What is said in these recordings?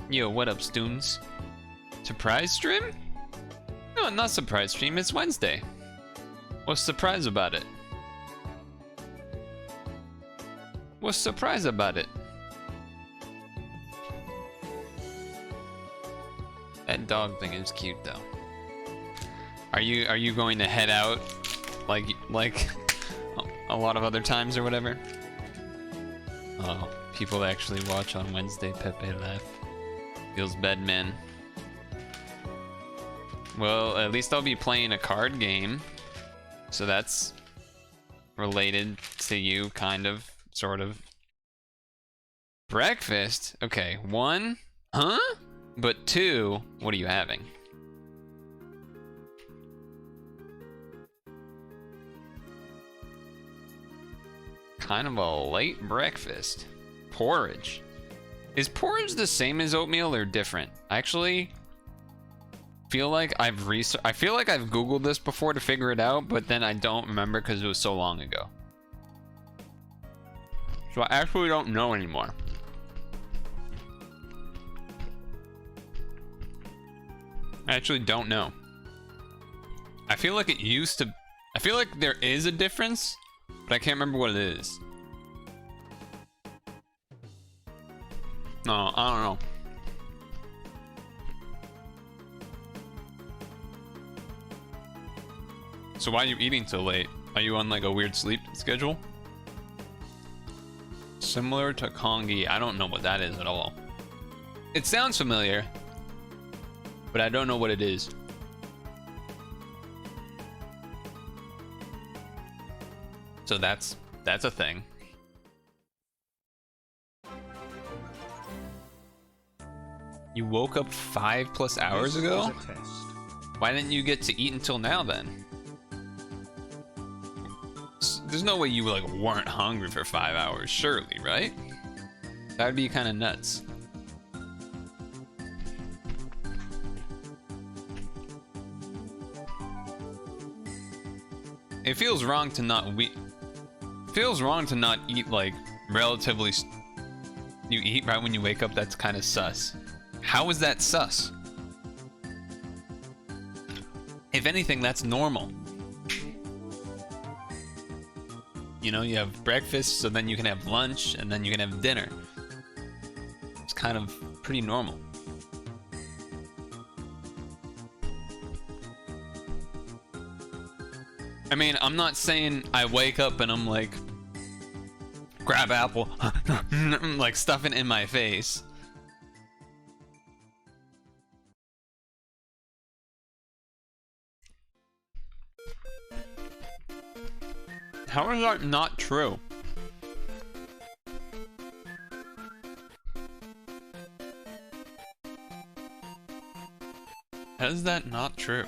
Yo, what up, students? Surprise stream? No, not surprise stream, it's Wednesday. What's surprise about it? What's surprise about it? That dog thing is cute though. Are you going to head out like a lot of other times or whatever? Oh, people actually watch on Wednesday. Pepe laugh. Feels bad, man. Well, at least I'll be playing a card game, so that's related to you, kind of, sort of. Breakfast? Okay, 1, huh? But 2, what are you having? Kind of a late breakfast. Porridge. Is porridge the same as oatmeal or different? Actually, feel like I've Googled this before to figure it out, but then I don't remember because it was so long ago. So I actually don't know anymore. I actually don't know. I feel like it used to... I feel like there is a difference, but I can't remember what it is. No, I don't know. So why are you eating so late? Are you on like a weird sleep schedule? Similar to congee. I don't know what that is at all. It sounds familiar, but I don't know what it is. So that's a thing. You woke up 5+ hours ago? Why didn't you get to eat until now then? There's no way you like weren't hungry for 5 hours, surely, right? That'd be kind of nuts. It feels wrong to not eat like relatively. You eat right when you wake up. That's kind of sus. How is that sus? If anything, that's normal. You know, you have breakfast, so then you can have lunch, and then you can have dinner. It's kind of pretty normal. I mean, I'm not saying I wake up and I'm like, grab apple, like stuffing in my face. How is that not true? How is that not true?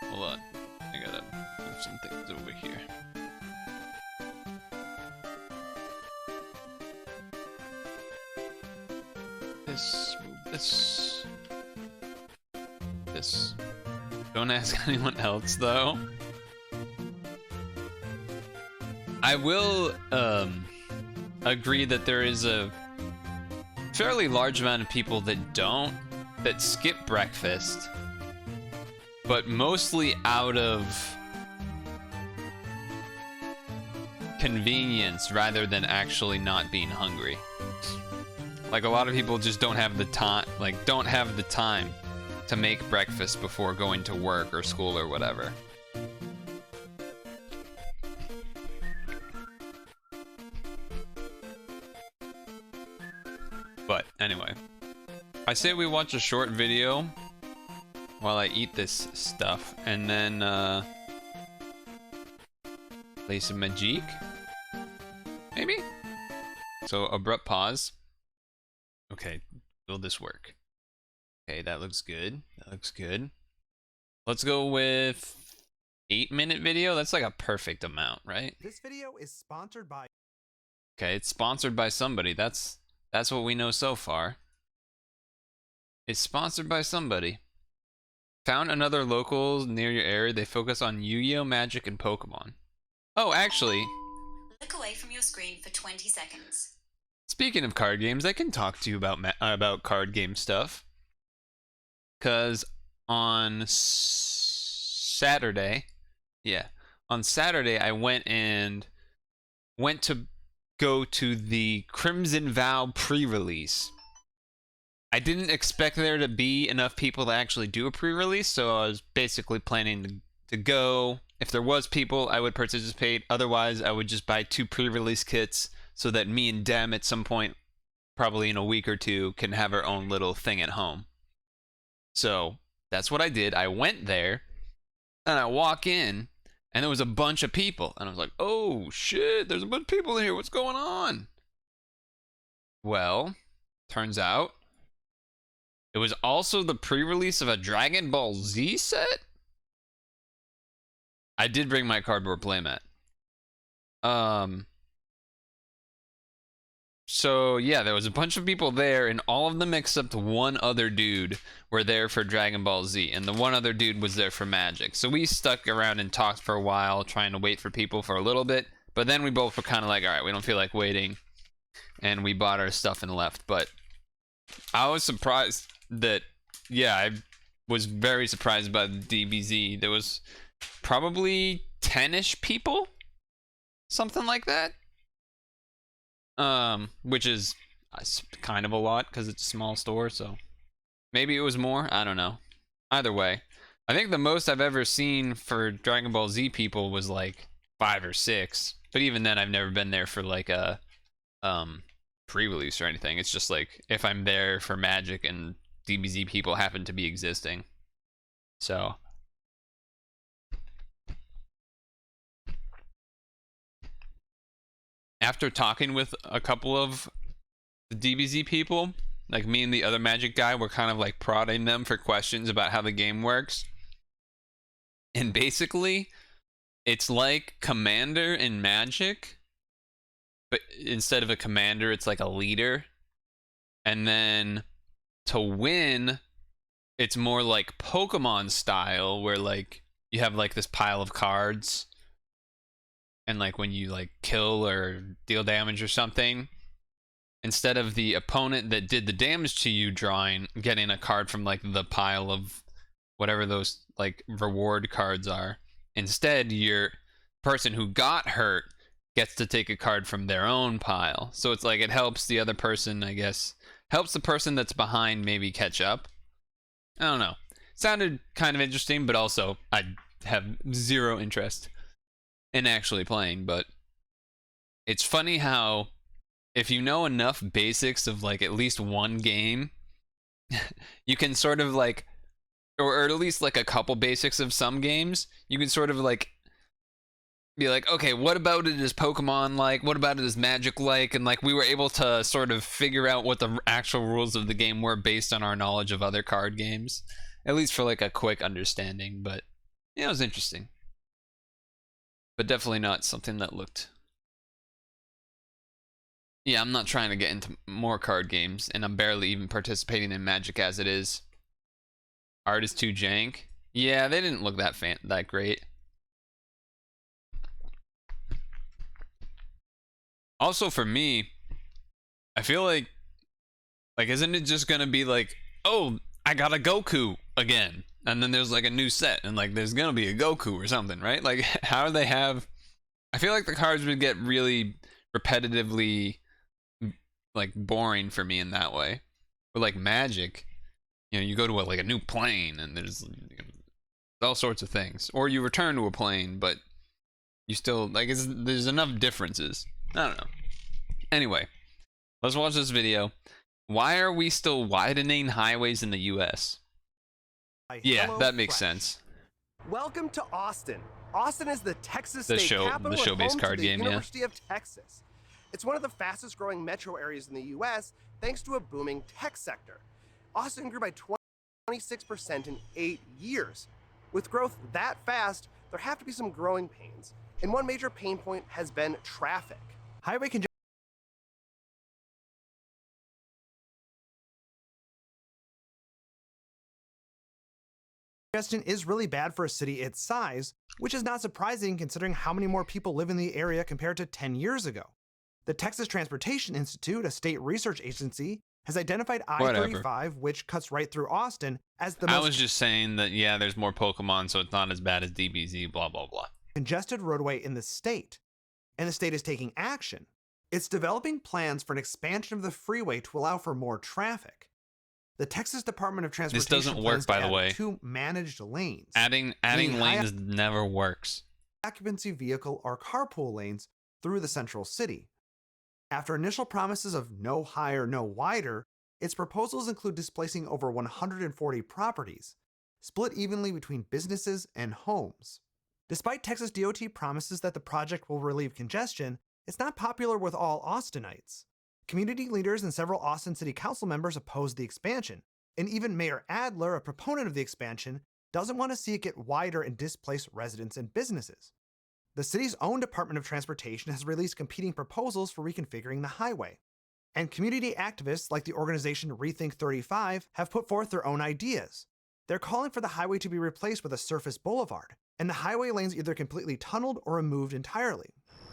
Hold on, I gotta move some things over here. This. Don't ask anyone else, though. I will agree that there is a fairly large amount of people that skip breakfast, but mostly out of convenience rather than actually not being hungry. Like, a lot of people just don't have the time, to make breakfast before going to work or school or whatever. But anyway, I say we watch a short video while I eat this stuff, and then play some Magic, maybe? So abrupt pause. Okay, will this work? Okay, that looks good. That looks good. Let's go with 8-minute video. That's like a perfect amount, right? This video is sponsored by... Okay, it's sponsored by somebody. That's what we know so far. It's sponsored by somebody. Found another local near your area. They focus on Yu-Gi-Oh, Magic, and Pokemon. Oh, actually, Click away from your screen for 20 seconds. Speaking of card games, I can talk to you about card game stuff. Cause on Saturday, on Saturday I went to go to the Crimson Vow pre-release. I didn't expect there to be enough people to actually do a pre-release, so I was basically planning to go. If there was people, I would participate. Otherwise, I would just buy 2 pre-release kits so that me and Dem at some point, probably in a week or 2, can have our own little thing at home. So that's what I did. I went there, and I walk in, and there was a bunch of people, and I was like, "Oh shit! There's a bunch of people in here. What's going on?" Well, turns out it was also the pre-release of a Dragon Ball Z set. I did bring my cardboard playmat. So yeah, there was a bunch of people there, and all of them except one other dude were there for Dragon Ball Z, and the one other dude was there for Magic. So we stuck around and talked for a while, trying to wait for people for a little bit. But then we both were kind of like, all right, we don't feel like waiting, and we bought our stuff and left. But I was surprised that, yeah, I was very surprised by the DBZ. There was probably 10-ish people, something like that. Which is kind of a lot because it's a small store, so maybe it was more. I don't know. Either way, I think the most I've ever seen for Dragon Ball Z people was like 5 or 6. But even then, I've never been there for like a pre-release or anything. It's just like if I'm there for Magic and DBZ people happen to be existing. So after talking with a couple of the DBZ people, like me and the other Magic guy, were kind of like prodding them for questions about how the game works. And basically, it's like Commander in Magic, but instead of a commander, it's like a leader. And then to win, it's more like Pokemon style, where like you have like this pile of cards, and like when you like kill or deal damage or something, instead of the opponent that did the damage to you getting a card from like the pile of whatever those like reward cards are, instead your person who got hurt gets to take a card from their own pile. So it's like it helps the other person, I guess, helps the person that's behind maybe catch up. I don't know. Sounded kind of interesting, but also I have zero interest in actually playing. But it's funny how if you know enough basics of like at least one game, you can sort of like, or at least like a couple basics of some games, you can sort of like be like, okay, what about it is Pokemon like? What about it is Magic like? And like we were able to sort of figure out what the actual rules of the game were based on our knowledge of other card games, at least for like a quick understanding. But yeah, it was interesting, but definitely not something that looked. Yeah, I'm not trying to get into more card games, and I'm barely even participating in Magic as it is. Art is too jank. Yeah, they didn't look that great. Also, for me, I feel like isn't it just gonna be like, oh, I got a Goku again, and then there's like a new set, and like there's gonna be a Goku or something, right? Like, how do they have? I feel like the cards would get really repetitively like boring for me in that way. But like Magic, you go to like a new plane, and there's all sorts of things, or you return to a plane, but you still like there's enough differences. I don't know. Anyway, let's watch this video. Why are we still widening highways in the US? Yeah, that makes sense. Welcome to Austin. Austin is the Texas The state capital and show-based home card to the game, yeah. University of Texas. It's one of the fastest growing metro areas in the US thanks to a booming tech sector. Austin grew by 26% in 8 years. With growth that fast, there have to be some growing pains. And one major pain point has been traffic. Highway congestion Congestion is really bad for a city its size, which is not surprising considering how many more people live in the area compared to 10 years ago. The Texas Transportation Institute, a state research agency, has identified I-35, which cuts right through Austin, as the I most was just saying that, yeah, there's more Pokemon, so it's not as bad as DBZ, blah, blah, blah. congested roadway in the state. And the state is taking action. It's developing plans for an expansion of the freeway to allow for more traffic. The Texas Department of Transportation doesn't work, plans by to the add way. 2 managed lanes. Adding Meaning lanes never works. Occupancy vehicle or carpool lanes through the central city. After initial promises of no higher, no wider, its proposals include displacing over 140 properties, split evenly between businesses and homes. Despite Texas DOT promises that the project will relieve congestion, it's not popular with all Austinites. Community leaders and several Austin City Council members oppose the expansion, and even Mayor Adler, a proponent of the expansion, doesn't want to see it get wider and displace residents and businesses. The city's own Department of Transportation has released competing proposals for reconfiguring the highway. And community activists like the organization Rethink 35 have put forth their own ideas. They're calling for the highway to be replaced with a surface boulevard, and the highway lanes either completely tunneled or removed entirely.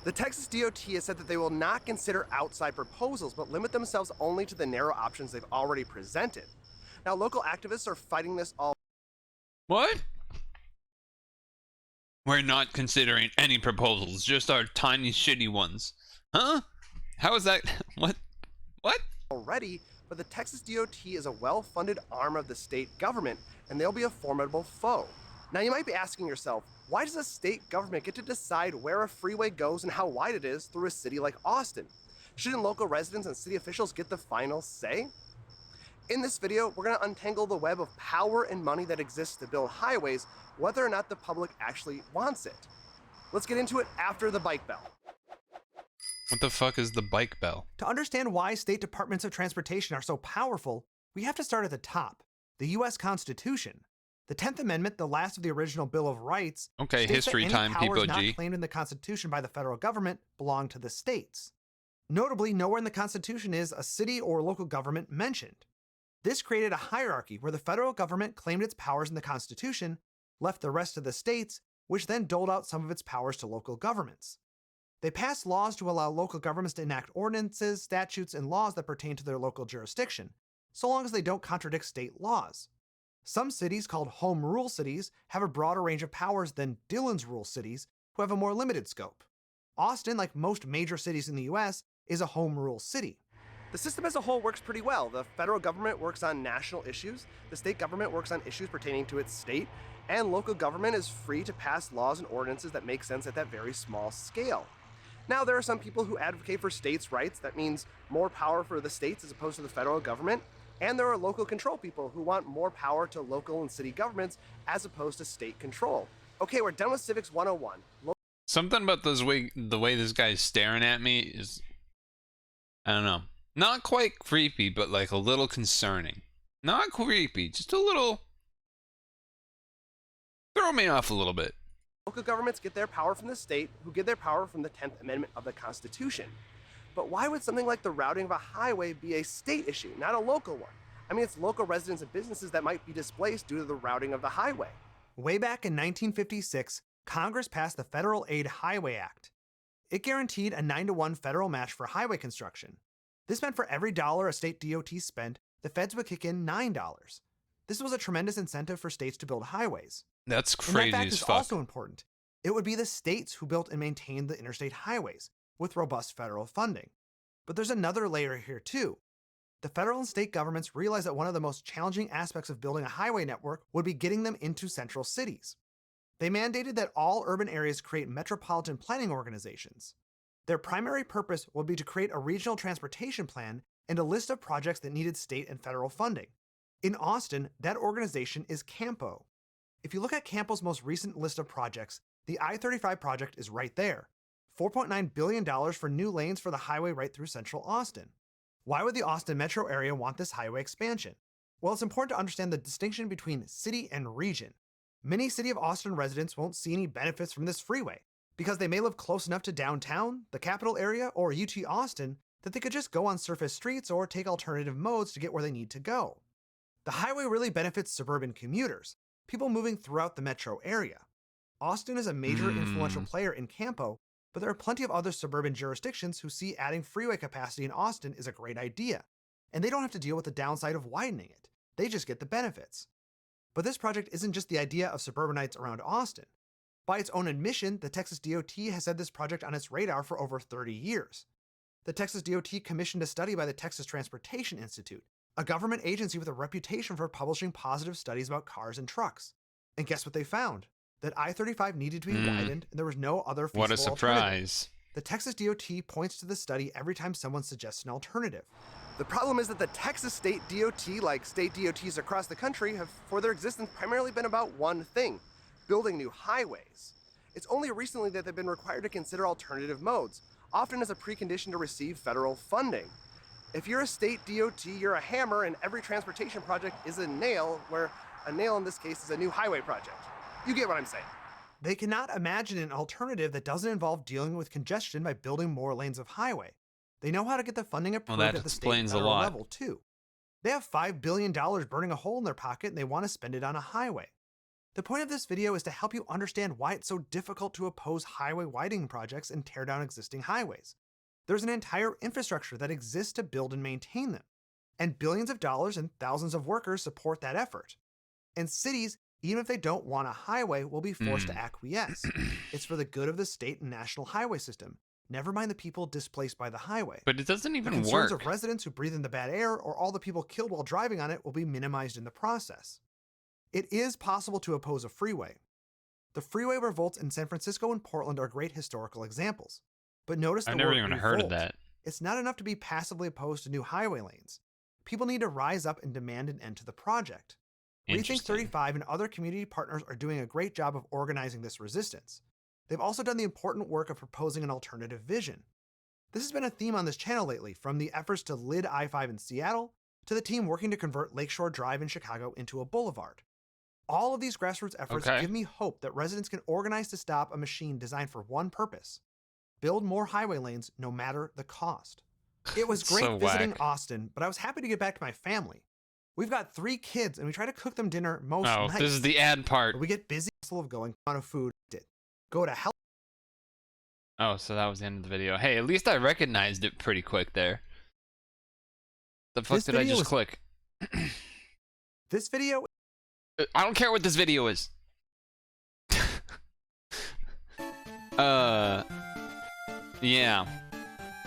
The Texas DOT has said that they will not consider outside proposals, but limit themselves only to the narrow options they've already presented. Now, local activists are fighting this all. What? We're not considering any proposals, just our tiny shitty ones. Huh? How is that? What? Already, but the Texas DOT is a well-funded arm of the state government, and they'll be a formidable foe. Now, you might be asking yourself, why does a state government get to decide where a freeway goes and how wide it is through a city like Austin? Shouldn't local residents and city officials get the final say? In this video, we're going to untangle the web of power and money that exists to build highways, whether or not the public actually wants it. Let's get into it after the bike bell. What the fuck is the bike bell? To understand why state departments of transportation are so powerful, we have to start at the top, the US Constitution. The 10th Amendment, the last of the original Bill of Rights, Okay, states history that time, any powers people not G. claimed in the Constitution by the federal government belong to the states. Notably, nowhere in the Constitution is a city or local government mentioned. This created a hierarchy where the federal government claimed its powers in the Constitution, left the rest of the states, which then doled out some of its powers to local governments. They passed laws to allow local governments to enact ordinances, statutes, and laws that pertain to their local jurisdiction, so long as they don't contradict state laws. Some cities, called home rule cities, have a broader range of powers than Dillon's rule cities, who have a more limited scope. Austin, like most major cities in the US, is a home rule city. The system as a whole works pretty well. The federal government works on national issues, the state government works on issues pertaining to its state, and local government is free to pass laws and ordinances that make sense at that very small scale. Now, there are some people who advocate for states' rights. That means more power for the states as opposed to the federal government. And there are local control people who want more power to local and city governments as opposed to state control. Okay, we're done with Civics 101. Something about the way this guy's staring at me is, I don't know, not quite creepy, but like a little concerning. Not creepy, just a little, throw me off a little bit. Local governments get their power from the state, who get their power from the 10th Amendment of the Constitution. But why would something like the routing of a highway be a state issue, not a local one? I mean, it's local residents and businesses that might be displaced due to the routing of the highway. Way back in 1956, Congress passed the Federal Aid Highway Act. It guaranteed a 9-to-1 federal match for highway construction. This meant for every dollar a state DOT spent, the feds would kick in $9. This was a tremendous incentive for states to build highways. That's And that crazy fact as is fuck. also important. It would be the states who built and maintained the interstate highways, with robust federal funding. But there's another layer here too. The federal and state governments realized that one of the most challenging aspects of building a highway network would be getting them into central cities. They mandated that all urban areas create metropolitan planning organizations. Their primary purpose would be to create a regional transportation plan and a list of projects that needed state and federal funding. In Austin, that organization is CAMPO. If you look at CAMPO's most recent list of projects, the I-35 project is right there. $4.9 billion for new lanes for the highway right through central Austin. Why would the Austin metro area want this highway expansion? Well, it's important to understand the distinction between city and region. Many City of Austin residents won't see any benefits from this freeway because they may live close enough to downtown, the capital area, or UT Austin that they could just go on surface streets or take alternative modes to get where they need to go. The highway really benefits suburban commuters, people moving throughout the metro area. Austin is a major influential player in Campo, but there are plenty of other suburban jurisdictions who see adding freeway capacity in Austin is a great idea, and they don't have to deal with the downside of widening it. They just get the benefits. But this project isn't just the idea of suburbanites around Austin. By its own admission, the Texas DOT has had this project on its radar for over 30 years. The Texas DOT commissioned a study by the Texas Transportation Institute, a government agency with a reputation for publishing positive studies about cars and trucks. And guess what they found? That I-35 needed to be widened, and there was no other feasible What a surprise. alternative. The Texas DOT points to the study every time someone suggests an alternative. The problem is that the Texas State DOT, like state DOTs across the country, have for their existence primarily been about one thing: building new highways. It's only recently that they've been required to consider alternative modes, often as a precondition to receive federal funding. If you're a state DOT, you're a hammer, and every transportation project is a nail, where a nail in this case is a new highway project. You get what I'm saying. They cannot imagine an alternative that doesn't involve dealing with congestion by building more lanes of highway. They know how to get the funding approved that at the state explains and a federal lot. level, too. They have $5 billion burning a hole in their pocket, and they want to spend it on a highway. The point of this video is to help you understand why it's so difficult to oppose highway widening projects and tear down existing highways. There's an entire infrastructure that exists to build and maintain them, and billions of dollars and thousands of workers support that effort. And cities, even if they don't want a highway, will be forced to acquiesce. It's for the good of the state and national highway system, never mind the people displaced by the highway. But it doesn't The even concerns work. of residents who breathe in the bad air or all the people killed while driving on it will be minimized in the process. It is possible to oppose a freeway. The freeway revolts in San Francisco and Portland are great historical examples. But notice the I've never word even heard of revolt. that. It's not enough to be passively opposed to new highway lanes. People need to rise up and demand an end to the project. Rethink Interesting. 35 and other community partners are doing a great job of organizing this resistance. They've also done the important work of proposing an alternative vision. This has been a theme on this channel lately, from the efforts to lid I-5 in Seattle, to the team working to convert Lakeshore Drive in Chicago into a boulevard. All of these grassroots efforts give me hope that residents can organize to stop a machine designed for one purpose: build more highway lanes no matter the cost. It was great So visiting whack. Austin, but I was happy to get back to my family. We've got 3 kids, and we try to cook them dinner most Oh, nights. this is the ad part. But we get busy full of going on of food. Go to hell. Oh, so that was the end of the video. Hey, at least I recognized it pretty quick there. The fuck This did I video just was- click? This video I don't care what this video is. Yeah.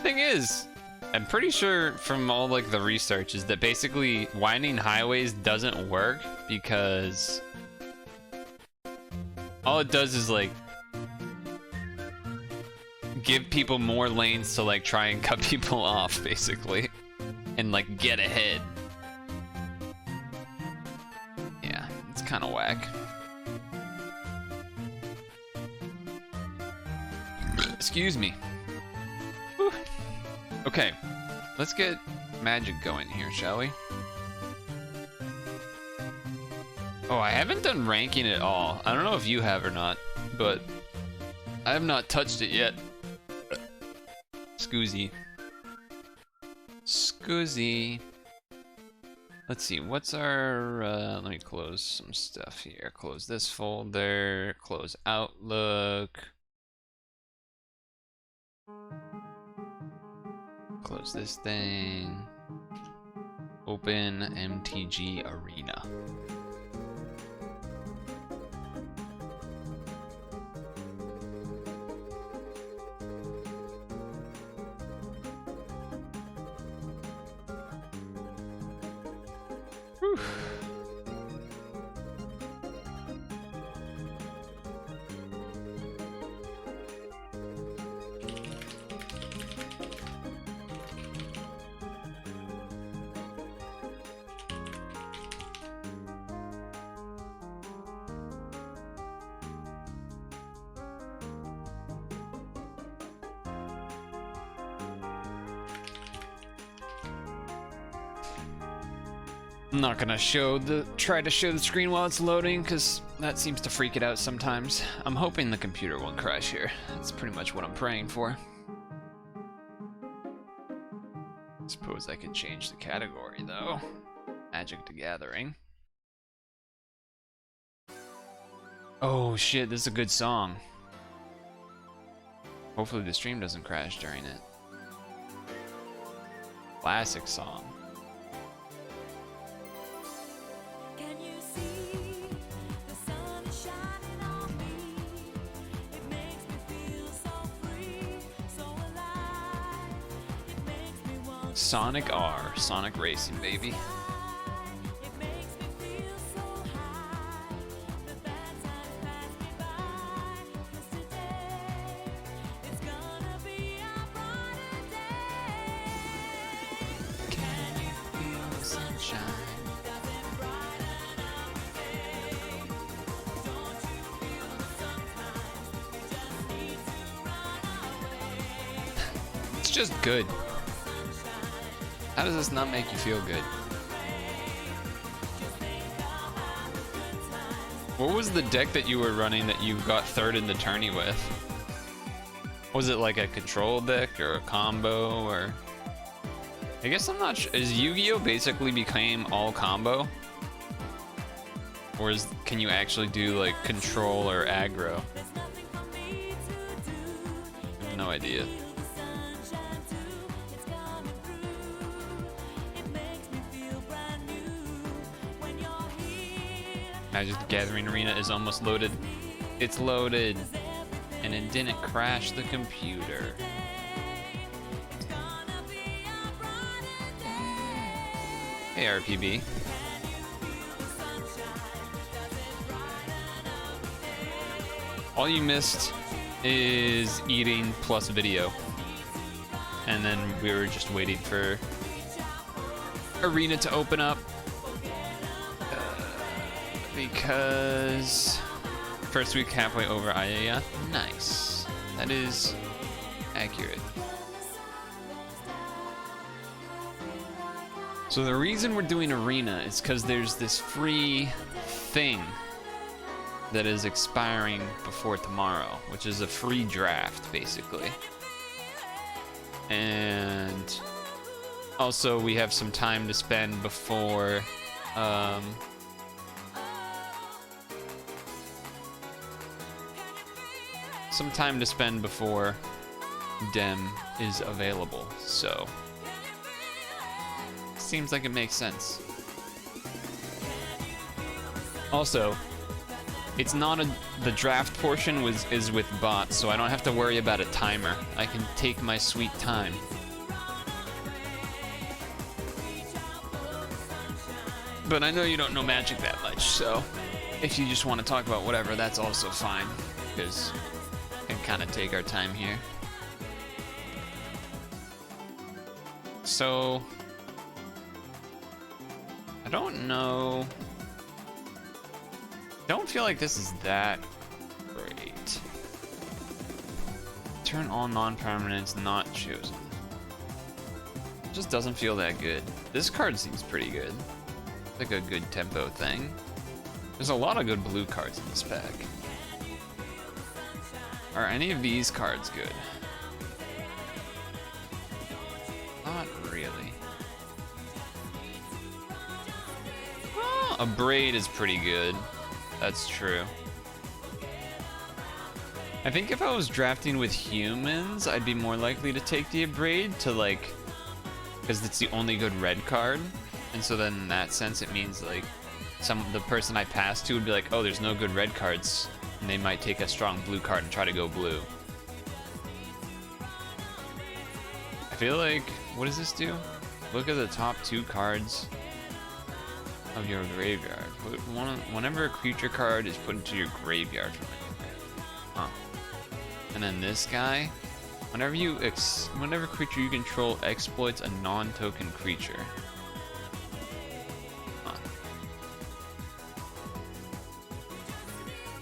Thing is, I'm pretty sure from all like the research is that basically winding highways doesn't work because all it does is like give people more lanes to like try and cut people off basically and like get ahead. Yeah, it's kind of whack. Excuse me. Whew. Okay, let's get magic going here, shall we? Oh, I haven't done ranking at all. I don't know if you have or not, but I have not touched it yet. Scoozy. Scoozy. Let's see, what's our, let me close some stuff here. Close this folder, close Outlook. Close this thing. Open MTG Arena. Whew. I'm not gonna try to show the screen while it's loading, because that seems to freak it out sometimes. I'm hoping the computer won't crash here. That's pretty much what I'm praying for. Suppose I could change the category though. Magic the Gathering. Oh shit, this is a good song. Hopefully the stream doesn't crash during it. Classic song. Can you see the sun is shining on me? It makes me feel so free, so alive. It makes me want to Sonic R, Sonic Racing, baby. fly. It makes me feel so high. The bad times pass me by. 'Cause today it's gonna be a brighter day. Can you feel the sunshine? Does it brighten up the day? Don't you feel that sometimes we just need to run away? It's just good. How does this not make you feel good? What was the deck that you were running that you got third in the tourney with? Was it like a control deck or a combo or? I guess I'm not sure. Is Yu-Gi-Oh basically became all combo? Or can you actually do like control or aggro? There's nothing for me to do. I have no idea. Feel the sunshine too. It's coming through. It makes me feel brand new when you're here. Magic the Gathering Arena is almost loaded. It's loaded. And it didn't crash the computer. It's gonna be a brighter day. Hey RPB. All you missed is eating plus video. And then we were just waiting for Arena to open up. Because first week halfway over, yeah, nice. That is accurate. So the reason we're doing Arena is because there's this free thing that is expiring before tomorrow, which is a free draft, basically. And also we have some time to spend before Dem is available, so seems like it makes sense. Also, it's not the draft portion is with bots, so I don't have to worry about a timer. I can take my sweet time. But I know you don't know Magic that much, so if you just want to talk about whatever, that's also fine, because we can kind of take our time here. So I don't know. Don't feel like this is that great. Turn all non-permanents not chosen. It just doesn't feel that good. This card seems pretty good. Like a good tempo thing. There's a lot of good blue cards in this pack. Are any of these cards good? Not really. Oh, a braid is pretty good. That's true. I think if I was drafting with humans, I'd be more likely to take the Abrade to like, because it's the only good red card, and so then in that sense it means like the person I pass to would be like, oh, there's no good red cards, and they might take a strong blue card and try to go blue. I feel like, what does this do? Look at the top 2 cards of your graveyard. Whenever a creature card is put into your graveyard from it. Huh. And then this guy, whenever creature you control exploits a non-token creature. Huh.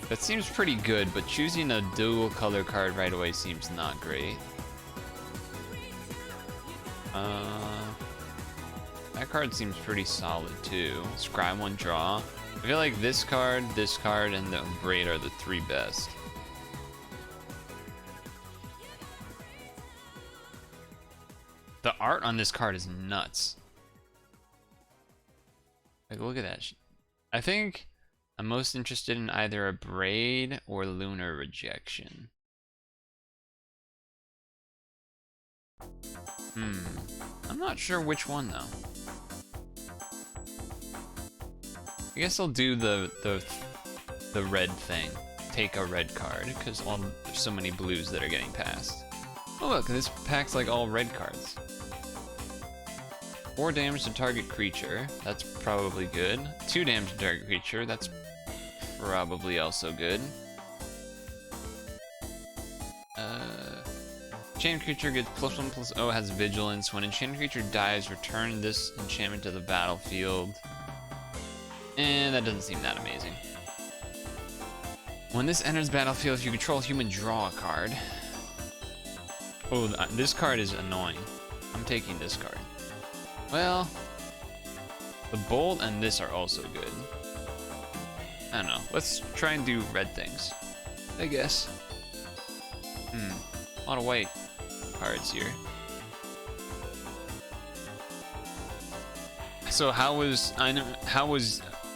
That seems pretty good, but choosing a dual color card right away seems not great. That card seems pretty solid too. Scry 1 draw. I feel like this card, and the Braid are the 3 best. The art on this card is nuts. Like, look at that. I think I'm most interested in either a braid or lunar rejection. I'm not sure which one though. I guess I'll do the red thing. Take a red card, because there's so many blues that are getting passed. Oh look, this pack's like all red cards. 4 damage to target creature, that's probably good. 2 damage to target creature, that's probably also good. Enchanted creature gets +1/+0, has vigilance. When enchanted creature dies, return this enchantment to the battlefield. And that doesn't seem that amazing. When this enters battlefield, if you control a human, draw a card. Oh, this card is annoying. I'm taking this card. Well, the bolt and this are also good. I don't know. Let's try and do red things, I guess. A lot of white cards here. So how was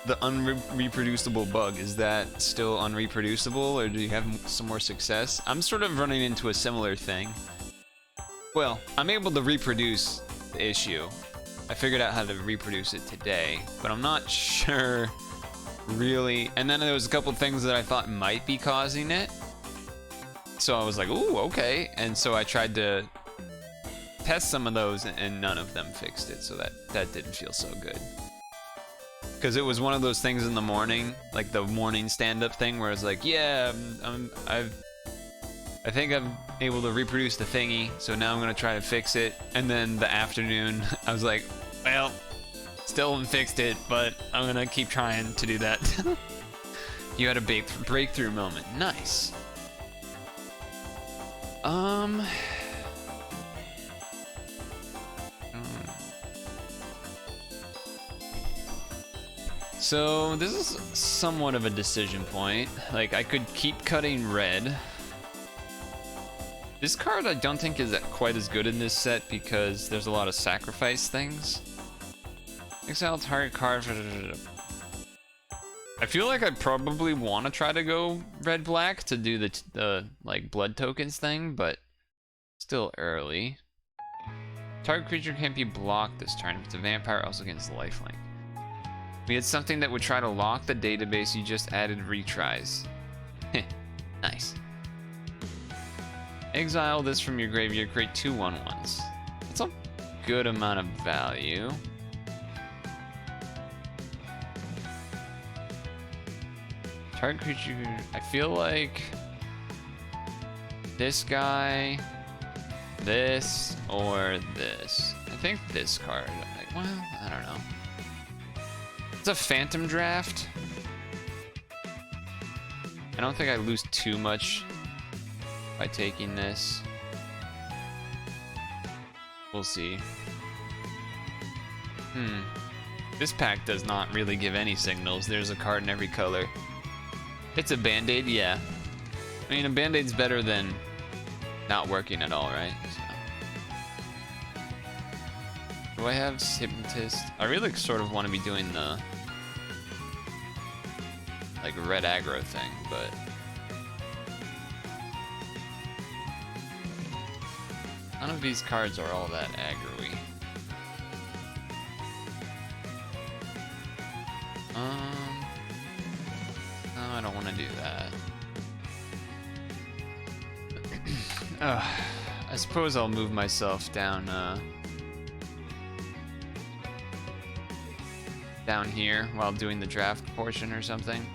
the unreproducible bug? Is that still unreproducible, or do you have some more success? I'm sort of running into a similar thing. Well, I'm able to reproduce the issue. I figured out how to reproduce it today, but I'm not sure really. And then there was a couple things that I thought might be causing it. So I was like, ooh, okay. And so I tried to test some of those, and none of them fixed it, so that didn't feel so good. Because it was one of those things in the morning, like the morning stand-up thing, where it's like, yeah, I think I'm able to reproduce the thingy, so now I'm gonna try to fix it. And then the afternoon, I was like, well, still haven't fixed it, but I'm gonna keep trying to do that. You had a breakthrough moment. Nice. So this is somewhat of a decision point. Like, I could keep cutting red. This card I don't think is quite as good in this set because there's a lot of sacrifice things. Exile target card. I feel like I probably want to try to go red-black to do the like blood tokens thing, but still early. Target creature can't be blocked this turn. If it's a vampire, also gains lifelink. We had something that would try to lock the database. You just added retries. Nice. Exile this from your graveyard. Create 2 1/1s. That's a good amount of value. Target creature. I feel like this guy, this, or this. I think this card. Well, I don't know. It's a phantom draft. I don't think I lose too much by taking this. We'll see. This pack does not really give any signals. There's a card in every color. It's a band-aid, yeah. I mean, a band-aid's better than not working at all, right? So. Do I have Hypnotist? I really sort of want to be doing the like red aggro thing, but none of these cards are all that aggro-y. No, I don't want to do that. I suppose I'll move myself down down here while doing the draft portion or something,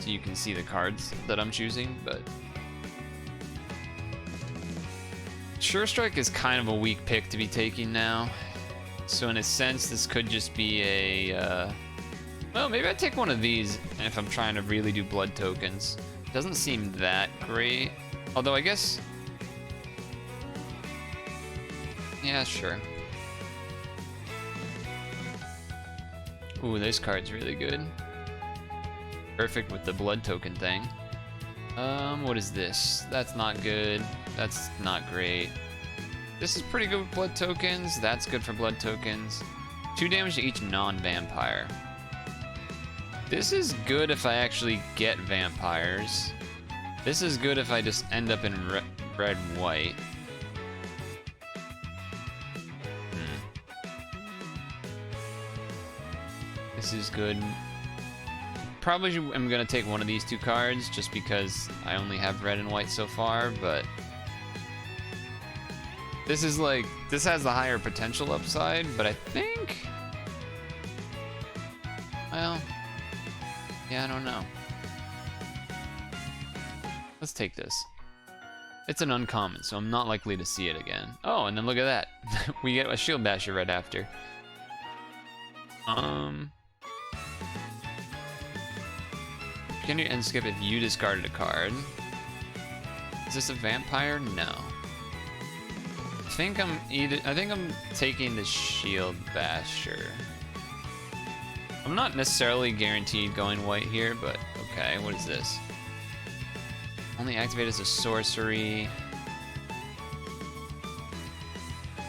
so you can see the cards that I'm choosing. But Sure Strike is kind of a weak pick to be taking now, so in a sense this could just be a well, maybe I take one of these if I'm trying to really do blood tokens. Doesn't seem that great, although I guess, yeah, sure. Ooh, this card's really good. Perfect with the blood token thing. What is this? That's not good. That's not great. This is pretty good with blood tokens. That's good for blood tokens. 2 damage to each non-vampire. This is good if I actually get vampires. This is good if I just end up in red white. This is good. Probably am gonna take one of these two cards just because I only have red and white so far, but this is like, this has the higher potential upside, but I think, well, yeah, I don't know. Let's take this. It's an uncommon, so I'm not likely to see it again. Oh, and then look at that. We get a Shield Basher right after. Can you end skip if you discarded a card? Is this a vampire? No. I think I'm taking the Shield Basher. I'm not necessarily guaranteed going white here, but okay, what is this? Only activate as a sorcery.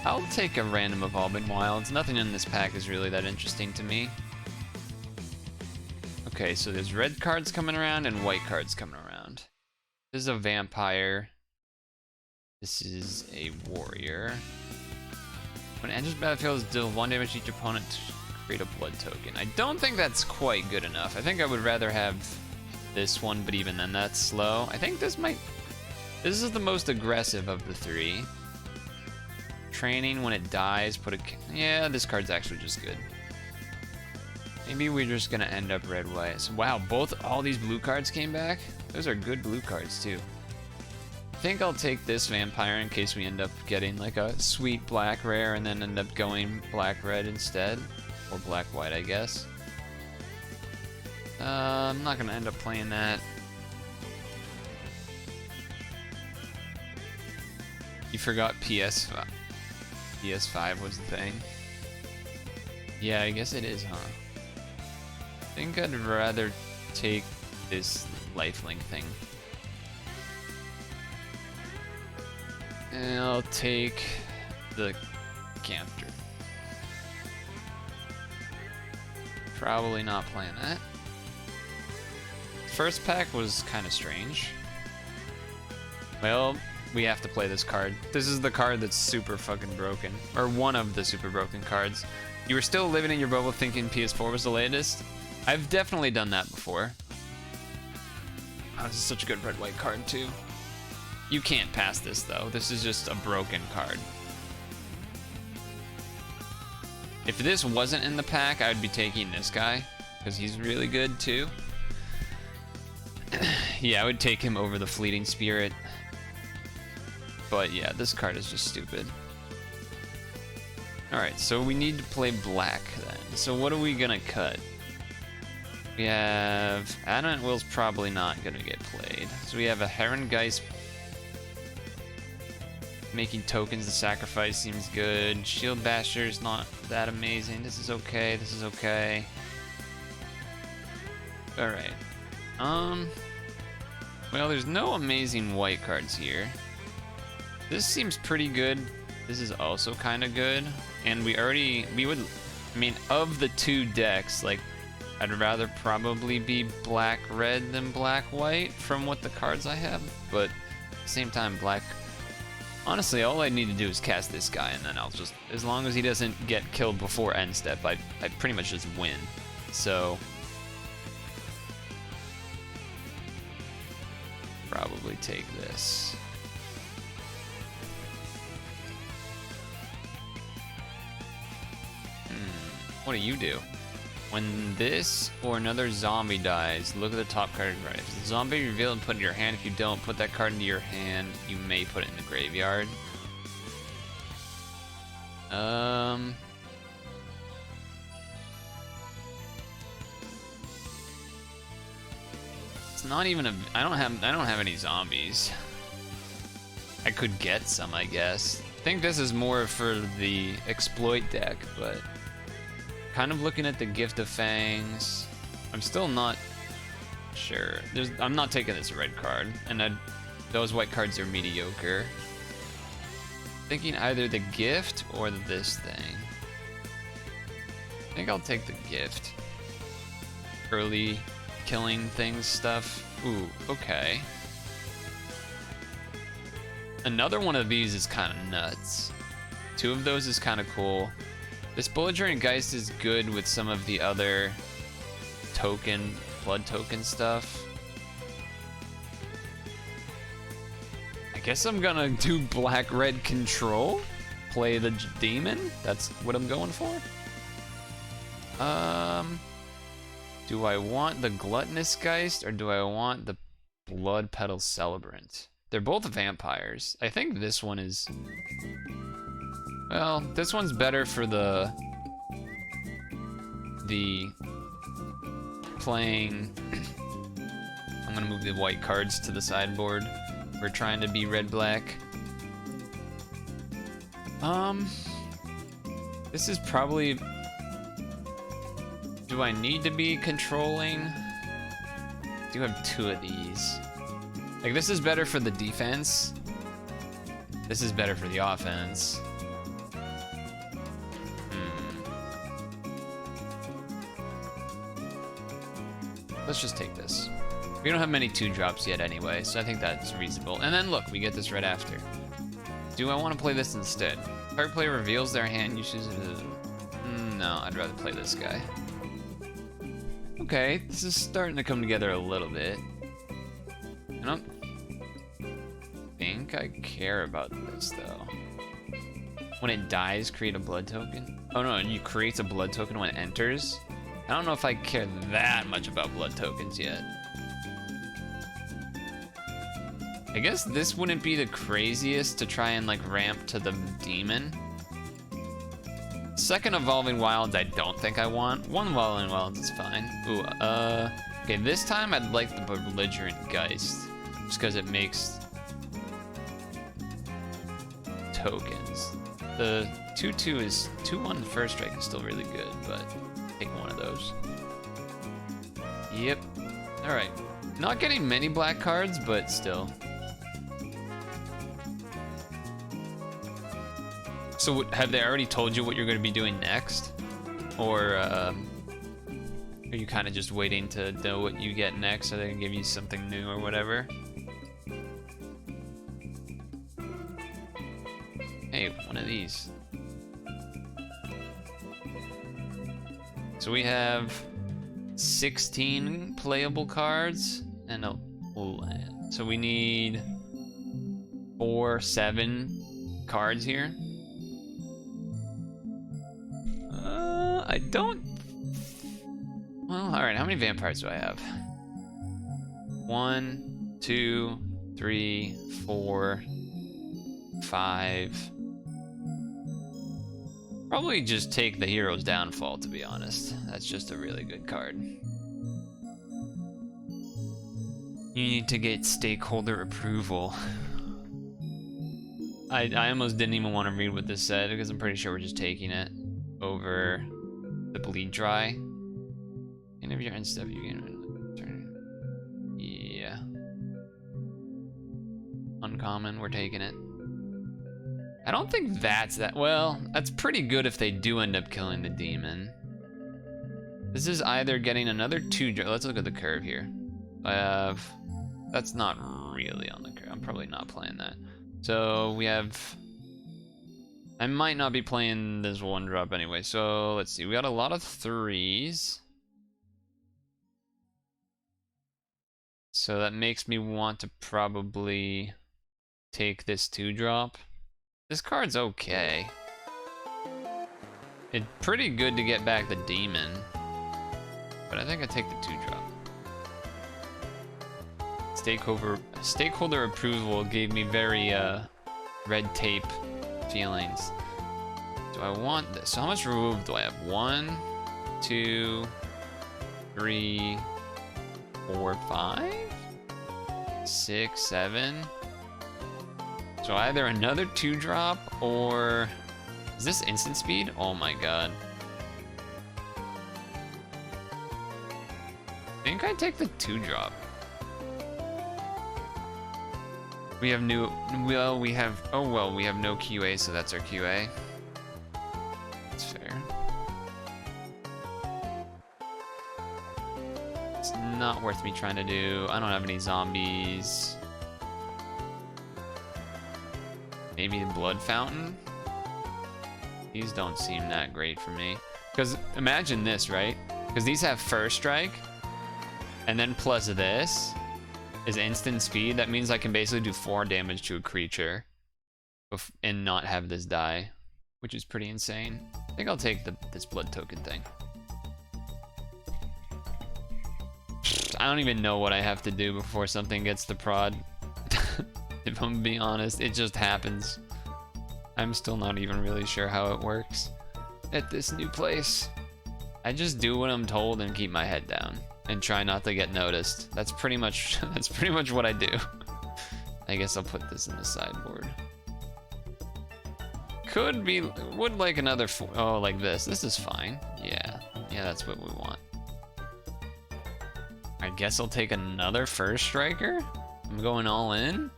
I'll take a random Evolving Wilds. Nothing in this pack is really that interesting to me. Okay, so there's red cards coming around and white cards coming around. This is a vampire. This is a warrior. When it enters the battlefield, deal 1 damage to each opponent to create a blood token. I don't think that's quite good enough. I think I would rather have this one, but even then that's slow. I think this is the most aggressive of the three. Training, when it dies, yeah, this card's actually just good. Maybe we're just gonna end up red white. So, wow, all these blue cards came back? Those are good blue cards too. I think I'll take this vampire in case we end up getting like a sweet black rare and then end up going black red instead. Or black white, I guess. I'm not gonna end up playing that. You forgot PS5. PS5 was the thing. Yeah, I guess it is, huh? I think I'd rather take this lifelink thing. And I'll take the Canter. Probably not playing that. First pack was kind of strange. Well, we have to play this card. This is the card that's super fucking broken. Or one of the super broken cards. You were still living in your bubble thinking PS4 was the latest? I've definitely done that before. Oh, this is such a good red-white card, too. You can't pass this, though. This is just a broken card. If this wasn't in the pack, I'd be taking this guy, because he's really good, too. Yeah, I would take him over the Fleeting Spirit. But yeah, this card is just stupid. Alright, so we need to play black, then. So what are we gonna cut? We have... Adamant Will's probably not gonna get played. So we have a Heron Geist. Making tokens to sacrifice seems good. Shield Basher's not that amazing. This is okay, this is okay. Alright. Well, there's no amazing white cards here. This seems pretty good. This is also kind of good. And I mean, of the two decks, like, I'd rather probably be black-red than black-white from what the cards I have. But at the same time, black... Honestly, all I need to do is cast this guy, and then I'll just... As long as he doesn't get killed before end step, I pretty much just win. So... Probably take this. What do you do? When this or another zombie dies, look at the top card right. If the zombie reveal and put it in your hand. If you don't put that card into your hand, you may put it in the graveyard. It's not even a. I don't have any zombies. I could get some, I guess. I think this is more for the exploit deck, but. Kind of looking at the Gift of Fangs. I'm still not sure. I'm not taking this red card, and those white cards are mediocre. Thinking either the Gift or this thing. I think I'll take the Gift. early killing things stuff. Ooh, okay. Another one of these is kind of nuts. 2 of those is kind of cool. This Belligerent Geist is good with some of the other blood token stuff. I guess I'm gonna do black-red control. Play the demon. That's what I'm going for. Do I want the Gluttonous Geist or do I want the Blood Petal Celebrant? They're both vampires. I think this one is... Well, this one's better for the playing... I'm gonna move the white cards to the sideboard. We're trying to be red-black. This is probably... Do I need to be controlling? I do have 2 of these. Like, this is better for the defense. This is better for the offense. Let's just take this. We don't have many 2-drops yet anyway, so I think that's reasonable. And then look, we get this right after. Do I want to play this instead? Card player reveals their hand, uses no, I'd rather play this guy. Okay, this is starting to come together a little bit. I don't think I care about this though. When it dies, create a blood token? Oh no, you create a blood token when it enters? I don't know if I care that much about blood tokens yet. I guess this wouldn't be the craziest to try and like ramp to the demon. Second Evolving Wilds I don't think I want. 1 Evolving Wilds is fine. Ooh, okay, this time I'd like the Belligerent Geist. Just because it makes tokens. The 2/2 is 2/1 first strike is still really good, but take one of those. Yep. Alright. Not getting many black cards, but still. So have they already told you what you're going to be doing next? Or are you kind of just waiting to know what you get next so they can give you something new or whatever? Hey, one of these. So we have 16 playable cards and a land. So we need 7 cards here. I don't... Well, alright, how many vampires do I have? 1, 2, 3, 4, 5. Probably just take the Hero's Downfall, to be honest. That's just a really good card. You need to get stakeholder approval. I almost didn't even want to read what this said because I'm pretty sure we're just taking it over the Bleed Dry. Any of your end stuff you can turn. Yeah. Uncommon, we're taking it. I don't think that's that. Well, that's pretty good if they do end up killing the demon. This is either getting another 2. Let's look at the curve here. I have. That's not really on the curve. I'm probably not playing that. So we have. I might not be playing this 1-drop anyway. So let's see. We got a lot of 3s. So that makes me want to probably take this 2-drop. This card's okay. It's pretty good to get back the demon. But I think I take the 2-drop. Stakeholder approval gave me very red tape feelings. Do I want this? So how much remove do I have? 1, 2, 3, 4, 5, 6, 7. So either another 2-drop or... Is this instant speed? Oh my god. I think I take the 2-drop. We have new... Well, we have... Oh well, we have no QA, so that's our QA. That's fair. not worth me trying to do. I don't have any zombies. Maybe the blood fountain? These don't seem that great for me. Because imagine this, right? Because these have first strike, and then plus this is instant speed. That means I can basically do 4 damage to a creature and not have this die, which is pretty insane. I think I'll take this blood token thing. I don't even know what I have to do before something gets the prod. If I'm being honest, it just happens. I'm still not even really sure how it works at this new place. I just do what I'm told and keep my head down and try not to get noticed. That's pretty much what I do. I guess I'll put this in the sideboard. Would like another oh, like this. This is fine. Yeah, that's what we want. I guess I'll take another first striker. I'm going all in.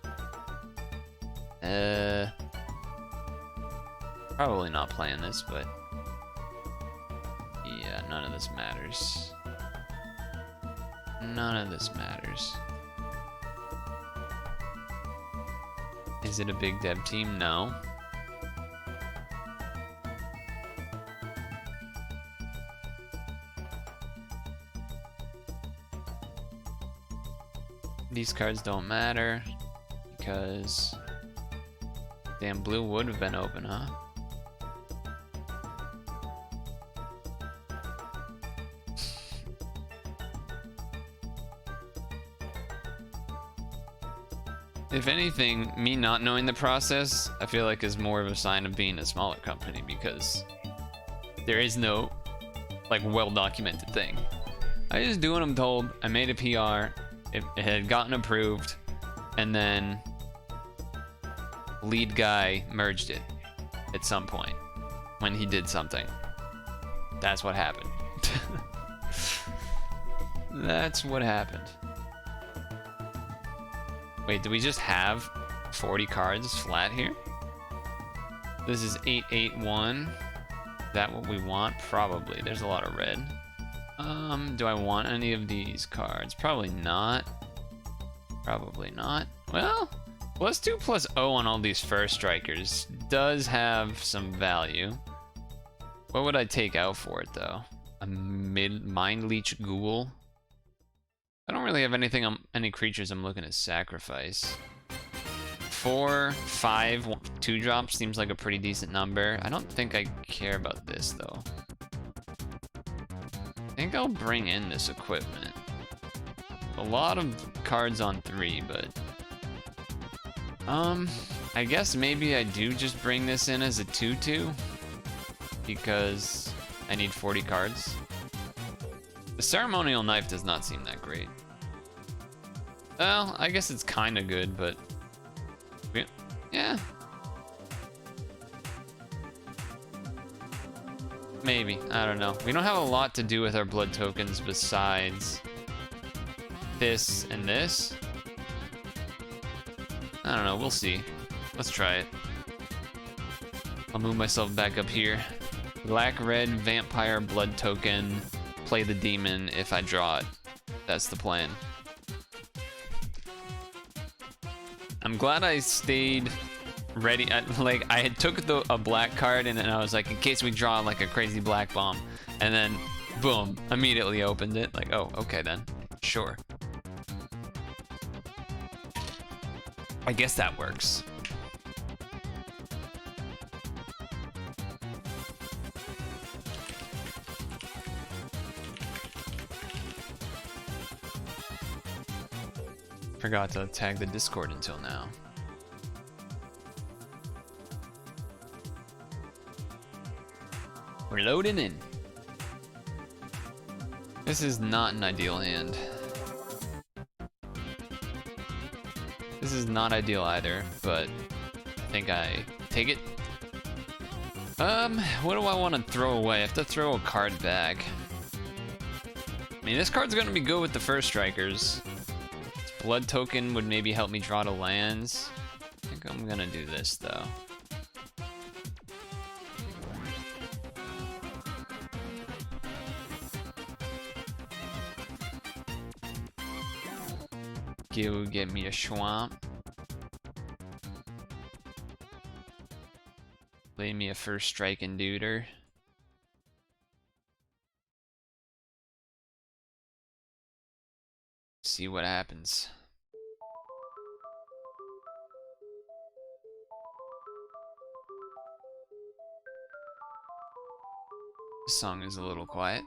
Probably not playing this, but yeah, none of this matters. None of this matters. Is it a big dev team? No. These cards don't matter because damn, blue would have been open, huh? If anything, me not knowing the process, I feel like is more of a sign of being a smaller company because there is no like well-documented thing. I just do what I'm told. I made a PR. It had gotten approved, and then lead guy merged it at some point when he did something. That's what happened. That's what happened. Wait, do we just have 40 cards flat here? This is 881. Is that what we want? Probably. There's a lot of red. Do I want any of these cards? Probably not. Probably not. Well, +2/+0 on all these first strikers does have some value. What would I take out for it though? A Mind Leech Ghoul? I don't really have anything any creatures I'm looking to sacrifice. 4, 5, 2 drops seems like a pretty decent number. I don't think I care about this though. I think I'll bring in this equipment. A lot of cards on 3, but I guess maybe I do just bring this in as a 2/2 because I need 40 cards. The ceremonial knife does not seem that great. Well, I guess it's kind of good, but yeah. Maybe, I don't know. We don't have a lot to do with our blood tokens besides this and this. I don't know, we'll see. Let's try it. I'll move myself back up here. Black, red, vampire, blood token. Play the demon if I draw it. That's the plan. I'm glad I stayed ready. I had took a black card and then I was like, in case we draw like a crazy black bomb, and then boom, immediately opened it. Like, oh, okay then, sure. I guess that works. Forgot to tag the Discord until now. We're loading in. This is not an ideal hand. This is not ideal either, but I think I take it. What do I want to throw away? I have to throw a card back. I mean, this card's gonna be good with the first strikers. Blood token would maybe help me draw to lands. I think I'm gonna do this though. Go get me a swamp. Play me a first striking duder. See what happens. This song is a little quiet.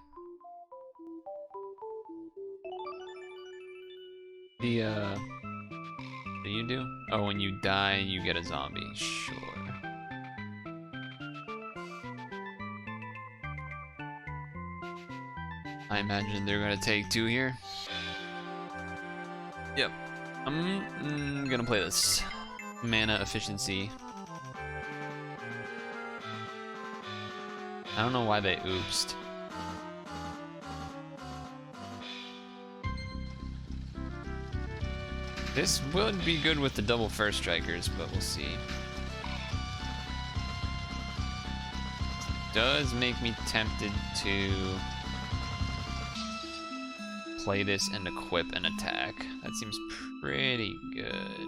What do you do? Oh, when you die, you get a zombie. Sure. I imagine they're gonna take 2 here. Yep. I'm gonna play this. Mana efficiency. I don't know why they oopsed. This would be good with the double first strikers, but we'll see. Does make me tempted to play this and equip an attack. That seems pretty good.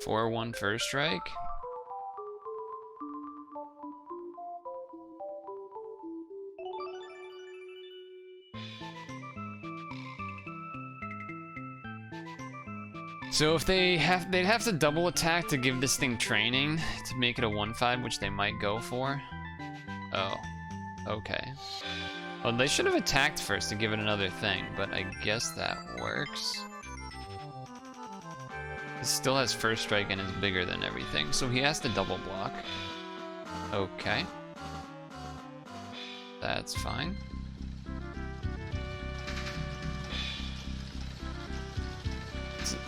For 1 first strike. So if they'd have to double attack to give this thing training to make it a 1/5, which they might go for. Oh, okay. Well, they should have attacked first to give it another thing, but I guess that works. He still has first strike and is bigger than everything, so he has to double block. Okay. That's fine.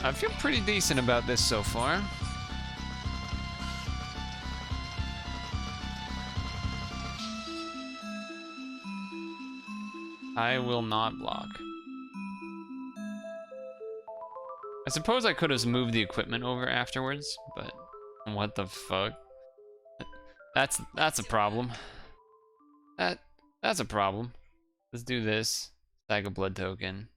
I feel pretty decent about this so far. I will not block. I suppose I could have moved the equipment over afterwards, but what the fuck? That's a problem. That's a problem. Let's do this. Stack a blood token.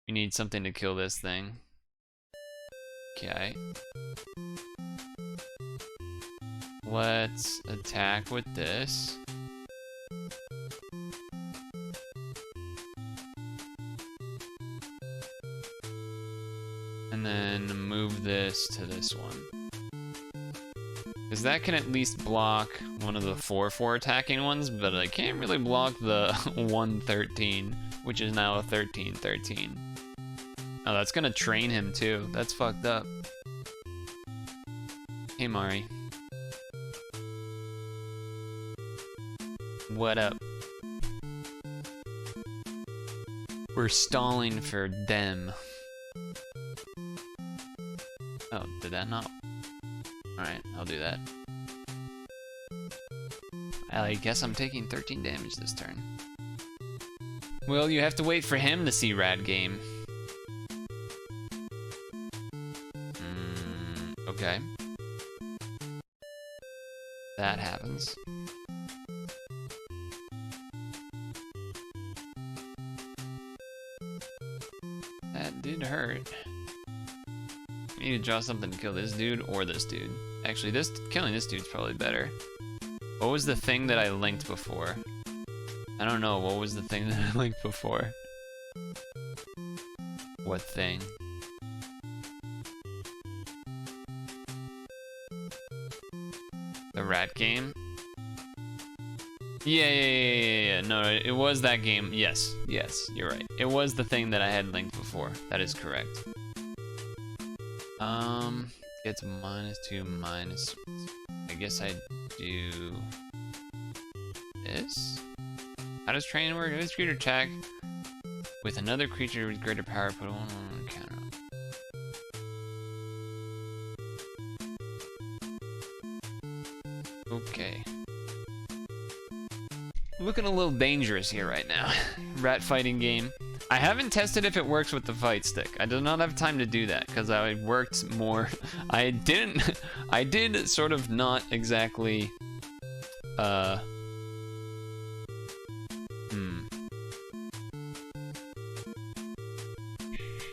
We need something to kill this thing. Okay. Let's attack with this. And then move this to this one. Because that can at least block one of the 4/4 attacking ones, but I can't really block the 1/13, which is now a 13/13. Oh, that's gonna train him too. That's fucked up. Hey, Mari. What up? We're stalling for them. Oh, did that not? Alright, I'll do that. I guess I'm taking 13 damage this turn. Well, you have to wait for him to see Rad Game. Okay. That happens. That did hurt. I need to draw something to kill this dude or this dude. Actually, killing this dude's probably better. What was the thing that I linked before? I don't know. What was the thing that I linked before? What thing? The rat game? Yeah. No, it was that game. Yes, you're right. It was the thing that I had linked before. That is correct. It's -2, minus. I guess I do this? How does training work? This creature attack with another creature with greater power, put one on counter. Okay. Looking a little dangerous here right now. Rat fighting game. I haven't tested if it works with the fight stick. I do not have time to do that because I worked more. I did sort of not exactly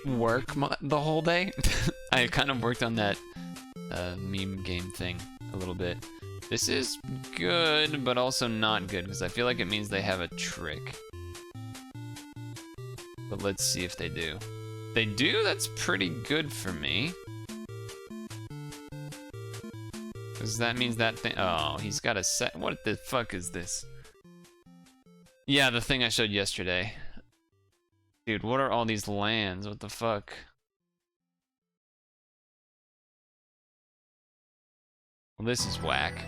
work the whole day. I kind of worked on that meme game thing a little bit. This is good, but also not good, because I feel like it means they have a trick. But let's see if they do. If they do, that's pretty good for me. Because that means that thing... Oh, he's got a set... What the fuck is this? Yeah, the thing I showed yesterday. Dude, what are all these lands? What the fuck? Well, this is whack.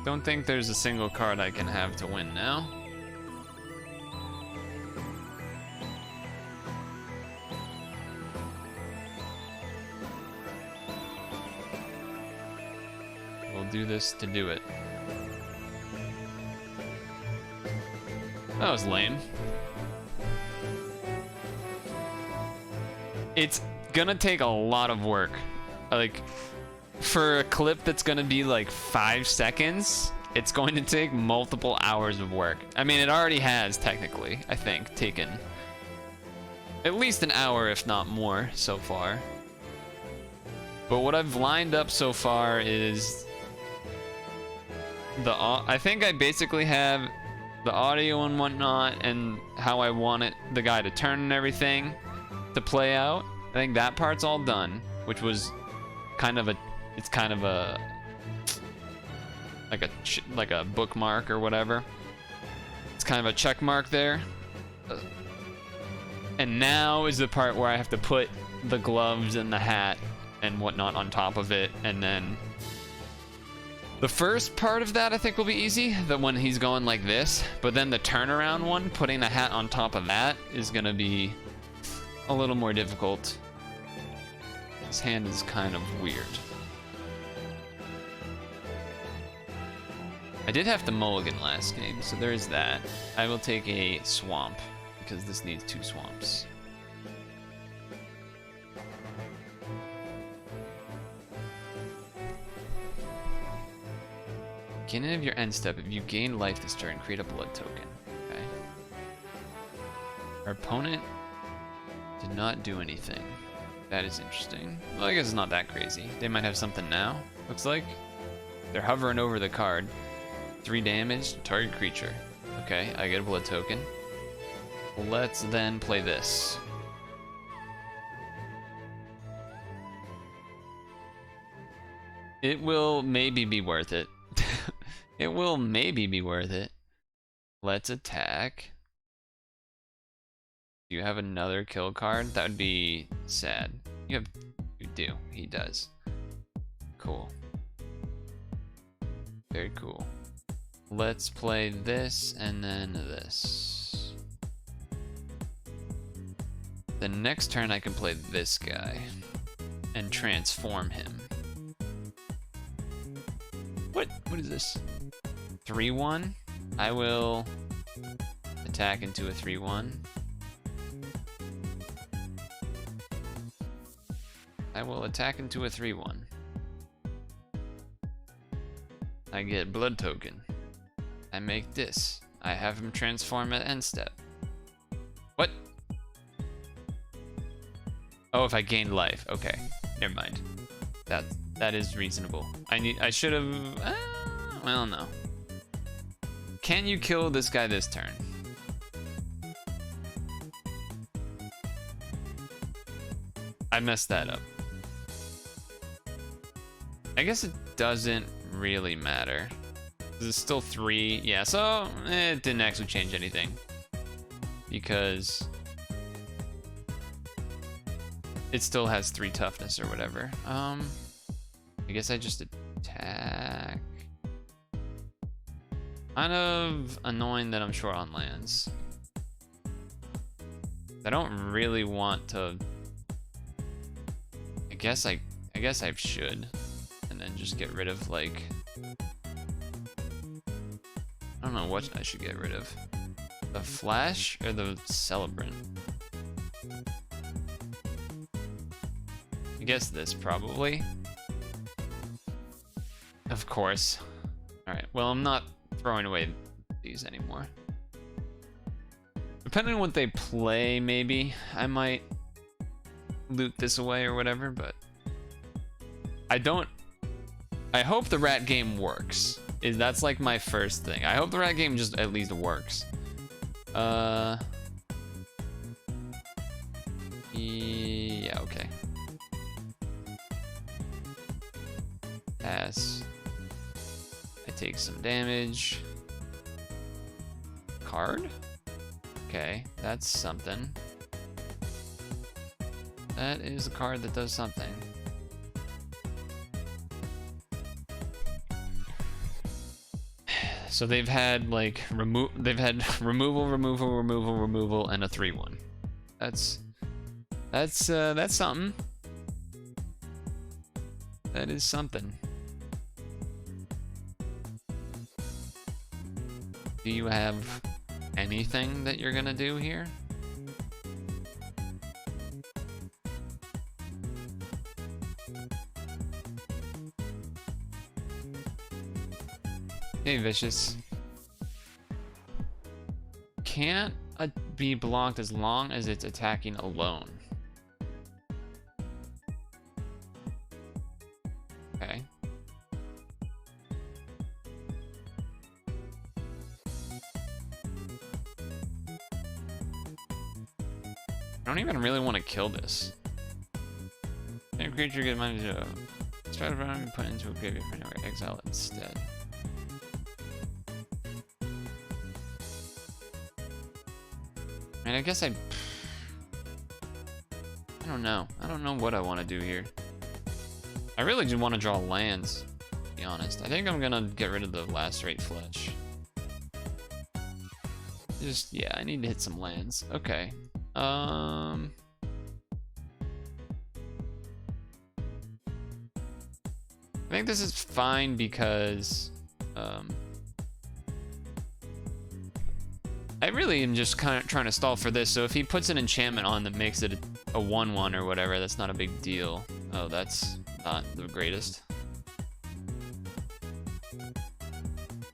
Don't think there's a single card I can have to win now. We'll do this to do it. That was lame. It's gonna take a lot of work. Like, for a clip that's gonna be like 5 seconds, it's going to take multiple hours of work. I mean, it already has, technically, I think, taken at least an hour, if not more, so far. But what I've lined up so far is I think I basically have the audio and whatnot, and how I want it, the guy to turn and everything, to play out. I think that part's all done, which was kind of a, it's kind of a, like a bookmark or whatever. It's kind of a check mark there. And now is the part where I have to put the gloves and the hat and whatnot on top of it, and then the first part of that I think will be easy, the one he's going like this, but then the turnaround one, putting the hat on top of that, is gonna be a little more difficult. His hand is kind of weird. I did have to mulligan last game, so there's that. I will take a swamp, because this needs 2 swamps. Beginning of your end step, if you gain life this turn, create a blood token. Okay. Our opponent did not do anything. That is interesting. Well, I guess it's not that crazy. They might have something now, looks like. They're hovering over the card. 3 damage, target creature. Okay, I get a blood token. Let's then play this. It will maybe be worth it. It will maybe be worth it. Let's attack. Do you have another kill card? That would be sad. You do. He does. Cool. Very cool. Let's play this and then this. The next turn I can play this guy and transform him. What is this? 3-1? I will attack into a 3-1. I will attack into a 3-1. I get blood token. I make this. I have him transform at end step. What? Oh, if I gain life. Okay, never mind. That is reasonable. I should have. Well, no. Can you kill this guy this turn? I messed that up. I guess it doesn't really matter. It's still 3. Yeah, so it didn't actually change anything. Because it still has 3 toughness or whatever. I guess I just attack. Kind of annoying that I'm short on lands. I don't really want to. I guess I should, and then just get rid of, like, I don't know what I should get rid of. The Flash or the Celebrant? I guess this probably. Of course. Alright, well, I'm not throwing away these anymore. Depending on what they play, maybe I might loot this away or whatever, but I hope the rat game works. That's like my first thing. I hope the rat game just at least works. Yeah, okay. Pass. I take some damage. Card? Okay, that's something. That is a card that does something. So they've had like removal, removal, and a 3/1. That's something. That is something. Do you have anything that you're gonna do here? Hey, Vicious. Can't be blocked as long as it's attacking alone. Okay. I don't even really want to kill this. Any creature get money to try to run and put into a graveyard for anywhere. Exile it instead. I mean, I guess I don't know. I don't know what I want to do here. I really do want to draw lands, to be honest. I think I'm gonna get rid of the Lacerate Fletch. Just, yeah, I need to hit some lands. Okay. I think this is fine because I really am just kind of trying to stall for this. So if he puts an enchantment on that makes it a 1/1 or whatever, that's not a big deal. Oh, that's not the greatest.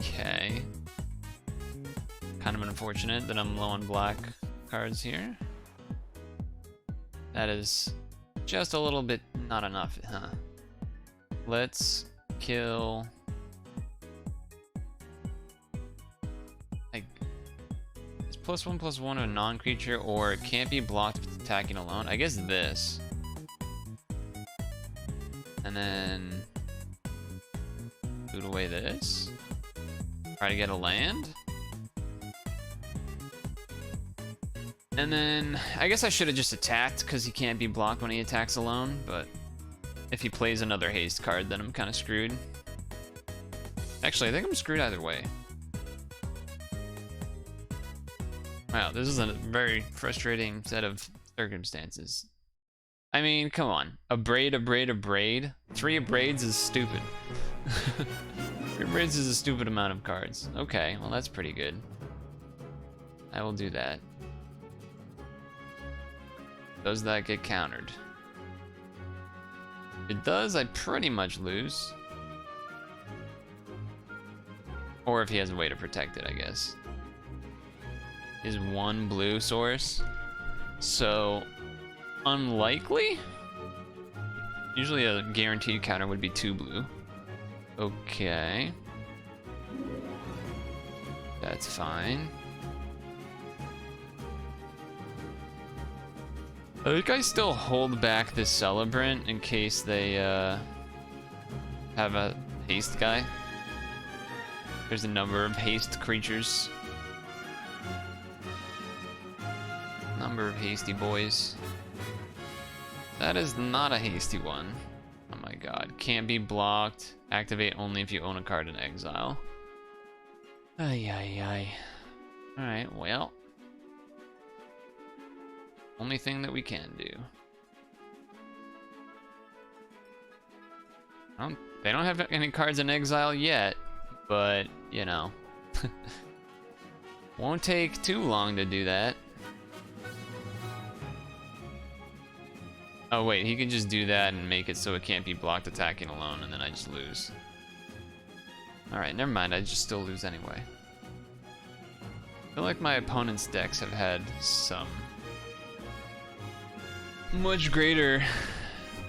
Okay. Kind of unfortunate that I'm low on black cards here. That is just a little bit not enough, huh? Let's kill... It's +1/+1 a non-creature, or it can't be blocked with attacking alone. I guess this. And then... boot away this. Try to get a land. And then, I guess I should have just attacked, because he can't be blocked when he attacks alone, but... if he plays another haste card, then I'm kind of screwed. Actually, I think I'm screwed either way. Wow, this is a very frustrating set of circumstances. I mean, come on. A braid. 3 braids is stupid. 3 braids is a stupid amount of cards. Okay, well that's pretty good. I will do that. Does that get countered? If it does, I pretty much lose. Or if he has a way to protect it, I guess. Is 1 blue source. So, unlikely? Usually a guaranteed counter would be 2 blue. Okay. That's fine. I think I still hold back this Celebrant in case they have a haste guy. There's a number of haste creatures. Number of hasty boys. That is not a hasty one. Oh my god. Can't be blocked. Activate only if you own a card in exile. Ay ay ay. Alright, well. Only thing that we can do. They don't have any cards in exile yet, but, you know. Won't take too long to do that. Oh wait, he can just do that and make it so it can't be blocked attacking alone, and then I just lose. Alright, never mind. I just still lose anyway. I feel like my opponent's decks have had some much greater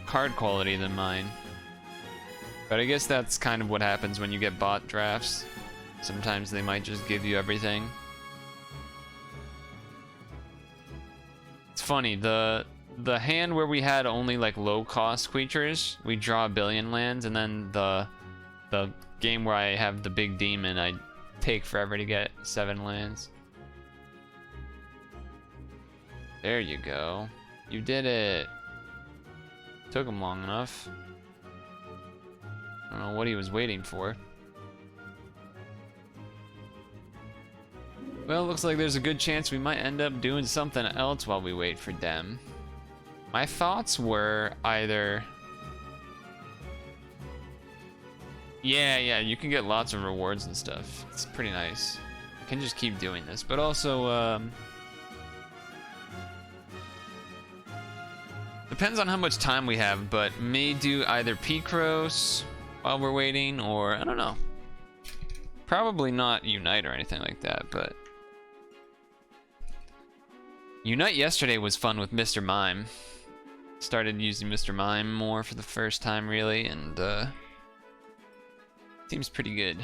card quality than mine. But I guess that's kind of what happens when you get bot drafts. Sometimes they might just give you everything. It's funny, the hand where we had only like low cost creatures, we draw a billion lands, and then the game where I have the big demon, I take forever to get 7 lands. There you go. You did it. Took him long enough. I don't know what he was waiting for. Well, looks like there's a good chance we might end up doing something else while we wait for them. My thoughts were either... Yeah, you can get lots of rewards and stuff. It's pretty nice. I can just keep doing this, but also, depends on how much time we have, but may do either Picross while we're waiting, or I don't know. Probably not Unite or anything like that, but... Unite yesterday was fun with Mr. Mime. Started using Mr. Mime more for the first time, really, and, seems pretty good.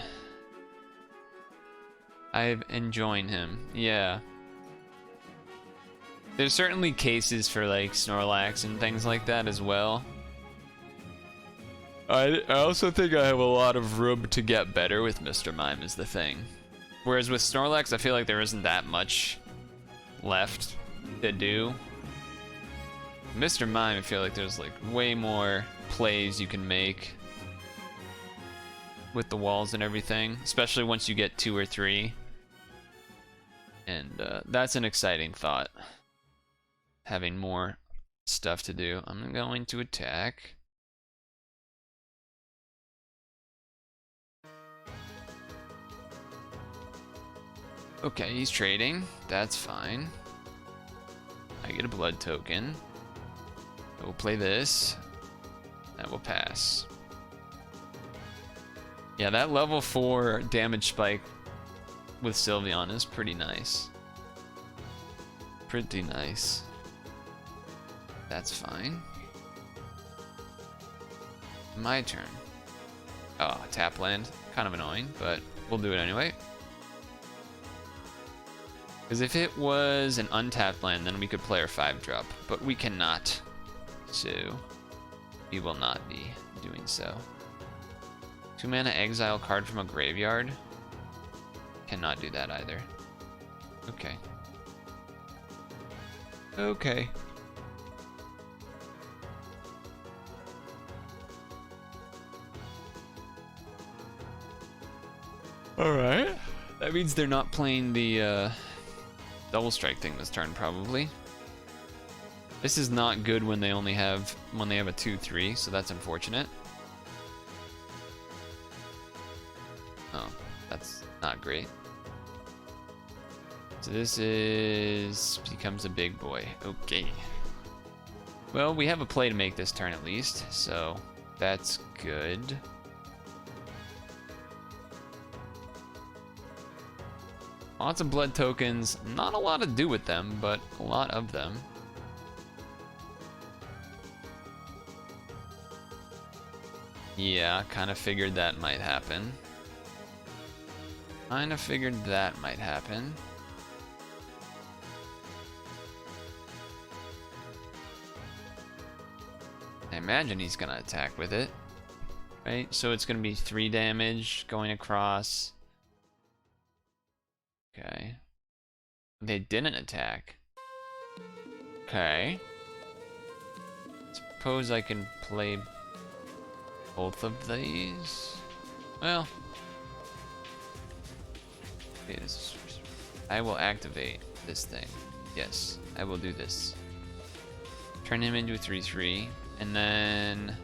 I'm enjoying him, yeah. There's certainly cases for like Snorlax and things like that as well. I also think I have a lot of room to get better with Mr. Mime is the thing. Whereas with Snorlax, I feel like there isn't that much left to do. Mr. Mime, I feel like there's like way more plays you can make with the walls and everything, especially once you get 2 or 3. And that's an exciting thought. Having more stuff to do. I'm going to attack. Okay, he's trading. That's fine. I get a blood token. I will play this. That will pass. Yeah, that level 4 damage spike with Sylveon is pretty nice. Pretty nice. That's fine. My turn. Oh, tap land. Kind of annoying, but we'll do it anyway. Because if it was an untapped land, then we could play our 5-drop, but we cannot. So, we will not be doing so. 2 mana exile card from a graveyard. Cannot do that either. Okay. Okay. Alright. That means they're not playing the double strike thing this turn, probably. This is not good when they only have a 2/3, so that's unfortunate. Oh, that's not great. So this becomes a big boy. Okay. Well, we have a play to make this turn at least, so that's good. Lots of blood tokens. Not a lot to do with them, but a lot of them. Yeah, kind of figured that might happen. I imagine he's gonna attack with it. Right? So it's gonna be 3 damage going across. Okay. They didn't attack. Okay. Suppose I can play both of these. Well, I will activate this thing. Yes, I will do this. Turn him into a 3/3, and then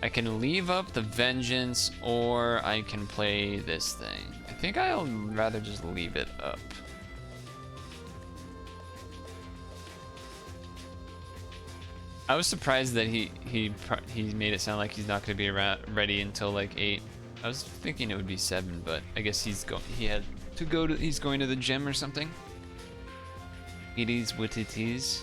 I can leave up the Vengeance, or I can play this thing. I think I'll rather just leave it up. I was surprised that he made it sound like he's not going to be ready until like 8. I was thinking it would be 7, but I guess he's going to the gym or something. It is what it is.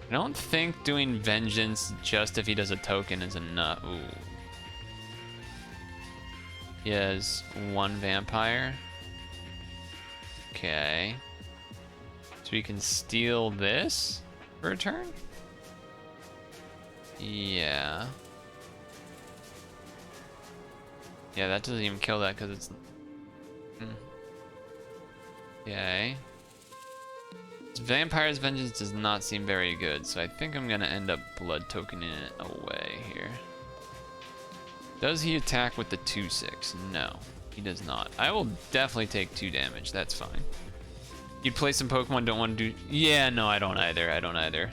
I don't think doing vengeance just if he does a token is enough. Ooh. He has 1 vampire. Okay. So we can steal this for a turn? Yeah. Yeah, that doesn't even kill that because it's... Okay. Vampire's Vengeance does not seem very good, so I think I'm gonna end up blood tokening it away here. Does he attack with the 2/6? No, he does not. I will definitely take 2 damage, that's fine. You'd play some Pokemon, don't want to do... Yeah, no, I don't either, I don't either.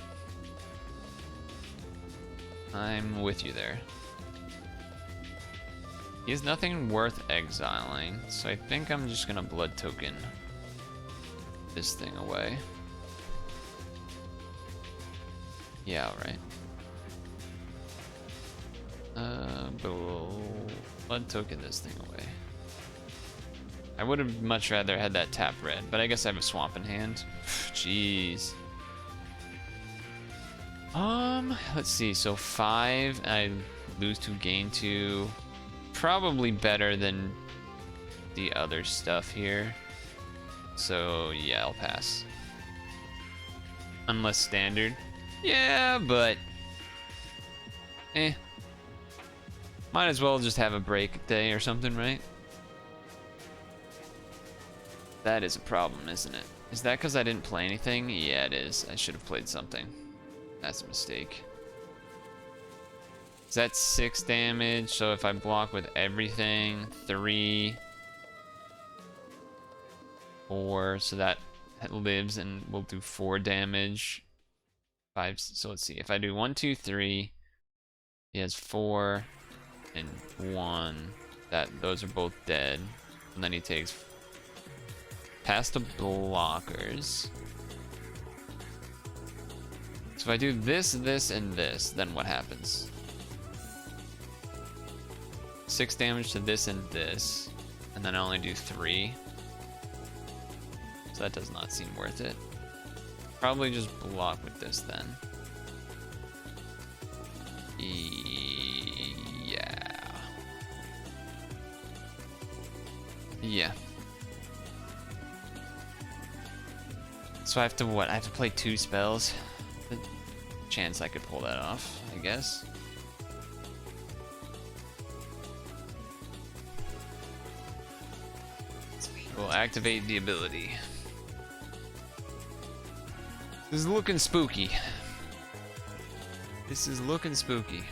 I'm with you there. He has nothing worth exiling, so I think I'm just gonna blood token this thing away. Yeah, alright. Blood token this thing away. I would have much rather had that tap red, but I guess I have a swamp in hand. Jeez. Let's see, so 5, I lose 2, gain 2. Probably better than the other stuff here. So yeah, I'll pass. Unless standard. Yeah, but might as well just have a break day or something, right? That is a problem, isn't it? Is that because I didn't play anything? Yeah, it is. I should have played something. That's a mistake. Is that 6 damage? So if I block with everything, 3, 4, so that lives and will do 4 damage. 5, so let's see. If I do 1, 2, 3, he has 4 and 1. Those are both dead. And then he takes past the blockers. So if I do this, this, and this, then what happens? 6 damage to this and this, and then I only do 3. So that does not seem worth it. Probably just block with this then. Yeah. Yeah. So I have to what? I have to play 2 spells? The chance I could pull that off, I guess. We'll activate the ability. This is looking spooky. This is looking spooky.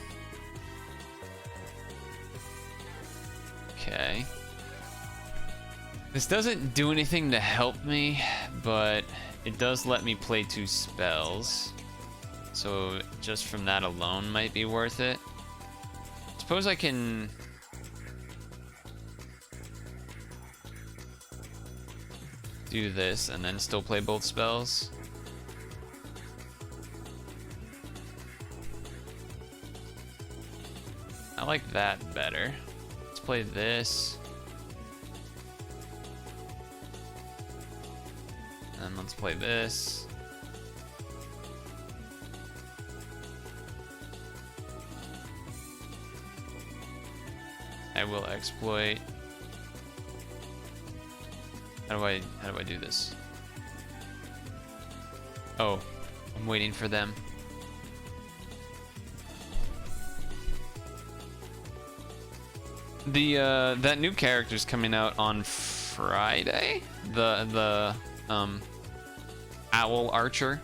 Okay. This doesn't do anything to help me, but it does let me play 2 spells. So just from that alone might be worth it. Suppose I can... do this and then still play both spells. I like that better. Let's play this. And let's play this. I will exploit. How do I do this? Oh, I'm waiting for them. The that new character's coming out on Friday. The Owl Archer.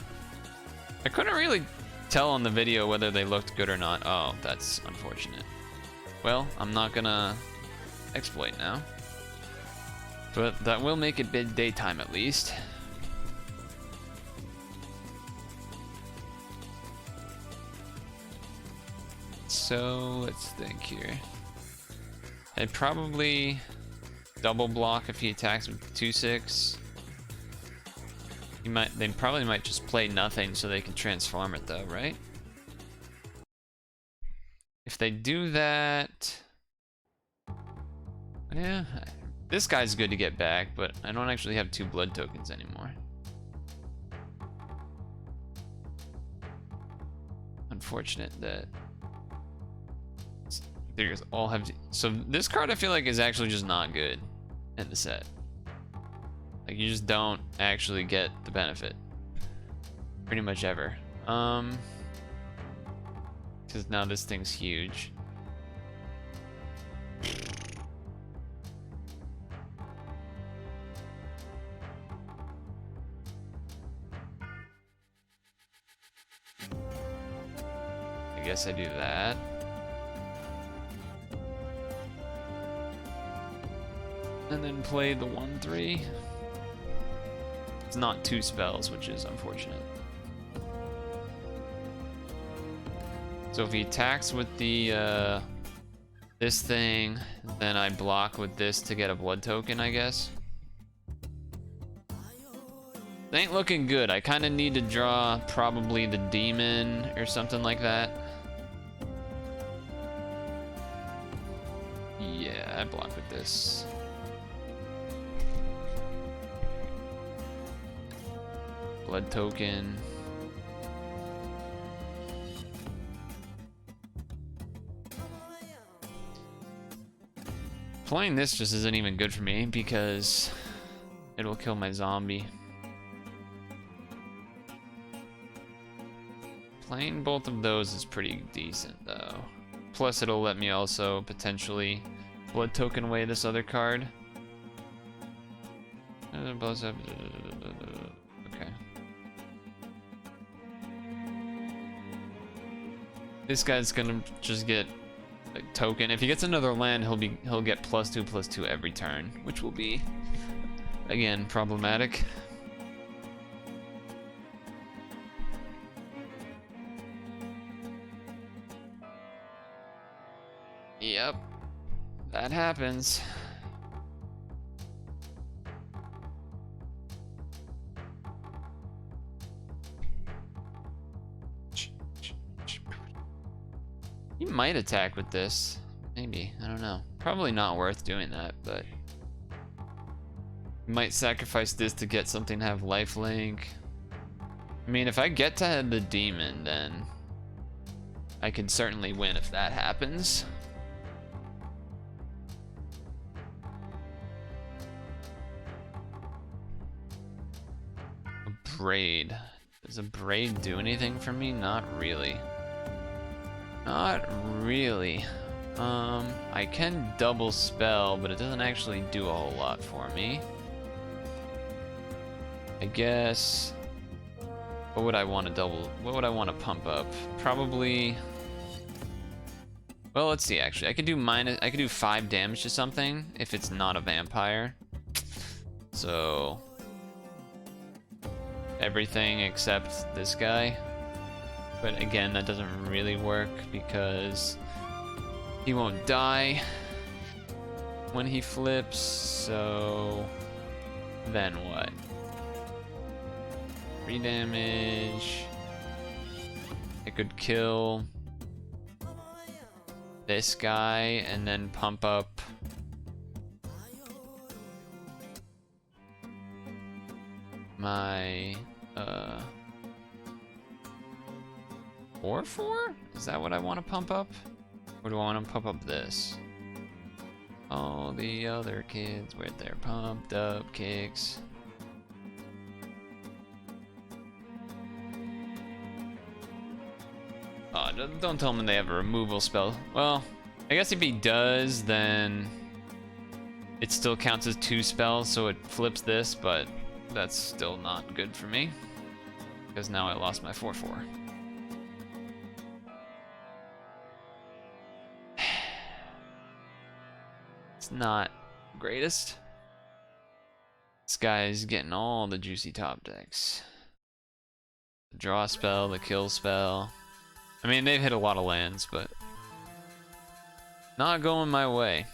I couldn't really tell on the video whether they looked good or not. Oh, that's unfortunate. Well, I'm not gonna exploit now. But that will make it big daytime at least. So let's think here. I'd probably double block if he attacks with 2/6. They probably might just play nothing so they can transform it though, right? If they do that, yeah, this guy's good to get back, but I don't actually have 2 blood tokens anymore. Unfortunate that they all have. So this card I feel like is actually just not good in the set. Like you just don't actually get the benefit pretty much ever. Because now this thing's huge. I guess I do that. And then play the 1/3. It's not 2 spells, which is unfortunate. So if he attacks with the this thing, then I block with this to get a blood token, I guess. It ain't looking good. I kind of need to draw probably the demon or something like that. Yeah, I block with this. Blood token. Playing this just isn't even good for me because it'll kill my zombie. Playing both of those is pretty decent though. Plus it'll let me also potentially blood token away this other card. Okay. This guy's gonna just get a token. If he gets another land, he'll get +2/+2 every turn, which will be again problematic. Yep, that happens. He might attack with this. Maybe. I don't know. Probably not worth doing that, but... might sacrifice this to get something to have lifelink. I mean, if I get to the demon, then... I can certainly win if that happens. A braid. Does a braid do anything for me? Not really. Not really. I can double spell, but it doesn't actually do a whole lot for me. I guess. What would I want to what would I want to pump up? Probably. Well, let's see. Actually, I could do 5 damage to something if it's not a vampire. So everything except this guy. But again, that doesn't really work because he won't die when he flips, so then what? 3 damage. I could kill this guy and then pump up my 4/4? Is that what I want to pump up? Or do I want to pump up this? All the other kids with their pumped up kicks. Oh, don't tell them they have a removal spell. Well, I guess if he does, then it still counts as 2 spells, so it flips this, but that's still not good for me. Because now I lost my 4/4. Not greatest. This guy's getting all the juicy top decks. The draw spell, the kill spell. I mean, they've hit a lot of lands, but not going my way.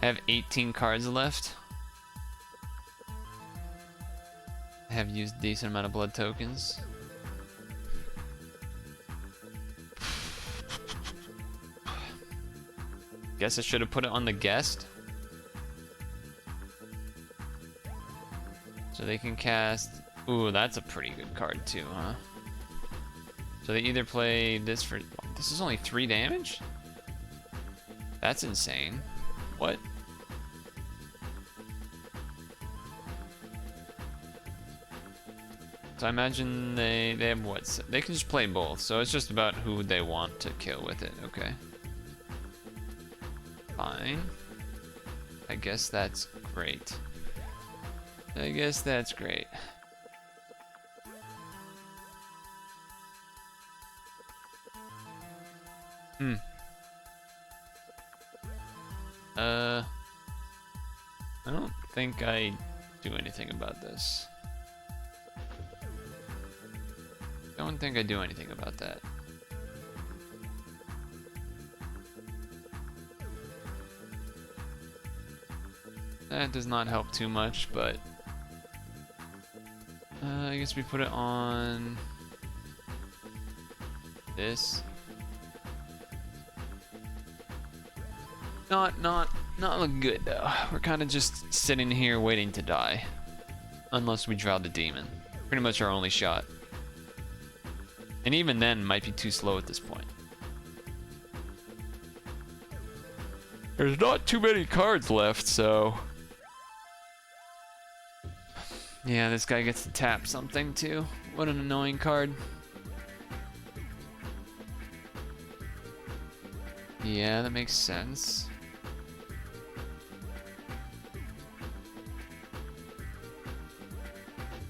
I have 18 cards left. I have used a decent amount of blood tokens. Guess I should have put it on the guest. So they can cast... Ooh, that's a pretty good card too, huh? So they either play this for... This is only 3 damage? That's insane. What? So I imagine they have what? They can just play both, so it's just about who they want to kill with it. Okay. Fine. I guess that's great. I guess that's great. I don't think I do anything about this. Don't think I do anything about that. That does not help too much, but I guess we put it on this. Not looking good though. We're kind of just sitting here waiting to die, unless we draw the demon. Pretty much our only shot. And even then, might be too slow at this point. There's not too many cards left, so... Yeah, this guy gets to tap something too. What an annoying card. Yeah, that makes sense.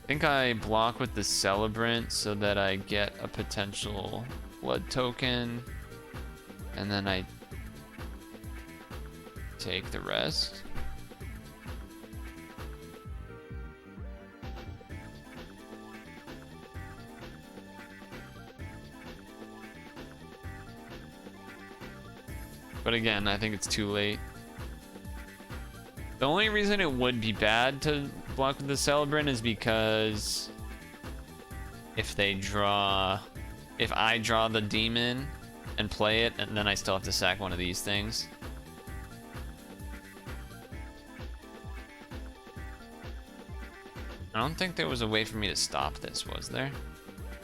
I think I block with the Celebrant so that I get a potential blood token, and then I take the rest. But again, I think it's too late. The only reason it would be bad to block with the Celebrant is because if I draw the demon and play it, and then I still have to sack one of these things. I don't think there was a way for me to stop this, was there?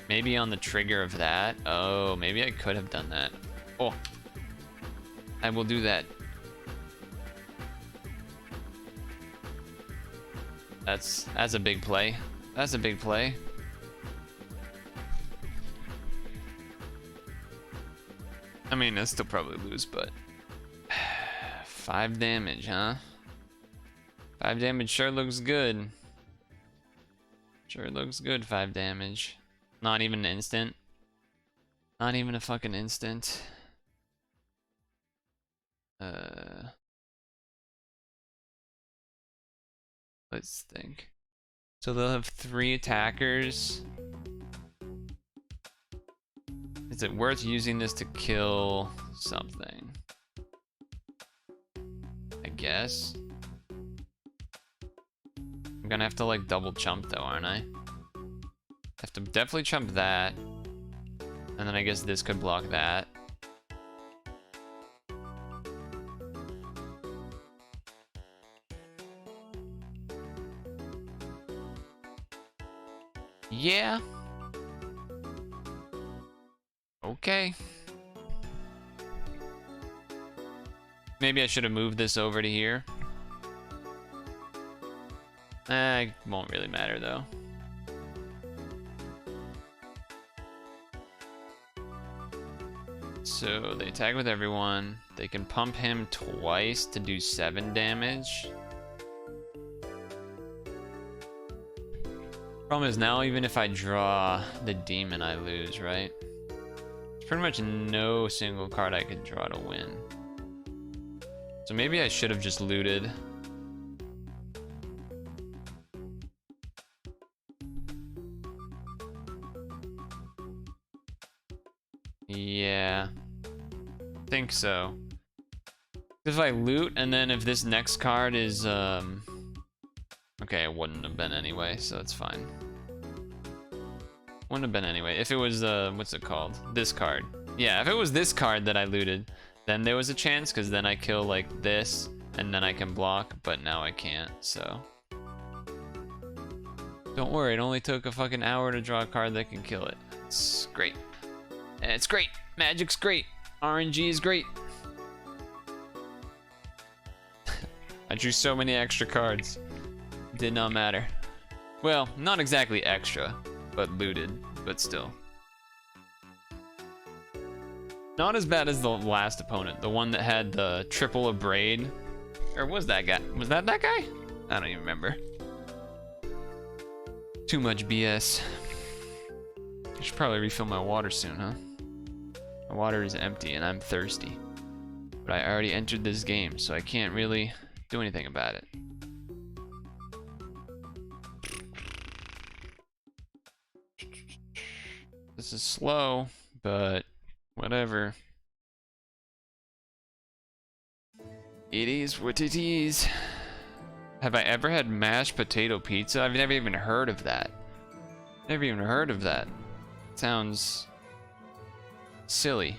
Maybe on the trigger of that? Oh, maybe I could have done that. Oh, I will do that. That's a big play. That's a big play. I mean, I'll still probably lose, but 5 damage, huh? 5 damage sure looks good. Sure looks good, 5 damage. Not even an instant. Not even a fucking instant. Let's think. So they'll have 3 attackers. Is it worth using this to kill something? I guess. I'm gonna have to like double chump though, aren't I? Have to definitely chump that. And then I guess this could block that. Yeah. Okay. Maybe I should have moved this over to here. It won't really matter though. So they attack with everyone. They can pump him twice to do 7 damage. Problem is now even if I draw the demon, I lose, right? There's pretty much no single card I could draw to win. So maybe I should have just looted. Yeah, think so. If I loot and then if this next card is okay, it wouldn't have been anyway, so it's fine. Wouldn't have been anyway. If it was, what's it called? This card. Yeah, if it was this card that I looted, then there was a chance, because then I kill, like, this, and then I can block, but now I can't, so. Don't worry, it only took a fucking hour to draw a card that can kill it. It's great. And it's great. Magic's great. RNG is great. I drew so many extra cards. Did not matter. Well, not exactly extra, but looted, but still. Not as bad as the last opponent, the one that had the triple abrade. Or was that guy? Was that guy? I don't even remember. Too much BS. I should probably refill my water soon, huh? My water is empty and I'm thirsty. But I already entered this game, so I can't really do anything about it. This is slow, but whatever. It is what it is. Have I ever had mashed potato pizza? I've never even heard of that. Never even heard of that. Sounds silly.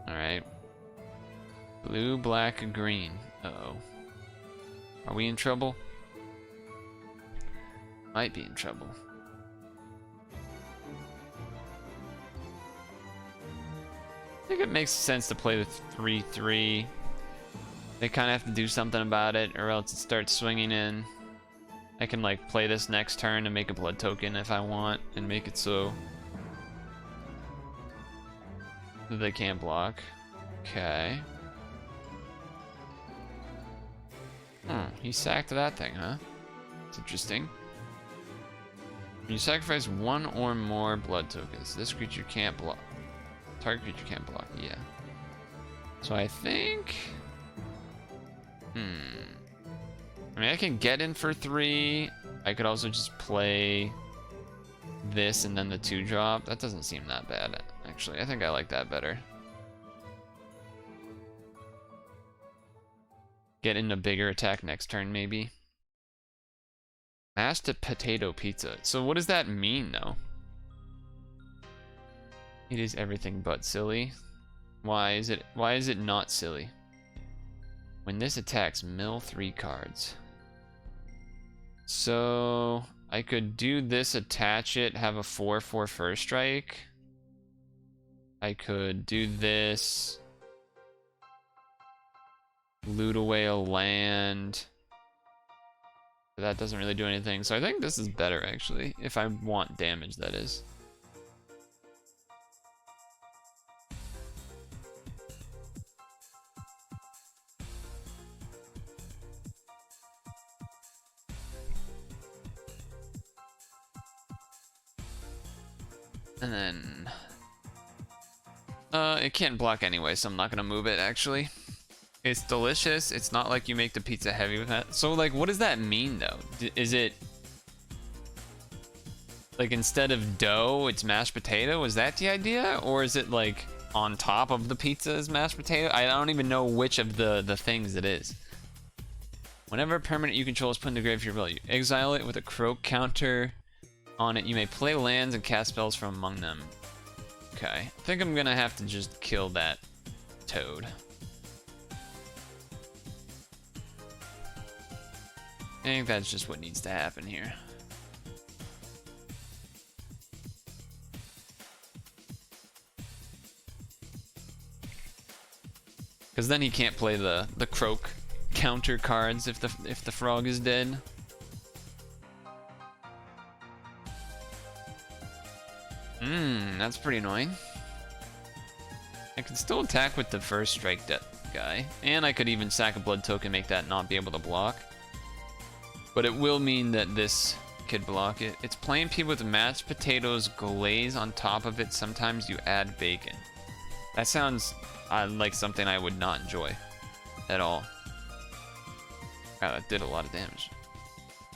Alright. Blue, black, green. Uh-oh. Are we in trouble? Might be in trouble. I think it makes sense to play with 3-3. They kind of have to do something about it, or else it starts swinging in. I can like play this next turn and make a blood token if I want, and make it so that they can't block. Okay. He sacked that thing, huh? It's interesting. You sacrifice one or more blood tokens. This creature can't block. Target creature can't block, yeah. So I think... I mean, I can get in for 3. I could also just play this and then the 2-drop. That doesn't seem that bad, actually. I think I like that better. Get in a bigger attack next turn, maybe. Mashed potato pizza. So what does that mean, though? It is everything but silly. Why is it not silly? When this attacks, mill 3 cards. So I could do this, attach it, have a 4/4 first strike. I could do this, loot away a land. But that doesn't really do anything. So I think this is better, actually, if I want damage, that is. And then it can't block anyway, so I'm not gonna move it, actually. It's delicious. It's not like you make the pizza heavy with that. So like, what does that mean though? Is it like instead of dough, it's mashed potato? Is that the idea? Or is it like on top of the pizza is mashed potato? I don't even know which of the things it is. Whenever a permanent you control is put in the grave for your ability, you exile it with a croak counter on it. You may play lands and cast spells from among them. Okay, I think I'm gonna have to just kill that toad. I think that's just what needs to happen here. Because then he can't play the croak counter cards if the frog is dead. That's pretty annoying. I can still attack with the first strike guy, and I could even sack a blood token, make that not be able to block. But it will mean that this could block it. It's plain pea with mashed potatoes, glaze on top of it. Sometimes you add bacon. That sounds like something I would not enjoy at all. Wow, that did a lot of damage.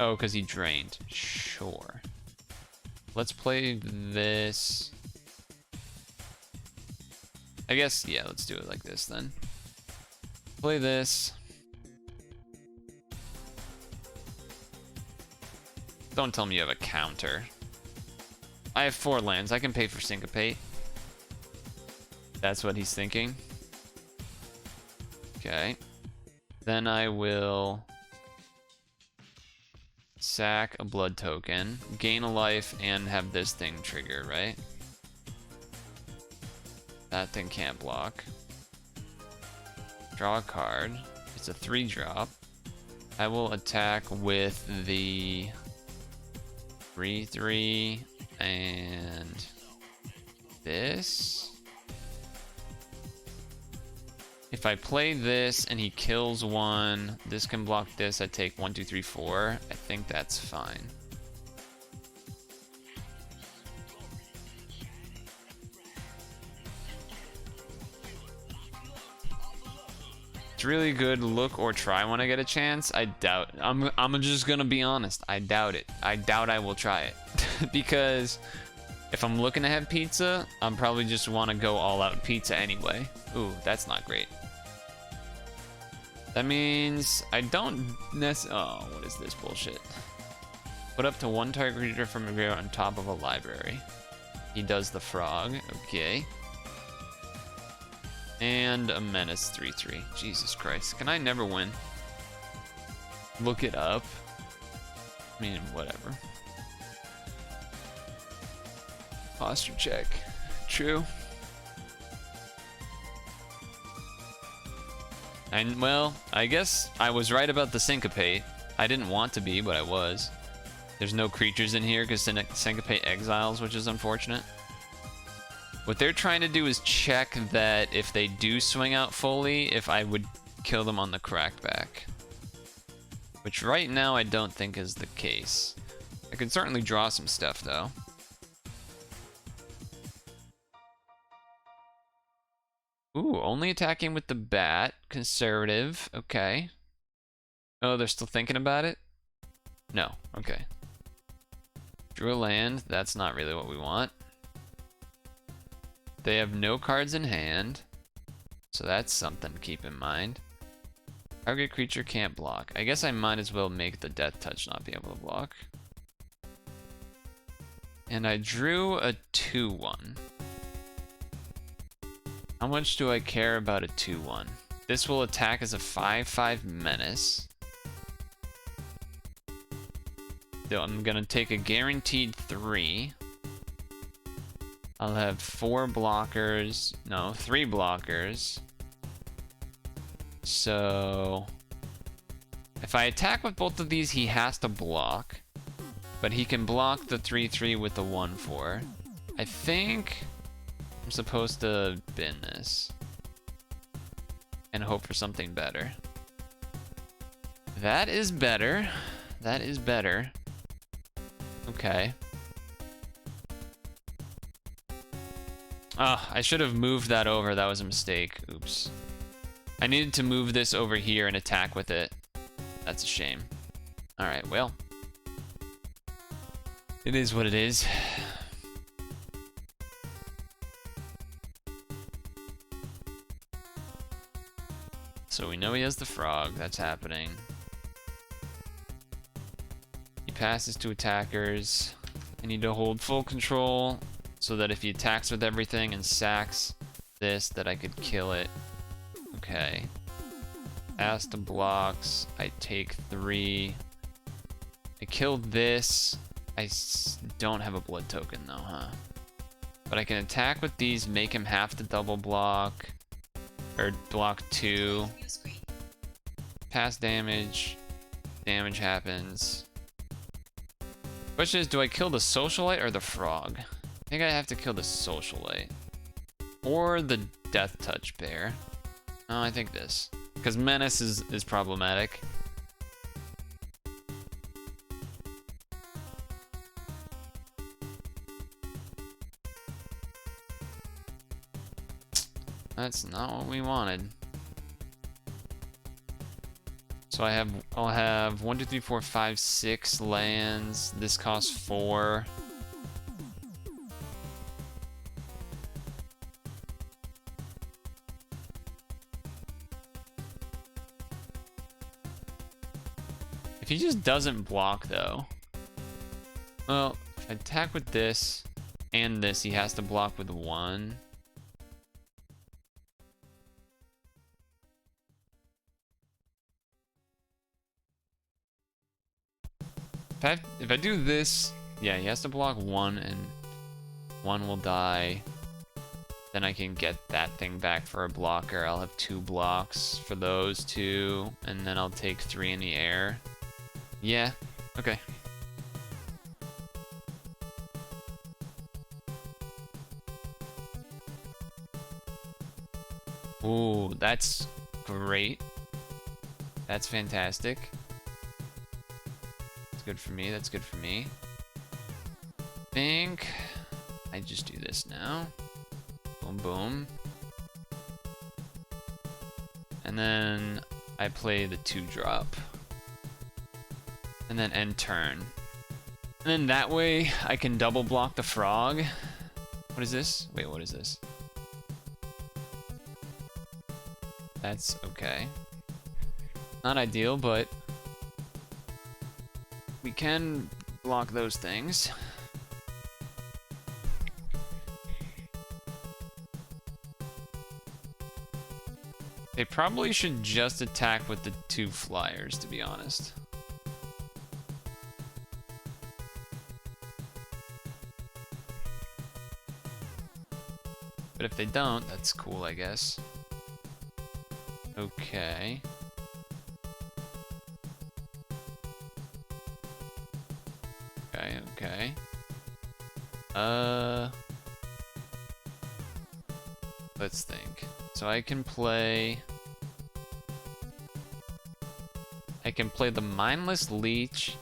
Oh, because he drained. Sure. Let's play this. I guess, yeah, let's do it like this then. Play this. Don't tell me you have a counter. I have 4 lands. I can pay for Syncopate. That's what he's thinking. Okay. Then I will sack a blood token, gain a life, and have this thing trigger, right? That thing can't block. Draw a card. It's a 3-drop. I will attack with the 3/3 and this. If I play this and he kills one, this can block this. I take 1, 2, 3, 4. I think that's fine. It's really good. Look or try when I get a chance. I doubt. I'm just gonna be honest. I doubt it. I doubt I will try it because if I'm looking to have pizza, I'm probably just want to go all out pizza anyway. Ooh, that's not great. That means I don't oh, what is this bullshit? Put up to 1 target creature from a graveyard on top of a library. He does the frog. Okay. And a menace 3/3. Jesus Christ. Can I never win? Look it up. I mean, whatever. Posture check. True. And, well, I guess I was right about the Syncopate. I didn't want to be, but I was. There's no creatures in here because Syncopate exiles, which is unfortunate. What they're trying to do is check that if they do swing out fully, if I would kill them on the crackback. Which right now I don't think is the case. I can certainly draw some stuff though. Ooh, only attacking with the bat. Conservative. Okay. Oh, they're still thinking about it? No. Okay. Drew a land. That's not really what we want. They have no cards in hand. So that's something to keep in mind. Target creature can't block. I guess I might as well make the Death Touch not be able to block. And I drew a 2/1. How much do I care about a 2/1? This will attack as a 5/5 menace. So I'm gonna take a guaranteed 3. I'll have 4 blockers. No, 3 blockers. So if I attack with both of these, he has to block. But he can block the 3/3 with the 1/4. I think I'm supposed to bin this and hope for something better. That is better. That is better. Okay. Ah, I should have moved that over. That was a mistake. Oops. I needed to move this over here and attack with it. That's a shame. Alright, well. It is what it is. So we know he has the frog. That's happening. He passes to attackers. I need to hold full control so that if he attacks with everything and sacks this, that I could kill it. Okay. Pass to blocks. I take 3. I kill this. I don't have a blood token though, huh? But I can attack with these, make him have to double block. Or block 2. Pass damage. Damage happens. Question is, do I kill the socialite or the frog? I think I have to kill the socialite. Or the death touch bear. No, I think this. Because menace is problematic. That's not what we wanted. So I'll have 1, 2, 3, 4, 5, 6 lands. This costs 4. If he just doesn't block though, Well, if I attack with this and this, he has to block with 1. If I do this, yeah, he has to block 1 and 1 will die. Then I can get that thing back for a blocker. I'll have 2 blocks for those 2, and then I'll take 3 in the air. Yeah, okay. Ooh, that's great. That's fantastic. That's good for me, that's good for me. Think I just do this now. Boom, boom. And then I play the 2-drop. And then end turn. And then that way I can double block the frog. What is this? Wait, what is this? That's okay. Not ideal, but we can block those things. They probably should just attack with the 2 flyers, to be honest. But if they don't, that's cool, I guess. Okay. Okay. Let's think. So I can play the Mindless Leech,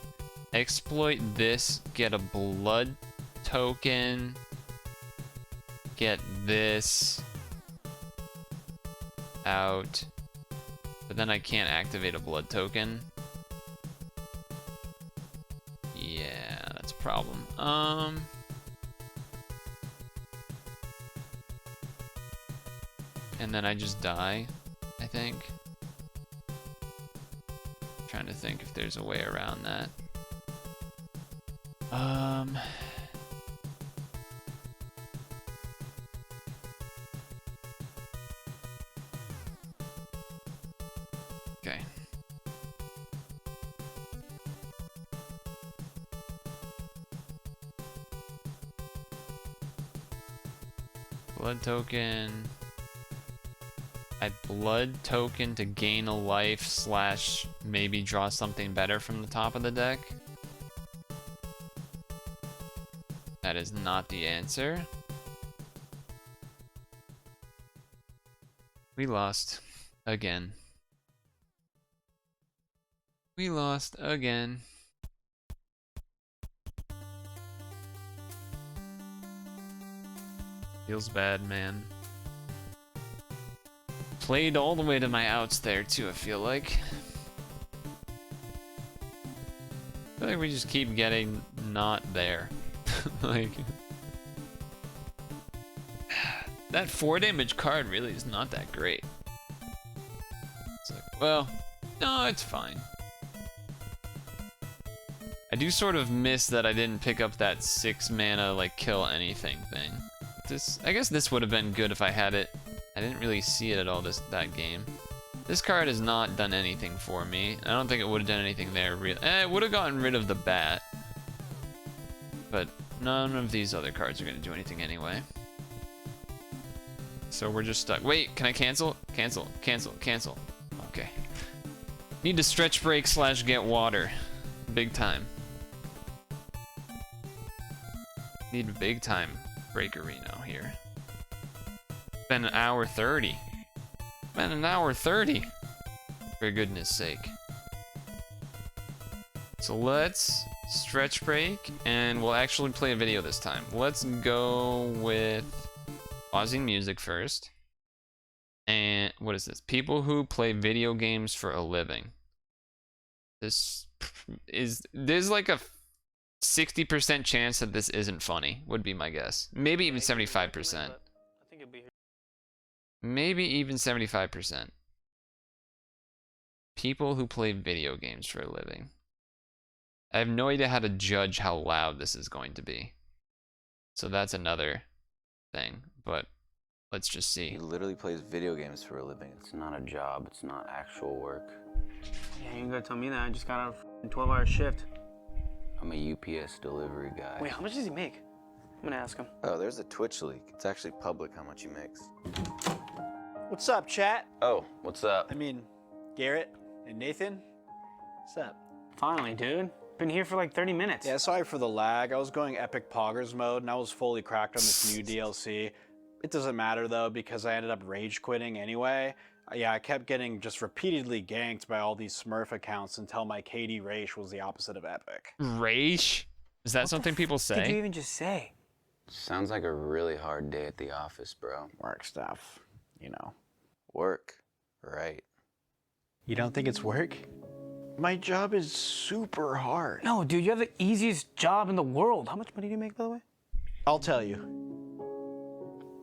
exploit this, get a blood token, get this out, but then I can't activate a blood token. Yeah, that's a problem. And then I just die, I think. Trying to think if there's a way around that. Okay. Blood token. I blood token to gain a life slash maybe draw something better from the top of the deck. That is not the answer. We lost again. We lost again. Feels bad, man. Played all the way to my outs there too, I feel like. I feel like we just keep getting not there. Like that 4 damage card really is not that great. It's like, well, no, it's fine. I do sort of miss that I didn't pick up that 6 mana like kill anything thing. I guess this would have been good if I had it. I didn't really see it at all that game. This card has not done anything for me. I don't think it would have done anything there. It would have gotten rid of the bat. But none of these other cards are going to do anything anyway. So we're just stuck. Wait, can I cancel? Cancel, cancel, cancel. Okay. Need to stretch break slash get water. Big time. Need a big time breakerino here. Been an hour 30. Been an hour 30. For goodness sake. So let's stretch break and we'll actually play a video this time. Let's go with pausing music first. And what is this? People who play video games for a living. There's like a 60% chance that this isn't funny, would be my guess. Maybe even 75%. Maybe even 75%. People who play video games for a living. I have no idea how to judge how loud this is going to be. So that's another thing, but let's just see. He literally plays video games for a living. It's not a job, it's not actual work. Yeah, you ain't gonna tell me that. I just got out of a 12-hour shift. I'm a UPS delivery guy. Wait, how much does he make? I'm gonna ask him. Oh, there's a Twitch leak. It's actually public how much he makes. What's up, chat? Oh, what's up? I mean, Garrett and Nathan? What's up? Finally, dude. Been here for like 30 minutes. Yeah, sorry for the lag. I was going Epic Poggers mode, and I was fully cracked on this new DLC. It doesn't matter, though, because I ended up rage quitting anyway. Yeah, I kept getting just repeatedly ganked by all these Smurf accounts until my KD Rage was the opposite of Epic. Rage? Is that something people What did you say? even just say? Sounds like a really hard day at the office, bro. Work stuff, you know. Work, right? You don't think it's work? My job is super hard. No, dude, you have the easiest job in the world. How much money do you make, by the way? I'll tell you.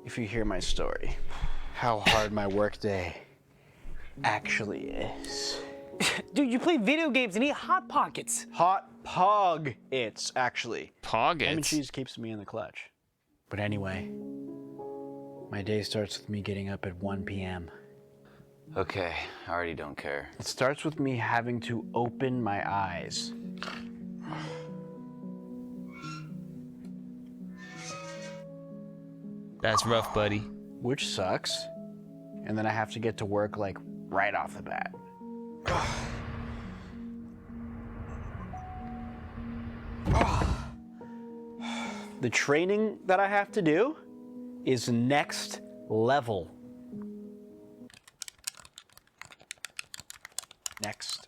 If you hear my story, how hard my workday actually is. Dude, you play video games and eat Hot Pockets. Hot pog it's actually. Ham and Poggets. cheese keeps me in the clutch. But anyway, my day starts with me getting up at 1 p.m. Okay, I already don't care. It starts with me having to open my eyes. That's rough, buddy. Which sucks. And then I have to get to work like right off the bat. The training that I have to do is next level. Next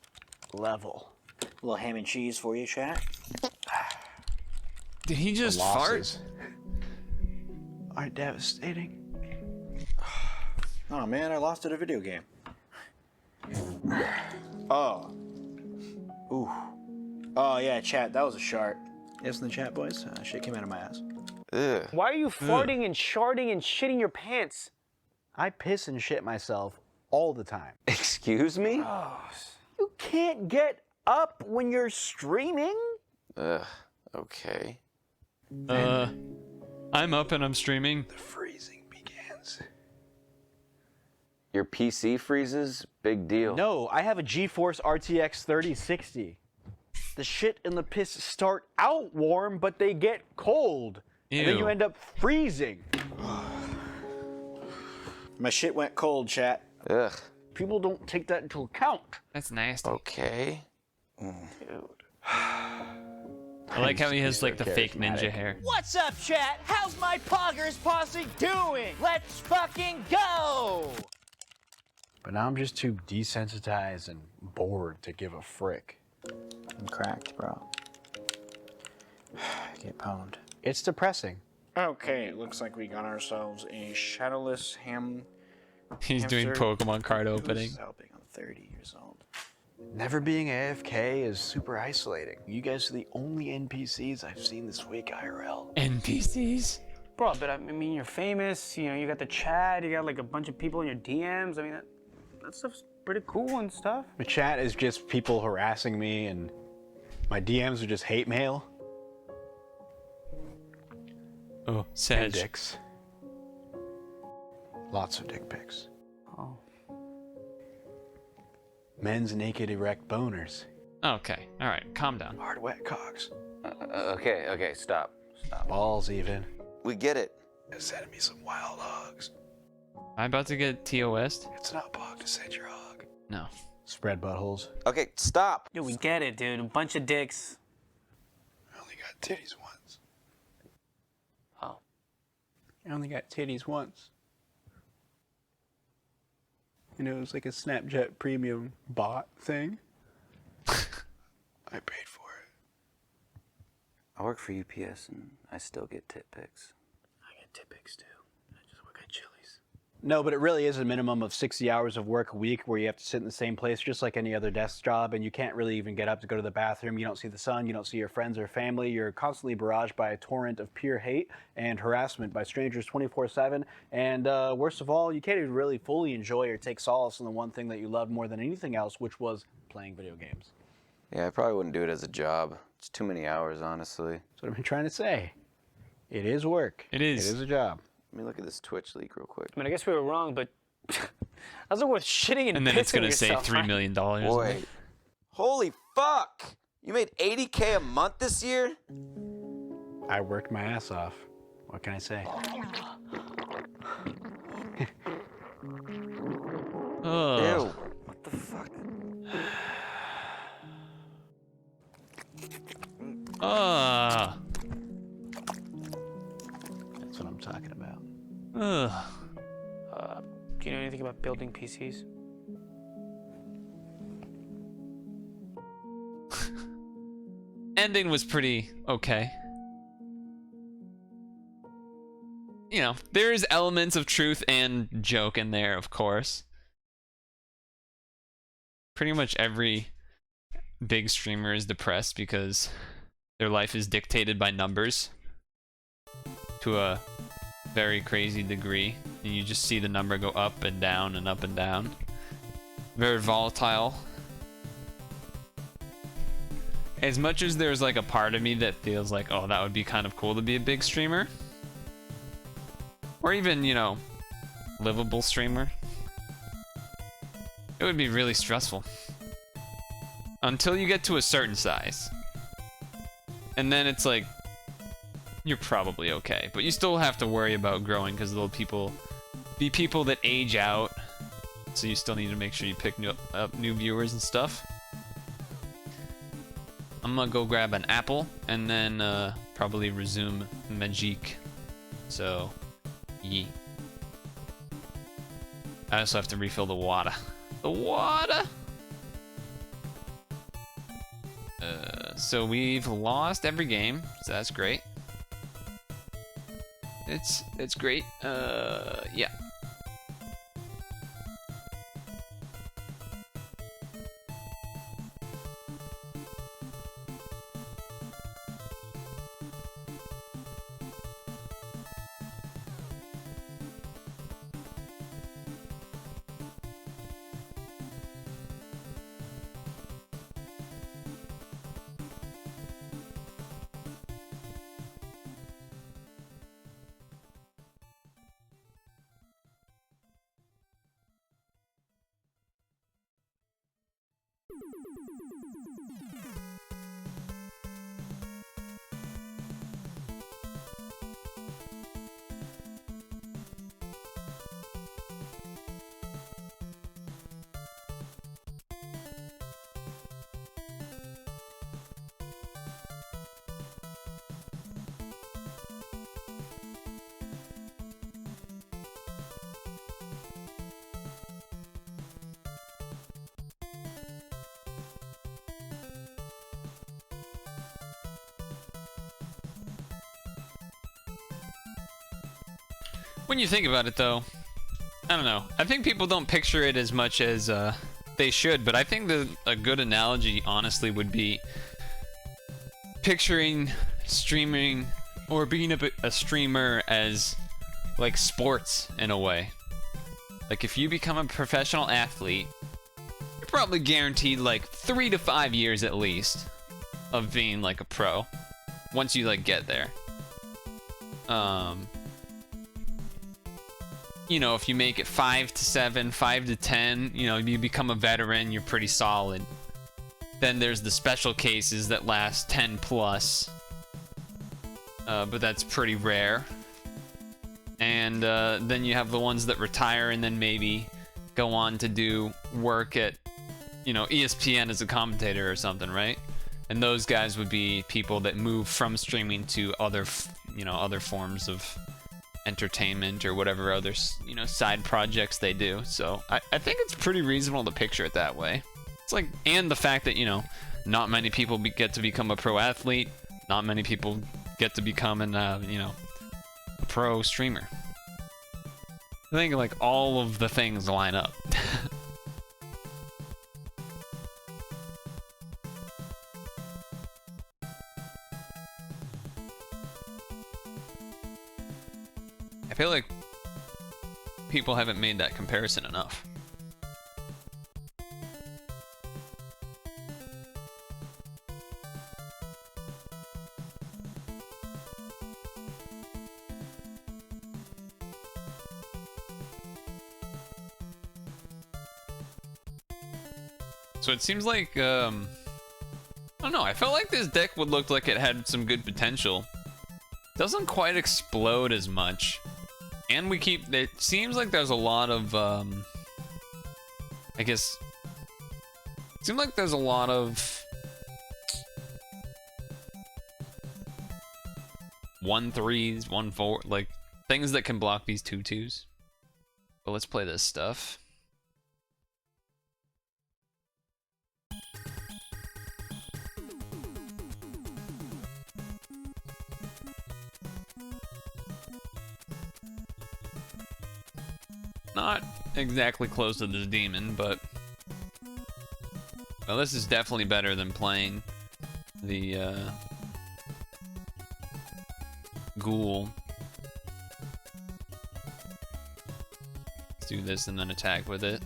level. A little ham and cheese for you, chat. Did he just fart? Losses are devastating. Oh man, I lost at a video game. Oh. Ooh. Oh yeah, chat, that was a shart. Yes, in the chat, boys. Shit came out of my ass. Ugh. Why are you farting and sharding and shitting your pants? I piss and shit myself all the time. Excuse me? You can't get up when you're streaming? Ugh, okay. I'm up and I'm streaming. The freezing begins. Your PC freezes? Big deal. No, I have a GeForce RTX 3060. The shit and the piss start out warm, but they get cold. And then Ew. you end up freezing. My shit went cold, chat. Ugh, People don't take that into account. That's nasty. okay. I like how he has like the fake ninja hair. What's up, chat? How's my Poggers posse doing? Let's fucking go! But now I'm just too desensitized and bored to give a frick. I'm cracked, bro. Get pwned. It's depressing. Okay, it looks like we got ourselves a shadowless ham. He's doing Hamster. Pokemon card opening. Who's helping? I'm 30 years old. Never being AFK is super isolating. You guys are the only NPCs I've seen this week IRL. NPCs. Bro, but I mean, you're famous, you know, you got the chat, you got like a bunch of people in your DMs. I mean, that stuff's pretty cool and stuff. The chat is just people harassing me, and my DMs are just hate mail Oh, and Sag. dicks. Lots of dick pics. Oh. Men's naked erect boners. Okay, all right, calm down. Hard wet cocks. Okay, stop. Stop. Balls even. We get it. Send me some wild hogs. I'm about to get TOS'd. It's not pog to send your hog. No. Spread buttholes. Okay, stop. Dude, we get it, dude. A bunch of dicks. I only got titties once. Oh. I only got titties once. And it was like a Snapchat premium bot thing. I paid for it. I work for UPS and I still get tit pics. I get tip pics too. I just work at Chili's. No, but it really is a minimum of 60 hours of work a week where you have to sit in the same place just like any other desk job, and you can't really even get up to go to the bathroom. You don't see the sun, you don't see your friends or family. You're constantly barraged by a torrent of pure hate and harassment by strangers 24/7. And worst of all, you can't even really fully enjoy or take solace in the one thing that you loved more than anything else, which was playing video games. Yeah, I probably wouldn't do it as a job. It's too many hours, honestly. That's what I've been trying to say. It is work. It is. It is a job. Let me look at this Twitch leak real quick. I mean, I guess we were wrong, but how's it worth shitting and And then it's pissing gonna save yourself, $3 right? million. Boy. Holy fuck! You made $80K a month this year? I worked my ass off. What can I say? Ugh. Ew. What the fuck? That's what I'm talking about. Ugh. Do you know anything about building PCs? Ending was pretty okay. You know, there's elements of truth and joke in there, of course. Pretty much every big streamer is depressed because their life is dictated by numbers to a very crazy degree, and you just see the number go up and down and up and down. Very volatile. As much as there's like a part of me that feels like, oh, that would be kind of cool to be a big streamer, or even, you know, livable streamer, it would be really stressful until you get to a certain size, and then it's like you're probably okay, but you still have to worry about growing because there'll be people that age out, so you still need to make sure you pick up new viewers and stuff. I'm gonna go grab an apple and then probably resume Magic. So, yeah. I also have to refill the water. The water! So we've lost every game, so that's great. It's great. Yeah. When you think about it, though, I don't know. I think people don't picture it as much as they should, but I think a good analogy, honestly, would be picturing streaming or being a streamer as like sports in a way. Like if you become a professional athlete, you're probably guaranteed like 3 to 5 years at least of being like a pro once you like get there. You know, if you make it 5 to 7, 5 to 10, you know, you become a veteran, you're pretty solid. Then there's the special cases that last 10 plus, but that's pretty rare. And then you have the ones that retire and then maybe go on to do work at, you know, ESPN as a commentator or something, right? And those guys would be people that move from streaming to other, you know, other forms of entertainment or whatever other, you know, side projects they do. So I think it's pretty reasonable to picture it that way. It's like, and the fact that, you know, not many people get to become a pro athlete, not many people get to become an, you know, a pro streamer. I think like all of the things line up. I feel like people haven't made that comparison enough. So it seems like, I don't know, I felt like this deck would look like it had some good potential. Doesn't quite explode as much. And we keep, it seems like there's a lot of, I guess, it seems like there's a lot of 1/3s, 1/4, like things that can block these 2/2s. But let's play this stuff. Not exactly close to this demon, but well, this is definitely better than playing the ghoul. Let's do this and then attack with it.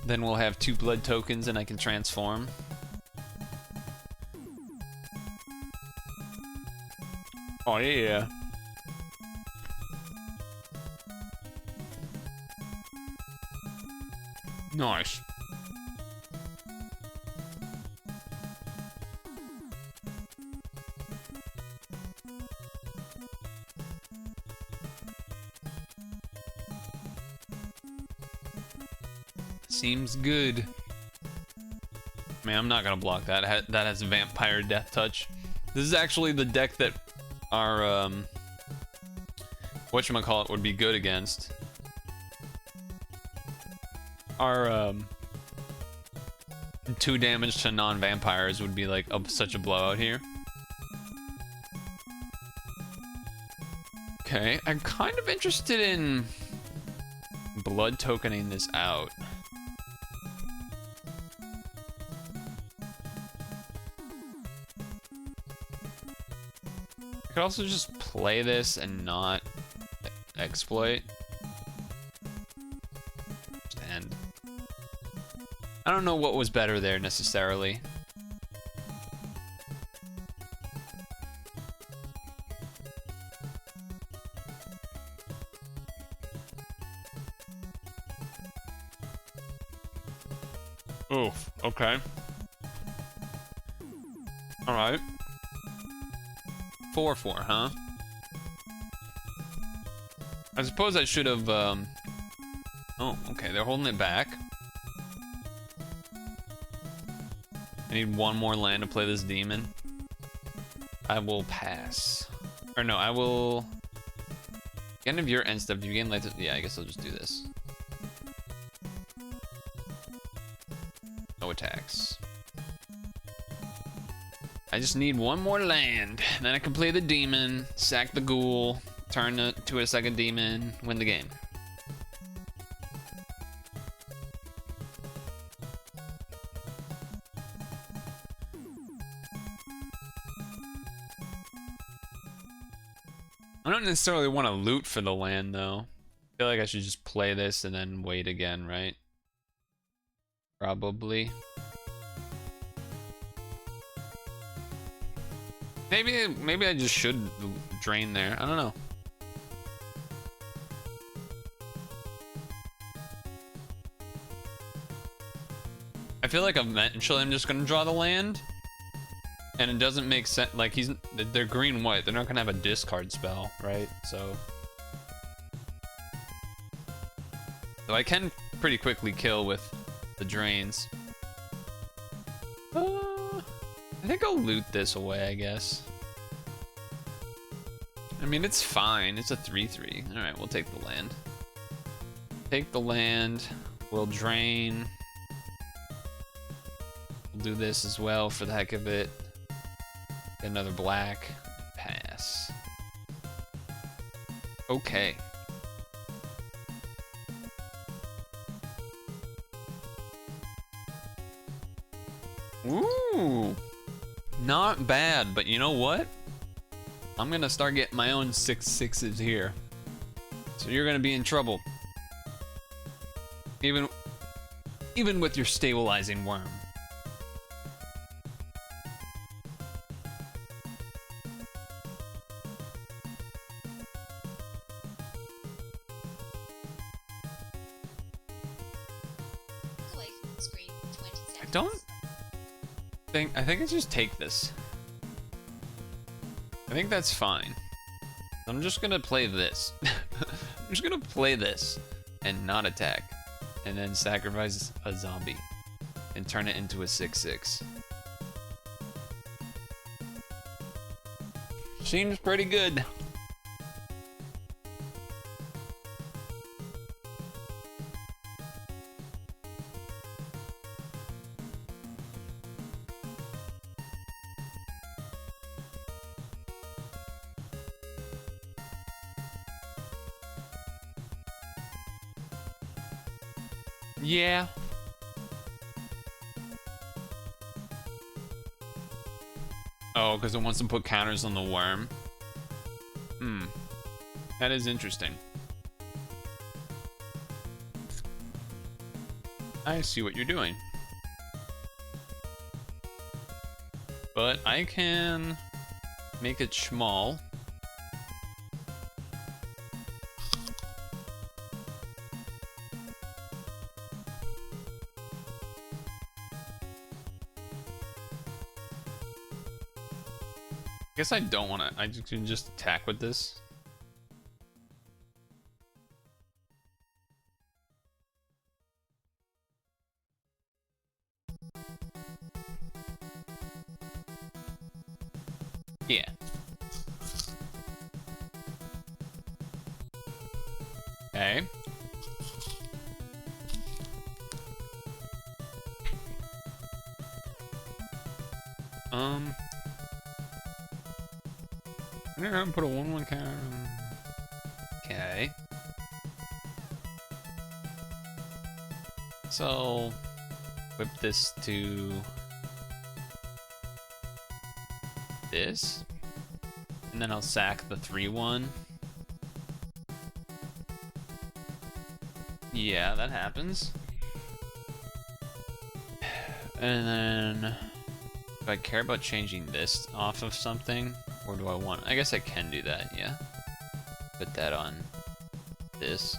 Then we'll have 2 blood tokens and I can transform. Oh yeah. Nice. Seems good. Man, I'm not gonna block that. That has Vampire Death Touch. This is actually the deck that our whatchamacallit would be good against. Our 2 damage to non-vampires would be like such a blowout here. Okay, I'm kind of interested in blood tokening this out. I could also just play this and not exploit. Just end. I don't know what was better there necessarily. Oof, okay. Alright. 4/4, huh? I suppose I should have, oh, okay, they're holding it back. I need 1 more land to play this demon. I will pass. Or no, I will... End of your end stuff, you gain life. Yeah, I guess I'll just do this. No attacks. I just need 1 more land. Then I can play the demon, sack the ghoul, turn it to a 2nd demon, win the game. I don't necessarily want to loot for the land, though. I feel like I should just play this and then wait again, right? Probably. Maybe I just should drain there. I don't know. I feel like eventually I'm just gonna draw the land. And it doesn't make sense, like they're green-white, they're not gonna have a discard spell, right? So I can pretty quickly kill with the drains. I think I'll loot this away, I guess. I mean, it's fine, it's a 3/3. All right, we'll take the land. Take the land, we'll drain. We'll do this as well for the heck of it. Another black. Pass. Okay. Ooh. Not bad, but you know what? I'm gonna start getting my own 6/6s here. So you're gonna be in trouble. Even with your stabilizing worm. Away from the screen I think I just take this. I think that's fine. I'm just gonna play this. I'm just gonna play this and not attack. And then sacrifice a zombie. And turn it into a 6/6. Seems pretty good. Yeah. Oh, because it wants to put counters on the worm. Hmm. That is interesting. I see what you're doing. But I can make it small. Guess I don't want to. I can just attack with this. Yeah. Okay. I'm gonna put a 1/1 counter. Okay. So, whip this to this, and then I'll sack the 3/1. Yeah, that happens. And then, if I care about changing this off of something, or do I want? I guess I can do that, yeah. Put that on this.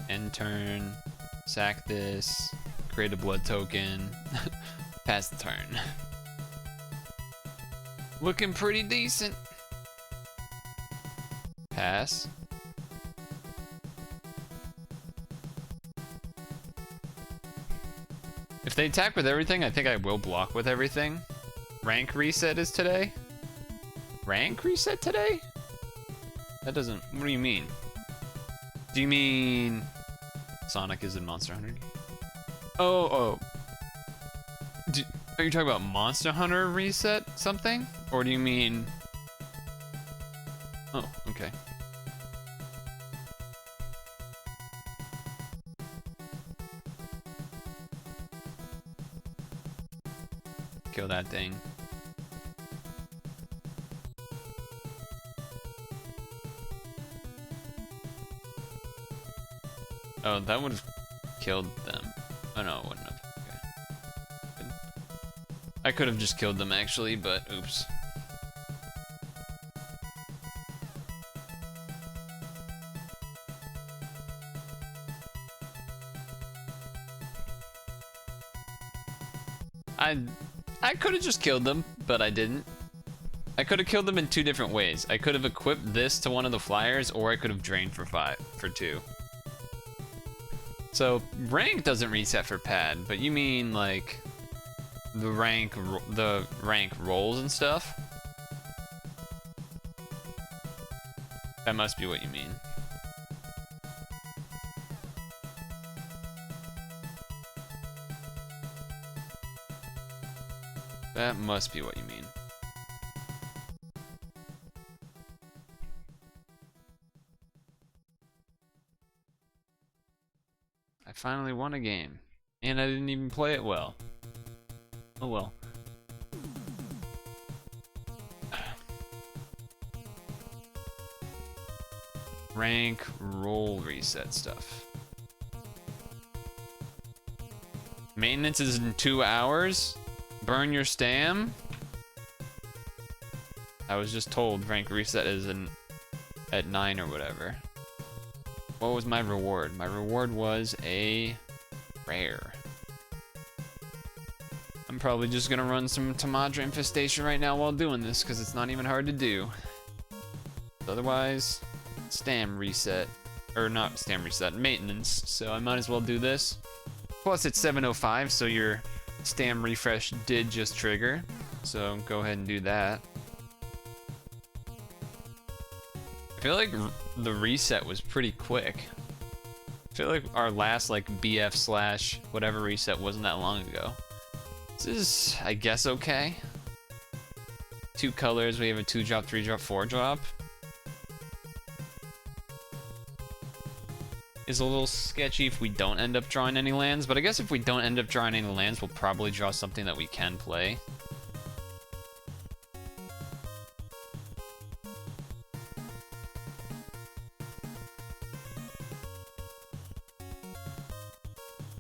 End turn, sack this, create a blood token, pass the turn. Looking pretty decent. Pass. If they attack with everything, I think I will block with everything. Rank reset is today? Rank reset today? That doesn't... What do you mean? Do you mean... Sonic is in Monster Hunter? Oh. Are you talking about Monster Hunter reset something? Or do you mean... Oh, okay. Kill that thing. Oh, that would have killed them. Oh no, it wouldn't have. Okay. I could have just killed them actually, but oops. I could have just killed them, but I didn't. I could have killed them in two different ways. I could have equipped this to one of the flyers, or I could have drained for 2. So rank doesn't reset for pad, but you mean like the rank rolls and stuff? That must be what you mean. That must be what you mean. I finally won a game, and I didn't even play it well. Oh well. Rank roll reset stuff. Maintenance is in 2 hours? Burn your stam? I was just told rank reset is at 9 or whatever. What was my reward? My reward was a rare. I'm probably just gonna run some Tamadra Infestation right now while doing this, because it's not even hard to do. Otherwise, stam reset. Or not stam reset, maintenance. So I might as well do this. Plus it's 7:05, so your stam refresh did just trigger. So go ahead and do that. I feel like the reset was pretty quick. I feel like our last like BF slash whatever reset wasn't that long ago. This is, I guess, okay. 2 colors, we have a 2-drop, 3-drop, 4-drop. Is a little sketchy if we don't end up drawing any lands, but I guess if we don't end up drawing any lands, we'll probably draw something that we can play.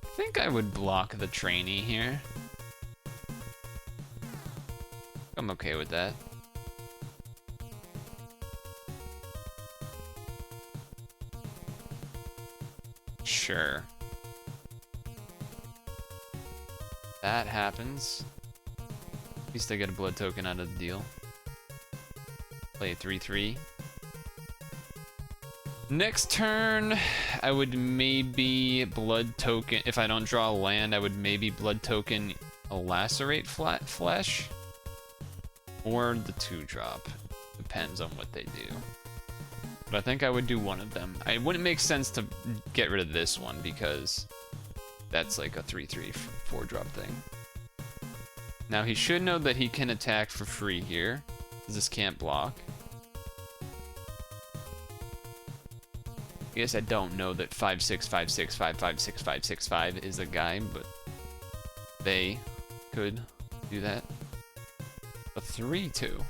I think I would block the trainee here. I'm okay with that. Sure. That happens. At least I get a blood token out of the deal. Play a 3/3. Next turn, I would maybe blood token. If I don't draw a land, I would maybe blood token a lacerate flat flesh. Or the 2-drop. Depends on what they do. But I think I would do one of them. It wouldn't make sense to get rid of this one because that's like a 3/3 4-drop thing. Now he should know that he can attack for free here, because this can't block. I guess I don't know that 5/6, 5/6, 5/5, 6/5, 6/5 is a guy, but they could do that. A 3/2.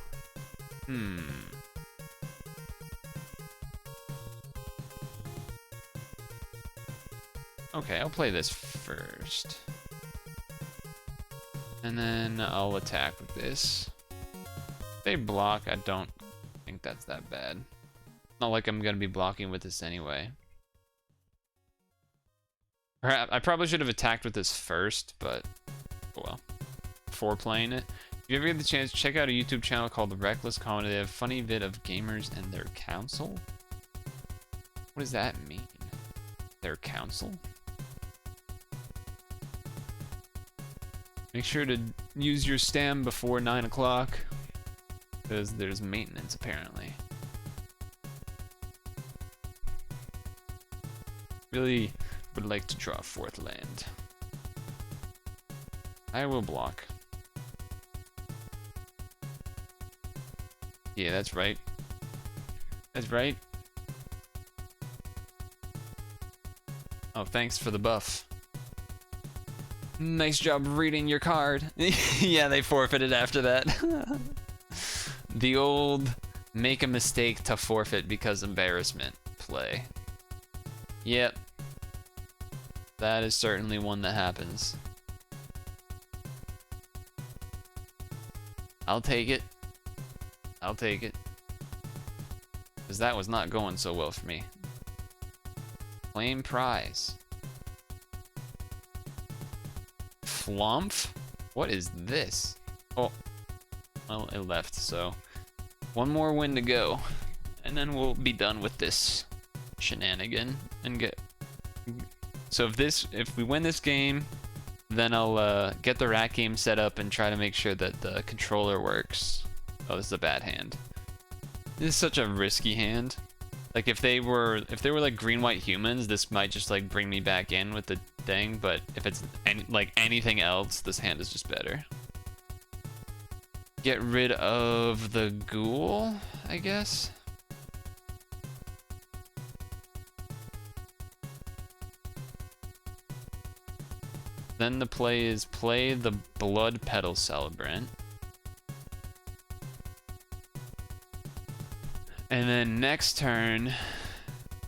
Okay, I'll play this first. And then I'll attack with this. If they block, I don't think that's that bad. Not like I'm gonna be blocking with this anyway. Perhaps I probably should have attacked with this first, but oh well. Before playing it. If you ever get the chance, check out a YouTube channel called The Reckless Comedy. They have a funny vid of gamers and their council. What does that mean? Their council? Make sure to use your stam before 9 o'clock, because there's maintenance apparently. Really would like to draw a 4th land. I will block. Yeah, that's right. That's right. Oh, thanks for the buff. Nice job reading your card. Yeah, they forfeited after that. The old make a mistake to forfeit because embarrassment play. Yep. That is certainly one that happens. I'll take it. I'll take it. Because that was not going so well for me. Claim prize. Flumph? What is this? Oh. Well, it left, so. One more win to go. And then we'll be done with this shenanigan. And get... So if we win this game, then I'll get the rat game set up and try to make sure that the controller works. Oh, this is a bad hand. This is such a risky hand. Like if they were like green-white humans, this might just like bring me back in with the thing, but if it's like anything else, this hand is just better. Get rid of the ghoul, I guess. Then the play is play the Blood Petal Celebrant. And then next turn,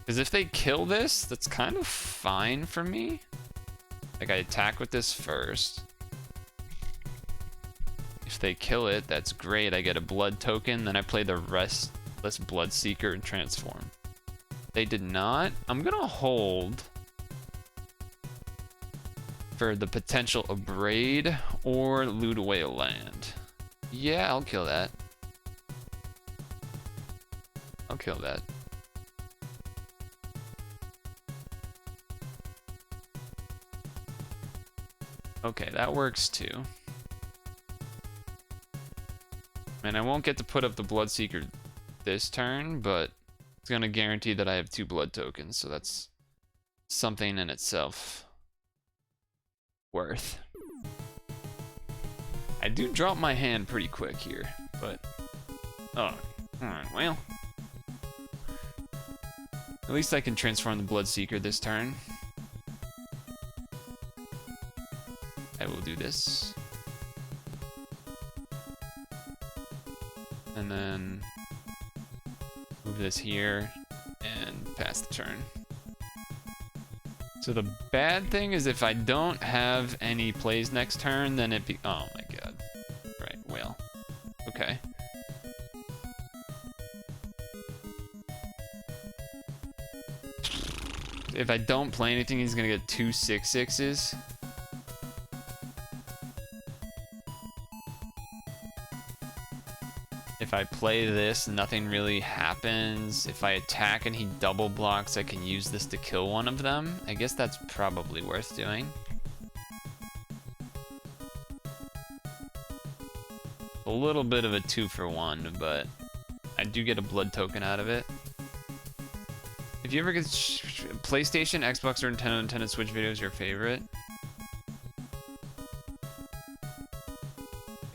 because if they kill this, that's kind of fine for me. Like I attack with this first. If they kill it, that's great. I get a blood token, then I play the Restless Bloodseeker and transform. They did not. I'm gonna hold. for the potential abrade or loot away a land. Yeah, I'll kill that. I'll kill that. Okay, that works too. And I won't get to put up the Bloodseeker this turn, but it's gonna guarantee that I have 2 blood tokens, so that's something in itself worth. I do drop my hand pretty quick here, but oh, alright, well. At least I can transform the Bloodseeker this turn. I will do this. And then move this here and pass the turn. So the bad thing is if I don't have any plays next turn, then it oh my god. Right, well. Okay. If I don't play anything, he's gonna get 2 6/6s. If I play this, nothing really happens. If I attack and he double blocks, I can use this to kill one of them. I guess that's probably worth doing. A little bit of a 2-for-1, but I do get a blood token out of it. If you ever get PlayStation, Xbox, or Nintendo Switch videos your favorite?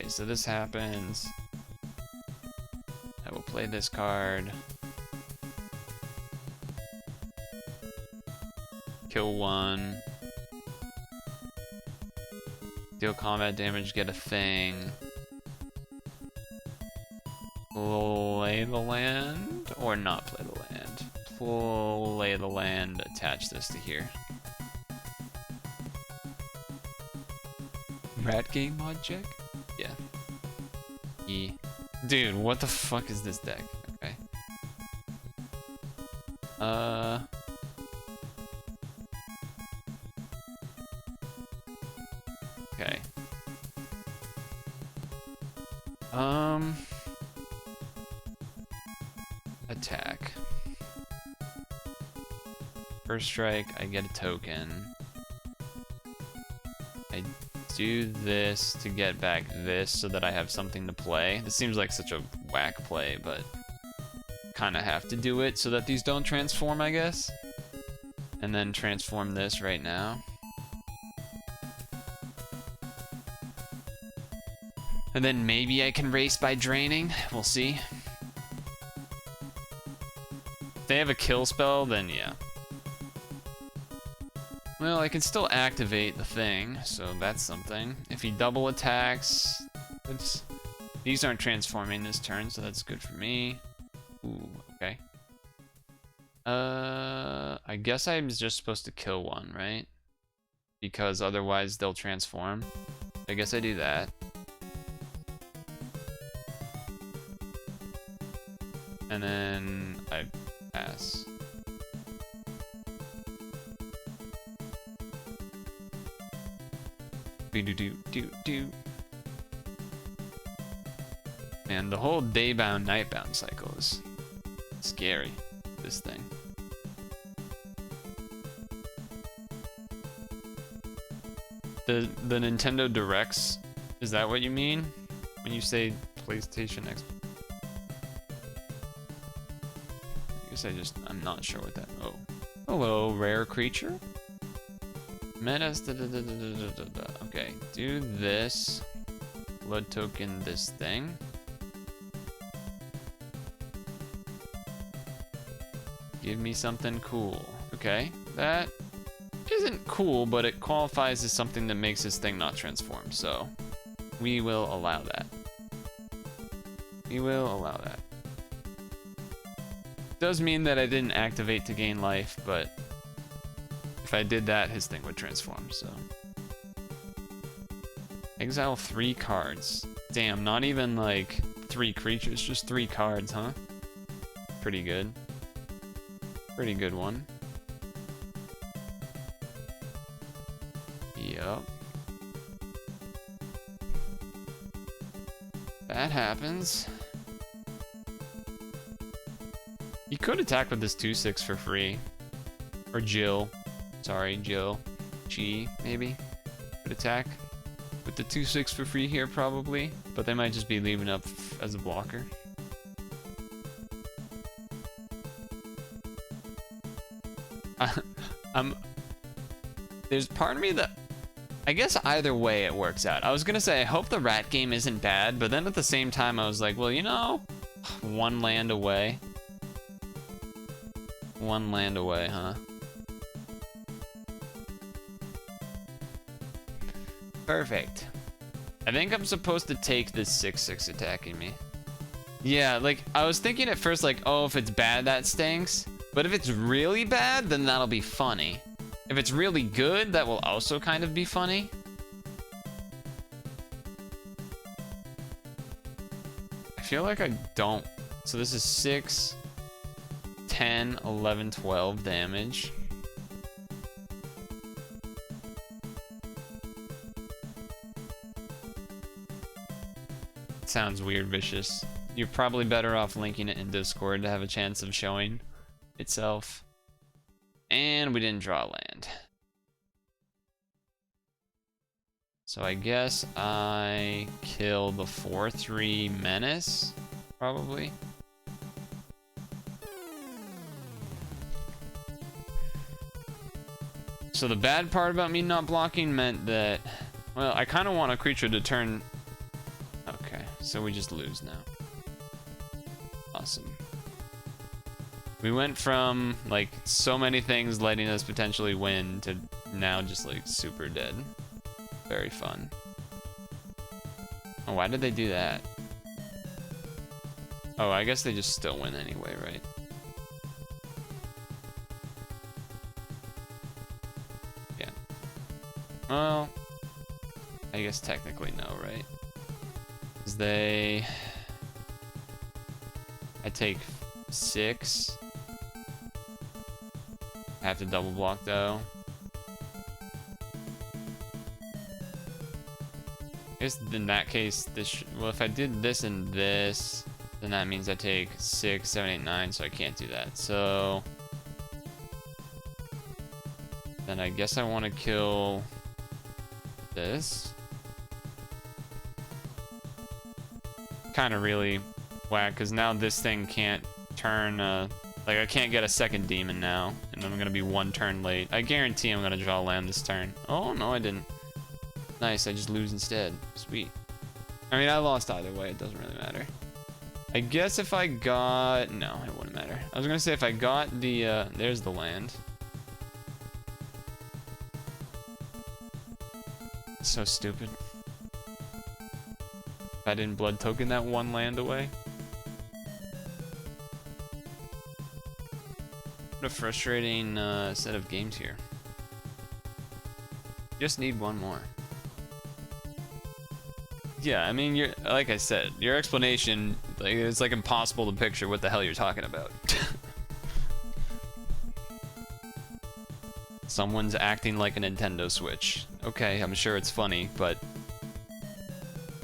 Okay, so this happens. I will play this card. Kill one. Deal combat damage, get a thing. Play the land or not play the land? Play the land, attach this to here. Rat game mod check? Yeah. E. Dude, what the fuck is this deck? Okay. Okay. Attack. First strike, I get a token. I do this to get back this so that I have something to play. This seems like such a whack play, but kind of have to do it so that these don't transform, I guess. And then transform this right now. And then maybe I can race by draining. We'll see. If they have a kill spell, then yeah. Well, I can still activate the thing, so that's something. If he double attacks, these aren't transforming this turn, so that's good for me. Ooh, okay. I guess I'm just supposed to kill one, right? Because otherwise they'll transform. I guess I do that. And then I pass. Do. Man, the whole day-bound, night-bound cycle is scary, this thing. The Nintendo Directs, is that what you mean? When you say PlayStation X? I guess I'm not sure what that, oh. Hello, rare creature? Menace, okay, do this. Blood token this thing. Give me something cool. Okay, that isn't cool, but it qualifies as something that makes this thing not transform, so we will allow that. We will allow that. Does mean that I didn't activate to gain life, but if I did that, his thing would transform, so. Exile 3 cards. Damn, not even like 3 creatures, just 3 cards, huh? Pretty good. Pretty good one. Yep. Yep. That happens. You could attack with this 2/6 for free. Or Jill. Sorry, Jill. G, maybe. Could attack with the 2/6 for free here, probably. But they might just be leaving up as a blocker. There's part of me that... I guess either way it works out. I was gonna say, I hope the rat game isn't bad, but then at the same time I was like, well, you know, one land away. One land away, huh? Perfect. I think I'm supposed to take this 6/6 attacking me. Yeah, like, I was thinking at first, like, oh, if it's bad, that stinks. But if it's really bad, then that'll be funny. If it's really good, that will also kind of be funny. I feel like I don't. So this is 6, 10, 11, 12 damage. Sounds weird, Vicious. You're probably better off linking it in Discord to have a chance of showing itself. And we didn't draw land. So I guess I kill the 4/3 Menace, probably. So the bad part about me not blocking meant that, well, I kind of want a creature to turn... Okay, so we just lose now. Awesome. We went from, like, so many things letting us potentially win to now just, like, super dead. Very fun. Oh, why did they do that? Oh, I guess they just still win anyway, right? Yeah. Well, I guess technically no, right? Because they... I take 6. I have to double block though. I guess in that case, this well, if I did this and this, then that means I take 6, 7, 8, 9, so I can't do that. So then I guess I want to kill this. Kind of really whack, because now this thing can't turn, like I can't get a second demon now, and I'm gonna be 1 turn late. I guarantee I'm gonna draw land this turn. Oh, no I didn't. Nice, I just lose instead. Sweet. I mean, I lost either way, it doesn't really matter. I guess if I got... No, it wouldn't matter. I was gonna say if I got the, there's the land. So stupid. If I didn't blood token that 1 land away. What a frustrating set of games here. Just need 1 more. Yeah, I mean, you're like I said, your explanation, like, it's like impossible to picture what the hell you're talking about. Someone's acting like a Nintendo Switch. Okay, I'm sure it's funny, but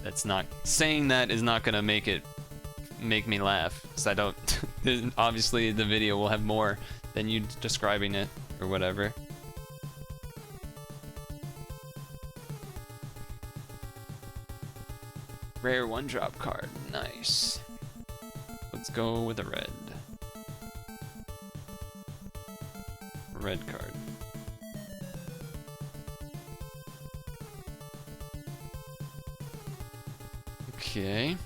that's not... Saying that is not gonna make me laugh, because I don't... Obviously, the video will have more than you describing it, or whatever. Rare 1-drop card, nice. Let's go with a red. Red card. Okay.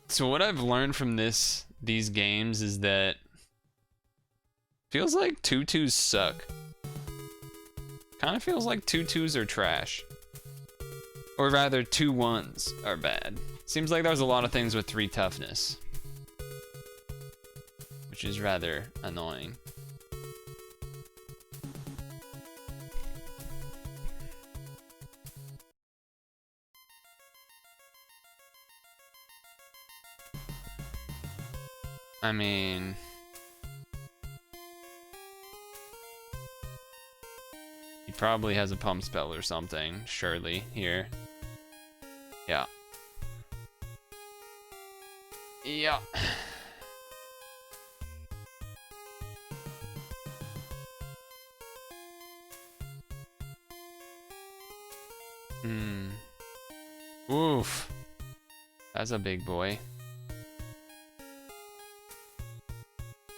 So what I've learned from these games is that feels like 2/2s suck. Kind of feels like 2/2s are trash. Or rather, 2/1s are bad. Seems like there's a lot of things with 3 toughness. Which is rather annoying. I mean... He probably has a pump spell or something, surely, here. Yeah. Yeah. Oof. That's a big boy.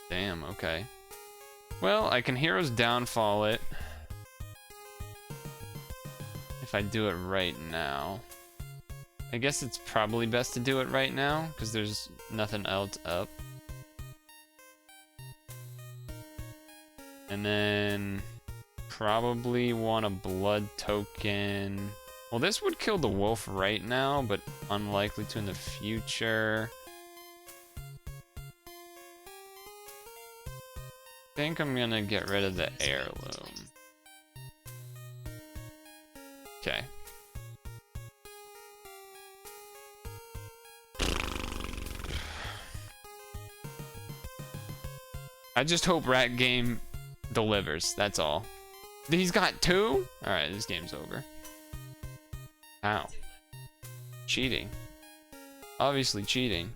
Damn, okay. Well, I can Hero's Downfall it. If I do it right now. I guess it's probably best to do it right now, because there's nothing else up. And then probably want a blood token. Well, this would kill the wolf right now, but unlikely to in the future. I think I'm gonna get rid of the heirloom. Okay. I just hope Rat Game delivers, that's all. He's got 2? Alright, this game's over. Ow. Cheating. Obviously cheating.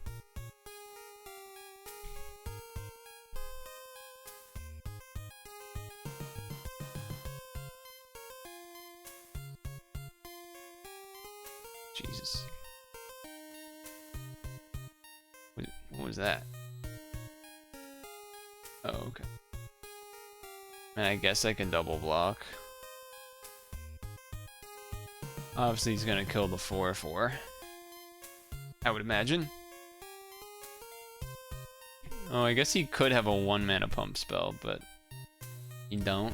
Jesus. What was that? Oh, okay. And I guess I can double block. Obviously, he's gonna kill the 4/4. I would imagine. Oh, I guess he could have a 1-mana pump spell, but he don't.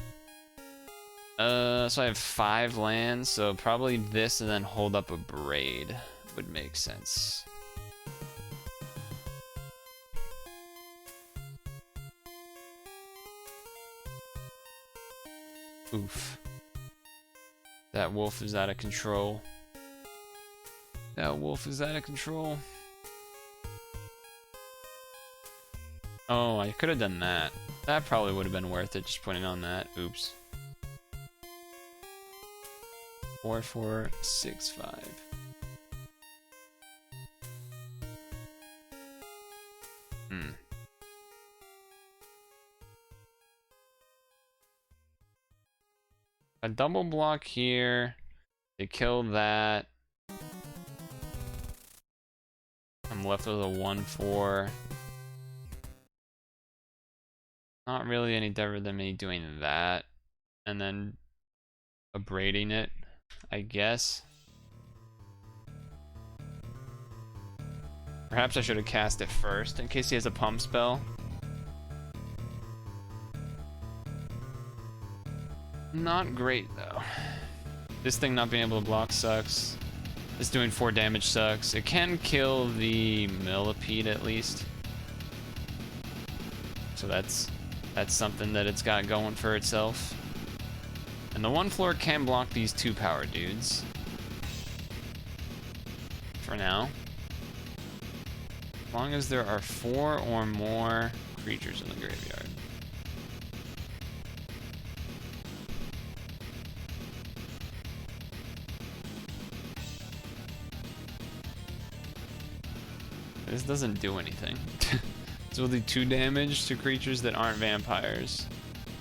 So I have 5 lands, so probably this and then hold up a Braid would make sense. Oof. That wolf is out of control. That wolf is out of control. Oh, I could have done that. That probably would have been worth it, just putting on that. Oops. 4, 4, 6, 5. A double block here. They kill that. I'm left with a 1/4. Not really any different than me doing that. And then abrading it, I guess. Perhaps I should have cast it first in case he has a pump spell. Not great though. This thing not being able to block sucks. This doing 4 damage sucks. It can kill the millipede at least. So that's something that it's got going for itself. And the 1 floor can block these 2 power dudes. For now. As long as there are 4 or more creatures in the graveyard. This doesn't do anything. This will do 2 damage to creatures that aren't vampires.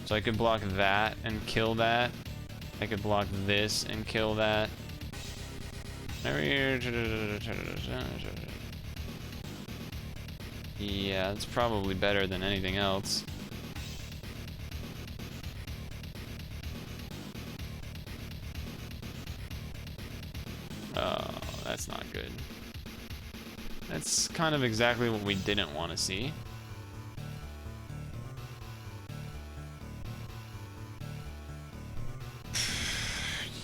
So I could block that and kill that. I could block this and kill that. Yeah, it's probably better than anything else. Oh, that's not good. That's kind of exactly what we didn't want to see.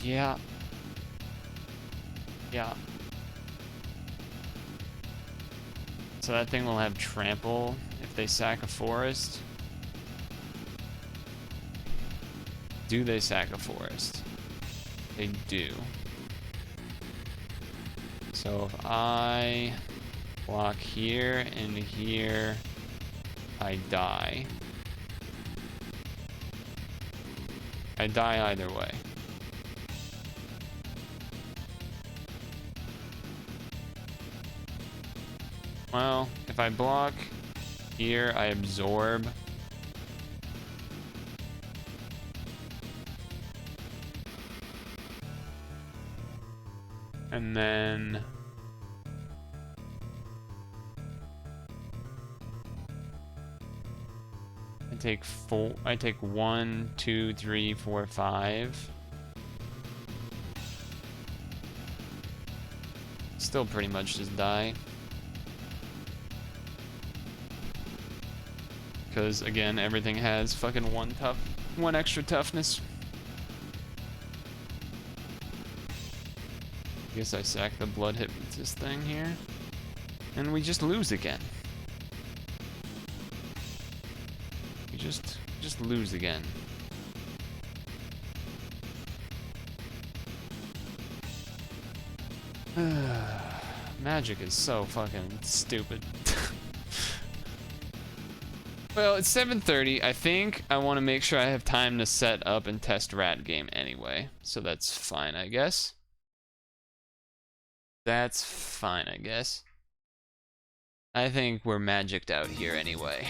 Yeah. Yeah. So that thing will have trample if they sack a forest. Do they sack a forest? They do. So if I block here and here, I die. I die either way. Well, if I block here, I absorb. And then I take 1, 2, 3, 4, 5. Still pretty much just die. Because again, everything has fucking one extra toughness. Guess I sack the blood hypnotist thing here. And we just lose again. We just lose again. Magic is so fucking stupid. Well, it's 7:30. I think I want to make sure I have time to set up and test Rat Game anyway. So that's fine, I guess. That's fine, I guess. I think we're magicked out here anyway.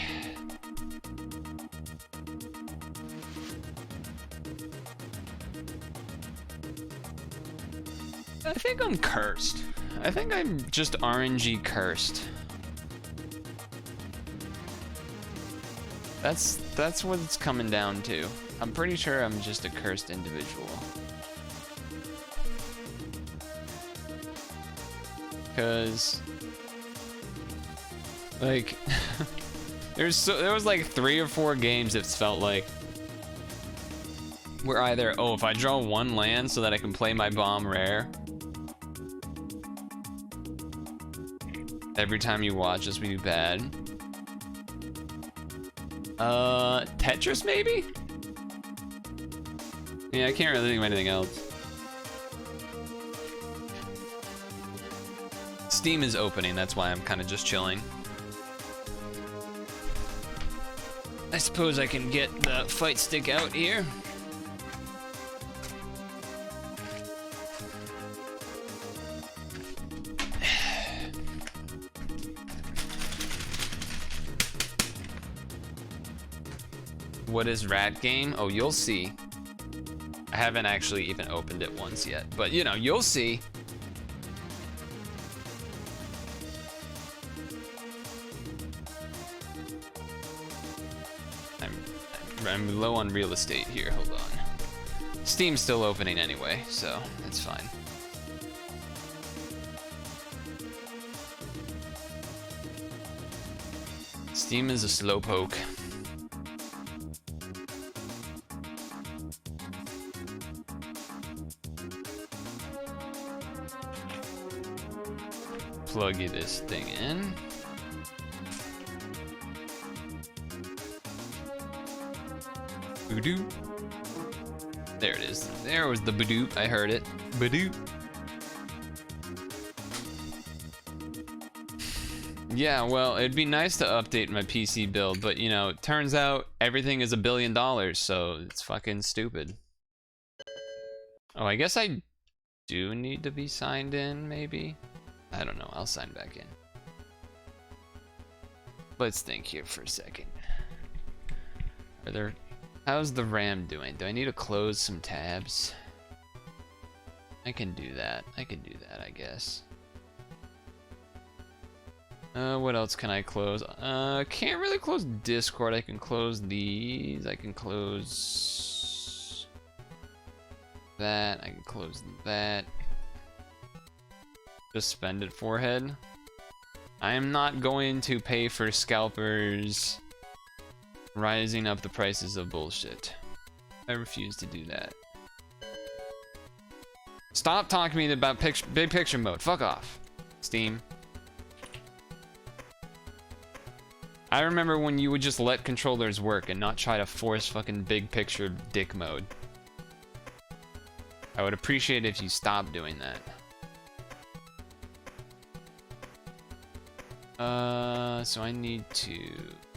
I think I'm cursed. I think I'm just RNG cursed. That's what it's coming down to. I'm pretty sure I'm just a cursed individual. Cause like there was like 3 or 4 games that felt like we're either, oh, if I draw 1 land so that I can play my bomb rare. Every time you watch us, we do bad. Tetris maybe? Yeah, I can't really think of anything else. Steam is opening, that's why I'm kind of just chilling. I suppose I can get the fight stick out here. What is Rat Game? Oh, you'll see. I haven't actually even opened it once yet, but you know, you'll see. I'm low on real estate here, hold on. Steam's still opening anyway, so that's fine. Steam is a slowpoke. Plug this thing in. Boodoo. There it is. There was the badoop. I heard it. Badoop. Yeah, well, it'd be nice to update my PC build, but you know, it turns out everything is $1 billion, so it's fucking stupid. Oh, I guess I do need to be signed in, maybe? I don't know, I'll sign back in. Let's think here for a second. How's the RAM doing? Do I need to close some tabs? I can do that, I guess. What else can I close? Can't really close Discord. I can close these. I can close that. I can close that. Suspended forehead. I am not going to pay for scalpers rising up the prices of bullshit. I refuse to do that. Stop talking to me about big picture mode. Fuck off, Steam. I remember when you would just let controllers work and not try to force fucking big picture dick mode. I would appreciate it if you stopped doing that. So I need to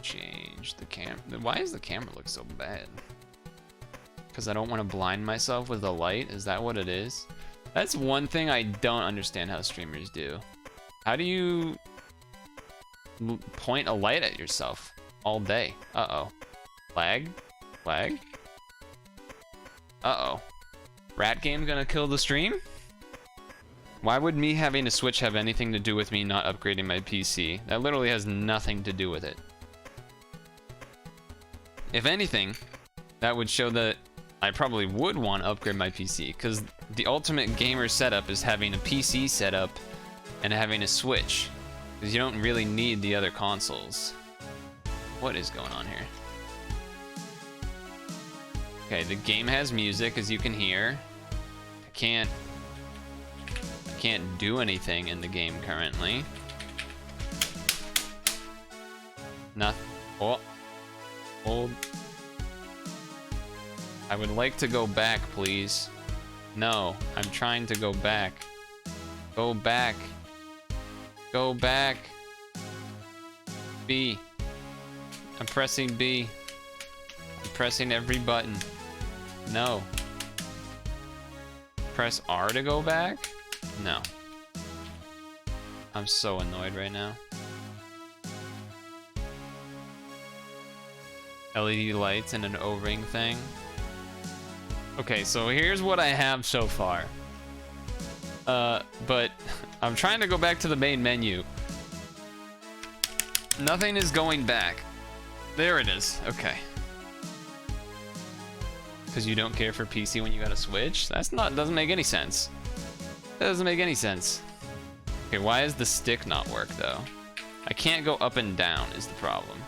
change the camera. Why does the camera look so bad? Because I don't want to blind myself with the light? Is that what it is? That's one thing I don't understand how streamers do. How do you point a light at yourself all day? Uh-oh. Lag? Lag? Uh-oh. Rat game gonna kill the stream? Why would me having a Switch have anything to do with me not upgrading my PC? That literally has nothing to do with it. If anything, that would show that I probably would want to upgrade my PC, because the ultimate gamer setup is having a PC setup and having a Switch, because you don't really need the other consoles. What is going on here? Okay, the game has music, as you can hear. I can't do anything in the game currently. Nothing. Oh. Hold. I would like to go back, please. No, I'm trying to go back. Go back. Go back. B. I'm pressing B. I'm pressing every button. No. Press R to go back? No. I'm so annoyed right now. LED lights and an O-ring thing. Okay, so here's what I have so far. But I'm trying to go back to the main menu. Nothing is going back. There it is. Okay. Because you don't care for PC when you got a Switch? Doesn't make any sense. That doesn't make any sense. Okay, why does the stick not work though? I can't go up and down is the problem.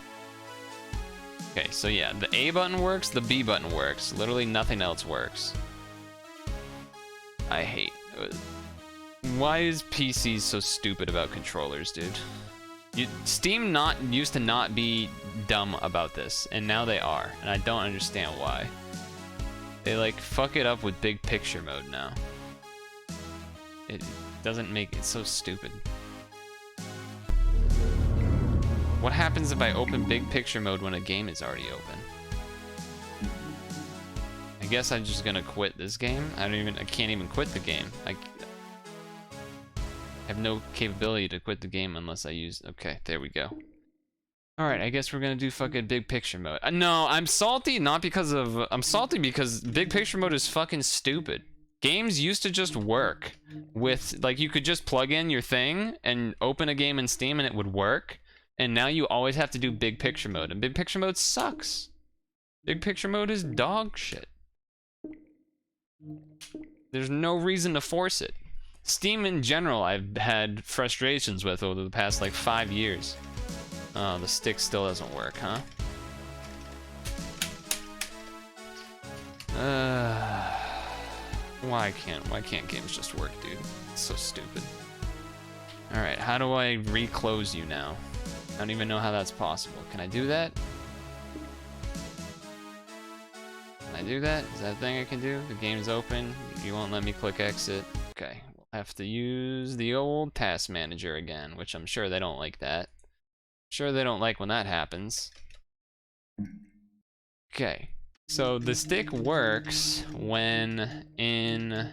Okay, so yeah, the A button works, the B button works. Literally nothing else works. I hate. Why is PC so stupid about controllers, dude? Steam used to not be dumb about this, and now they are, and I don't understand why. They like fuck it up with big picture mode now. It doesn't make it so stupid. What happens if I open big picture mode when a game is already open? I guess I'm just gonna quit this game. I can't even quit the game. I have no capability to quit the game unless I use. Okay, there we go. All right, I guess we're gonna do fucking big picture mode. No, I'm salty not because of. I'm salty because big picture mode is fucking stupid. Games used to just work with like you could just plug in your thing and open a game in Steam and it would work. And now you always have to do big picture mode, and big picture mode sucks. Big picture mode is dog shit. There's no reason to force it. Steam in general, I've had frustrations with over the past like 5 years. Oh, the stick still doesn't work, huh? Why can't games just work, dude? It's so stupid. All right, how do I reclose you now? I don't even know how that's possible. Can I do that? Can I do that? Is that a thing I can do? The game's open. You won't let me click exit. Okay, we'll have to use the old task manager again, which I'm sure they don't like that. Sure they don't like when that happens. Okay, so the stick works when in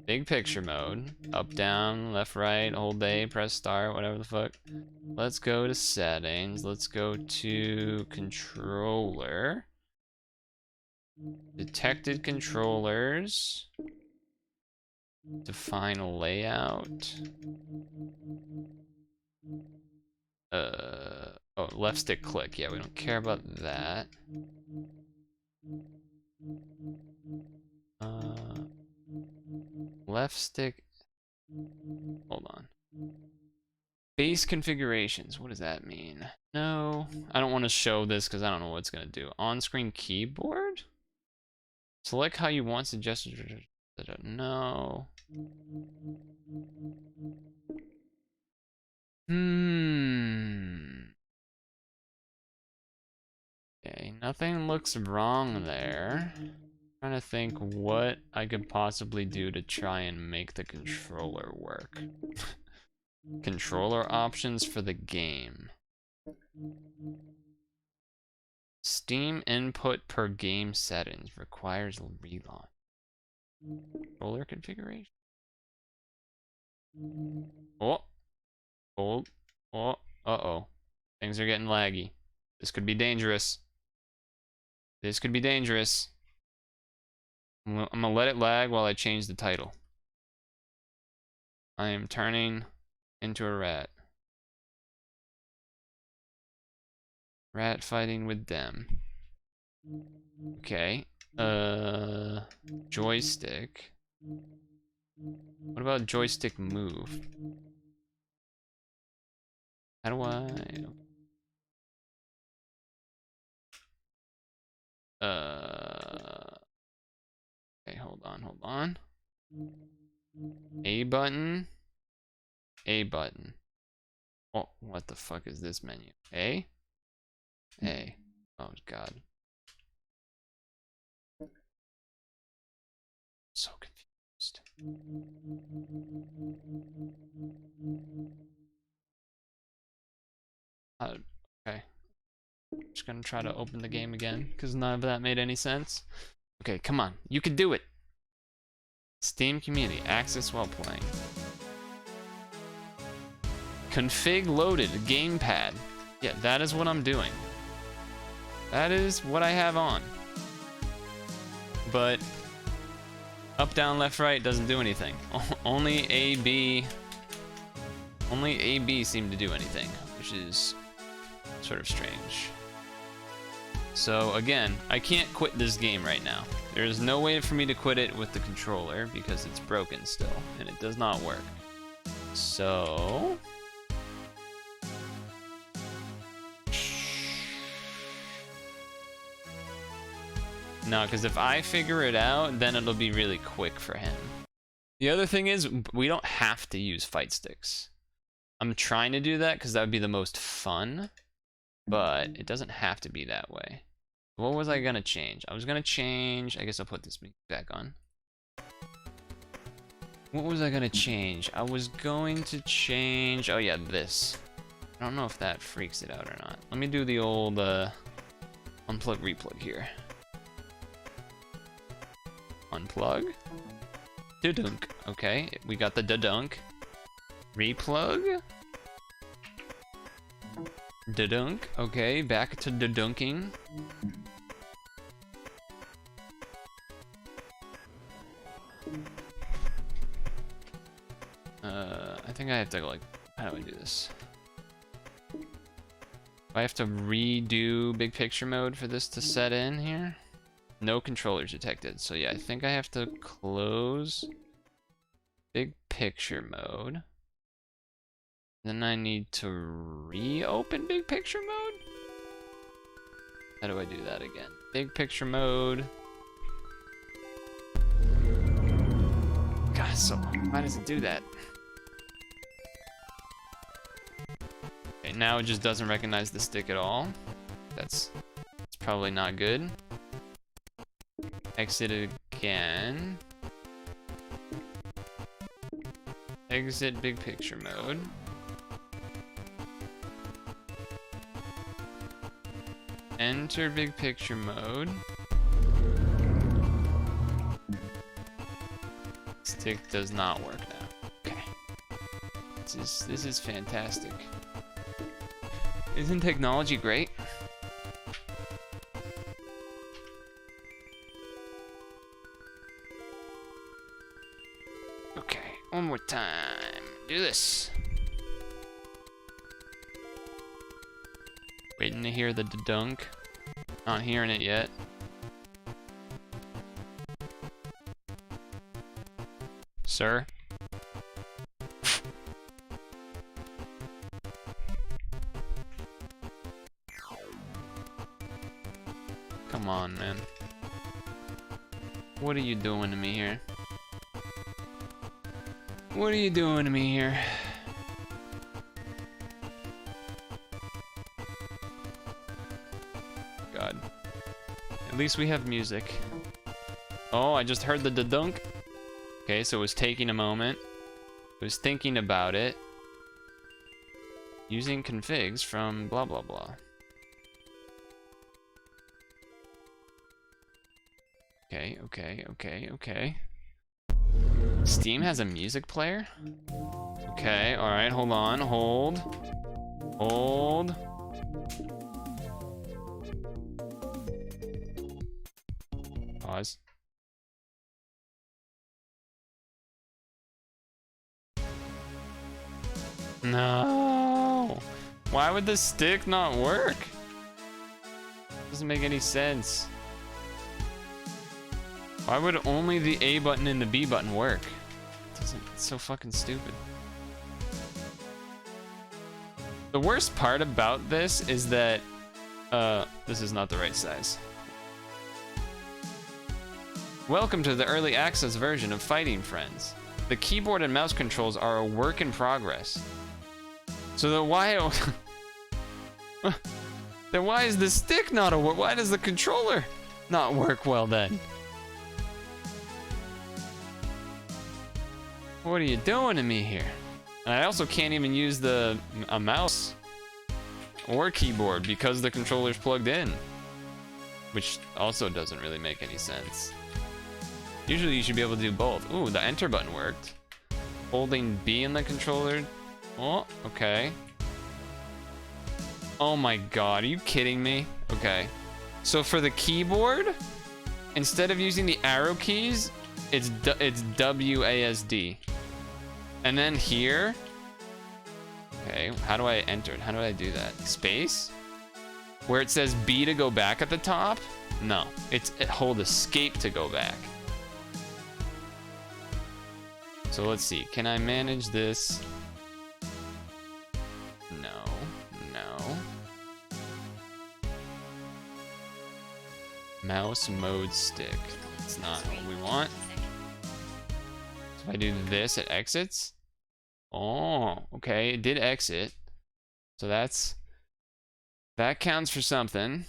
big picture mode. Up, down, left, right, hold A, press start, whatever the fuck. Let's go to settings. Let's go to controller. Detected controllers. Define layout. Oh, left stick click. Yeah, we don't care about that. Left stick. Hold on. Base configurations. What does that mean? No, I don't want to show this because I don't know what it's gonna do. On-screen keyboard. Select how you want suggested. No. Okay, nothing looks wrong there. Trying to think what I could possibly do to try and make the controller work. Controller options for the game. Steam input per game settings requires relaunch. Controller configuration. Oh. Hold. Oh. Uh-oh. Things are getting laggy. This could be dangerous. This could be dangerous. I'm gonna let it lag while I change the title. I am turning into a rat. Rat fighting with them. Okay. Joystick. What about joystick move? How do I... Okay, hold on. A button. A button. Oh, what the fuck is this menu? A? A. Oh, God. So confused. Okay. Just gonna try to open the game again, because none of that made any sense. Okay, come on. You can do it! Steam community. Access while playing. Config loaded. Gamepad. Yeah, that is what I'm doing. That is what I have on. But up, down, left, right doesn't do anything. Only A, B. Only A, B seem to do anything, which is sort of strange. So again, I can't quit this game right now. There's no way for me to quit it with the controller because it's broken still, and it does not work. So... No, because if I figure it out, then it'll be really quick for him. The other thing is, we don't have to use fight sticks. I'm trying to do that because that would be the most fun, but it doesn't have to be that way. What was I gonna change? I was gonna change... I guess I'll put this back on. What was I gonna change? I was going to change... Oh yeah, this. I don't know if that freaks it out or not. Let me do the old unplug replug here. Unplug. Da-dunk. Okay, we got the da-dunk. Replug. Da-dunk. Okay, back to da-dunking. I think I have to, like, how do I do this? I have to redo big picture mode for this to set in here. No controllers detected. So yeah, I think I have to close big picture mode. Then I need to reopen big picture mode? How do I do that again? Big picture mode. God, so why does it do that? Okay, now it just doesn't recognize the stick at all. That's probably not good. Exit again. Exit big picture mode. Enter big picture mode. Stick does not work now. Okay. This is fantastic. Isn't technology great? Okay, one more time. Do this. Waiting to hear the dunk. Not hearing it yet. Sir? Come on, man. What are you doing to me here? What are you doing to me here? God. At least we have music. Oh, I just heard the dunk. Okay, so it was taking a moment. It was thinking about it. Using configs from blah blah blah. Okay. Steam has a music player? Okay, alright, hold on, hold. Pause. No! Why would the stick not work? Doesn't make any sense. Why would only the A button and the B button work? It's so fucking stupid. The worst part about this is that this is not the right size. Welcome to the early access version of Fighting Friends. The keyboard and mouse controls are a work in progress. So then why then why is the stick not a work? Why does the controller not work well then? What are you doing to me here? And I also can't even use a mouse or keyboard because the controller's plugged in, which also doesn't really make any sense. Usually you should be able to do both. Ooh, the enter button worked. Holding B in the controller. Oh, okay. Oh my god, are you kidding me? Okay. So for the keyboard, instead of using the arrow keys, it's WASD. And then here, okay, how do I enter it? How do I do that? Space? Where it says B to go back at the top? No, hold escape to go back. So let's see, can I manage this? No. Mouse mode stick. That's not what we want. So if I do this, it exits. Oh, okay, it did exit. So that counts for something.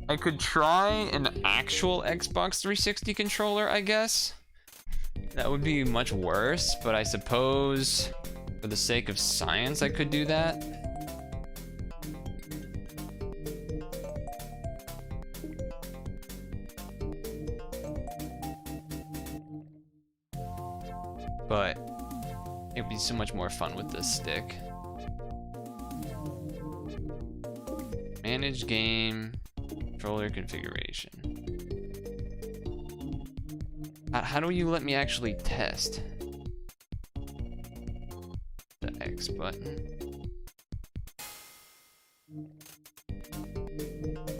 I could try an actual Xbox 360 controller, I guess. That would be much worse, but I suppose for the sake of science, I could do that. But it would be so much more fun with this stick. Manage game, controller configuration. How do you let me actually test? The X button.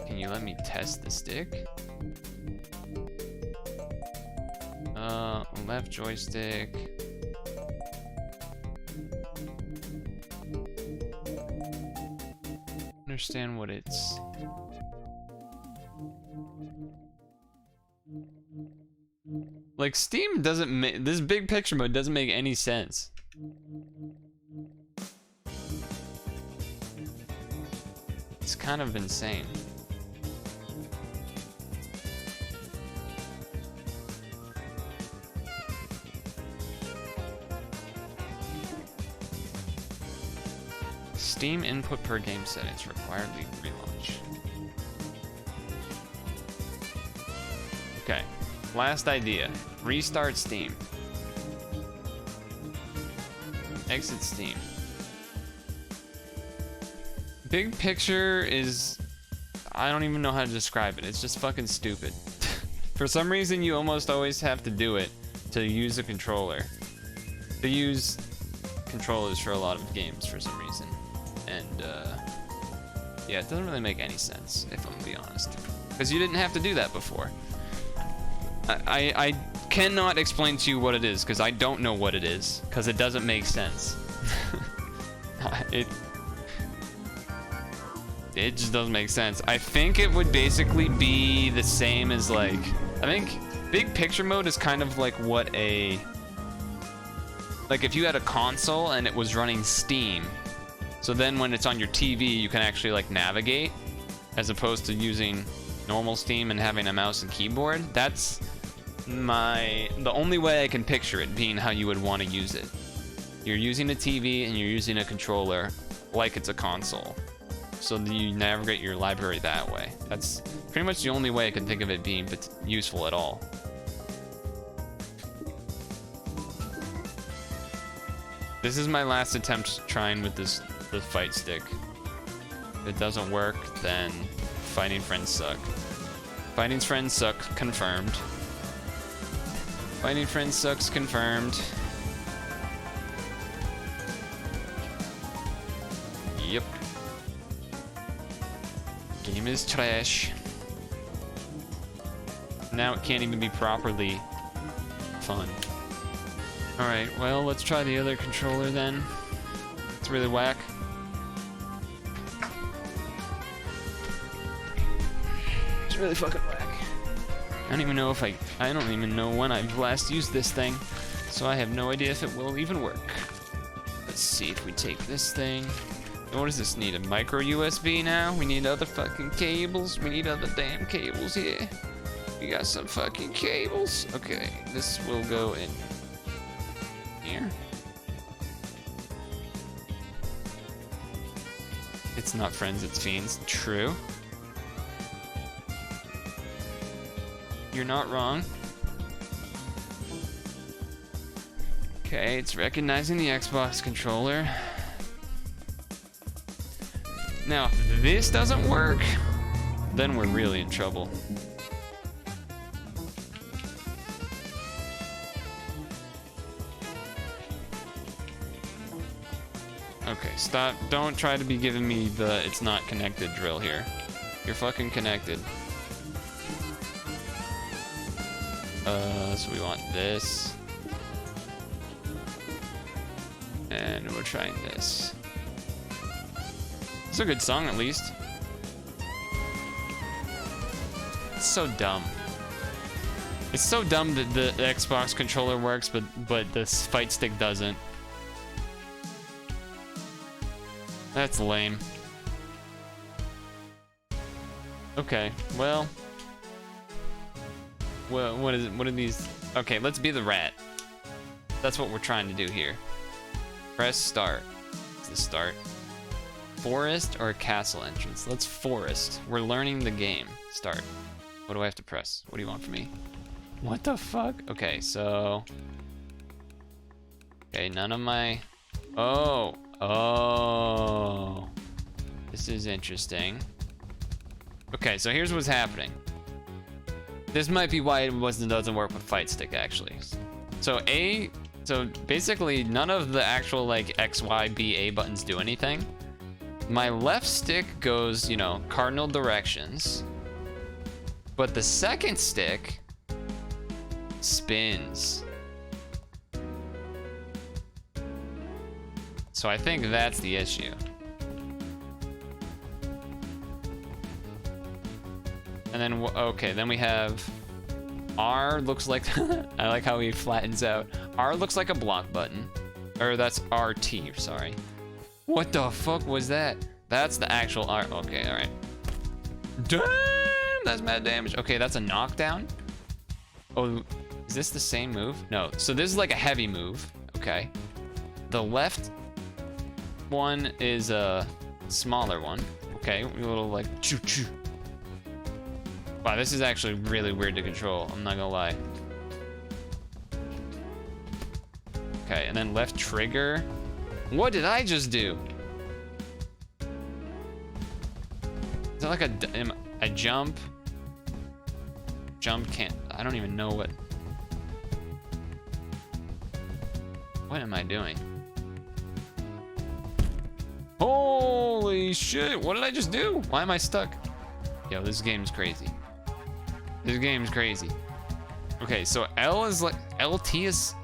Can you let me test the stick? Left joystick. Understand what it's. Like Steam doesn't make this big picture mode doesn't make any sense. It's kind of insane. Steam input per game settings required relaunch. Okay, last idea. Restart Steam. Exit Steam. Big picture is... I don't even know how to describe it. It's just fucking stupid. For some reason, you almost always have to do it to use a controller. To use controllers for a lot of games for some reason. And, yeah, it doesn't really make any sense, if I'm gonna be honest. Because you didn't have to do that before. I cannot explain to you what it is, because I don't know what it is, because it doesn't make sense. It just doesn't make sense. I think it would basically be the same as, like, I think big picture mode is kind of like what a, like if you had a console and it was running Steam, so then when it's on your TV, you can actually like navigate, as opposed to using normal Steam and having a mouse and keyboard. That's the only way I can picture it being how you would want to use it. You're using a TV and you're using a controller, like it's a console. So that you navigate your library that way. That's pretty much the only way I can think of it being useful at all. This is my last attempt trying with the fight stick. If it doesn't work, then fighting friends suck. Fighting friends suck, confirmed. Fighting friends sucks, confirmed. Yep. Game is trash. Now it can't even be properly fun. Alright, well, let's try the other controller then. It's really whack. It's really fucking whack. I don't even know if I don't even know when I've last used this thing, so I have no idea if it will even work. Let's see if we take this thing. What does this need? A micro USB now? We need other fucking cables. We need other damn cables here. We got some fucking cables. Okay, this will go in here. It's not friends, it's fiends. True. You're not wrong. Okay, it's recognizing the Xbox controller. Now, if this doesn't work, then we're really in trouble. Okay, stop. Don't try to be giving me the it's not connected drill here. You're fucking connected. So we want this. And we're trying this. It's a good song, at least. It's so dumb. It's so dumb that the Xbox controller works, but this fight stick doesn't. That's lame. Okay, well, what is it? What are these? Okay, let's be the rat. That's what we're trying to do here. Press start. Is this start? Forest or castle entrance? Let's forest. We're learning the game. Start. What do I have to press? What do you want from me? What the fuck? Okay, so... Okay, none of my... Oh! Oh! This is interesting. Okay, so here's what's happening. This might be why it doesn't work with fight stick, actually. So basically, none of the actual, like, X, Y, B, A buttons do anything. My left stick goes, you know, cardinal directions. But the second stick spins. So I think that's the issue. And then, okay, then we have R looks like, I like how he flattens out. R looks like a block button. Or that's RT, sorry. What the fuck was that? That's the actual R. Okay, alright. Damn, that's mad damage. Okay, that's a knockdown. Oh, is this the same move? No, so this is like a heavy move. Okay. The left one is a smaller one. Okay, a little like choo-choo. Wow, this is actually really weird to control. I'm not gonna lie. Okay, and then left trigger. What did I just do? Is that like a jump? Jump can't. I don't even know what. What am I doing? Holy shit! What did I just do? Why am I stuck? Yo, this game's crazy. This game's crazy. Okay, so L is like LT is.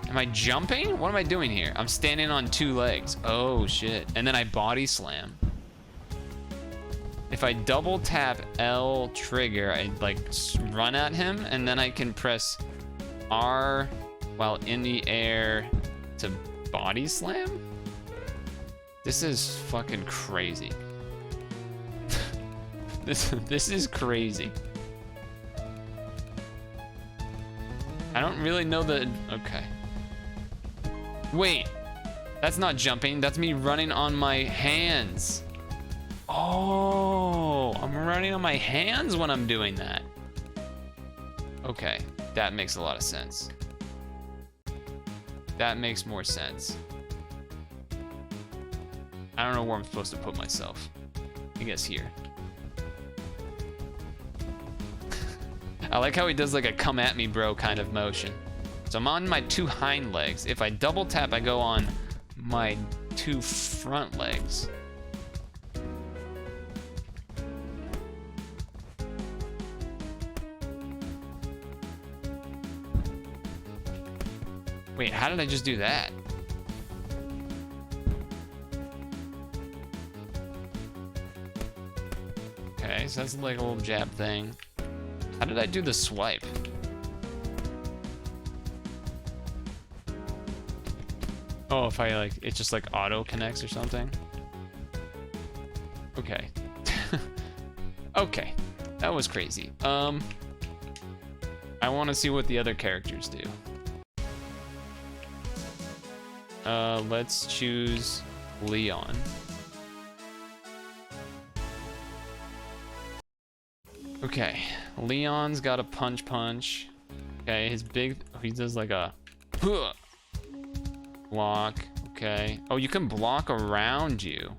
Am I jumping? What am I doing here? I'm standing on two legs. Oh shit! And then I body slam. If I double tap L trigger, I like run at him, and then I can press R while in the air to body slam? This is fucking crazy. This is crazy. I don't really know the... Okay. Wait. That's not jumping. That's me running on my hands. Oh, I'm running on my hands when I'm doing that. Okay, that makes a lot of sense. That makes more sense. I don't know where I'm supposed to put myself. I guess here. I like how he does like a come at me bro kind of motion. So I'm on my 2 hind legs. If I double tap, I go on my 2 front legs. Wait, how did I just do that? Okay, so that's like a little jab thing. How did I do the swipe? Oh, if I like, it just like auto connects or something. Okay. Okay, that was crazy. I want to see what the other characters do. Let's choose Leon. Okay, Leon's got a punch. Okay, his big, he does like a block. Okay. Oh, you can block around you.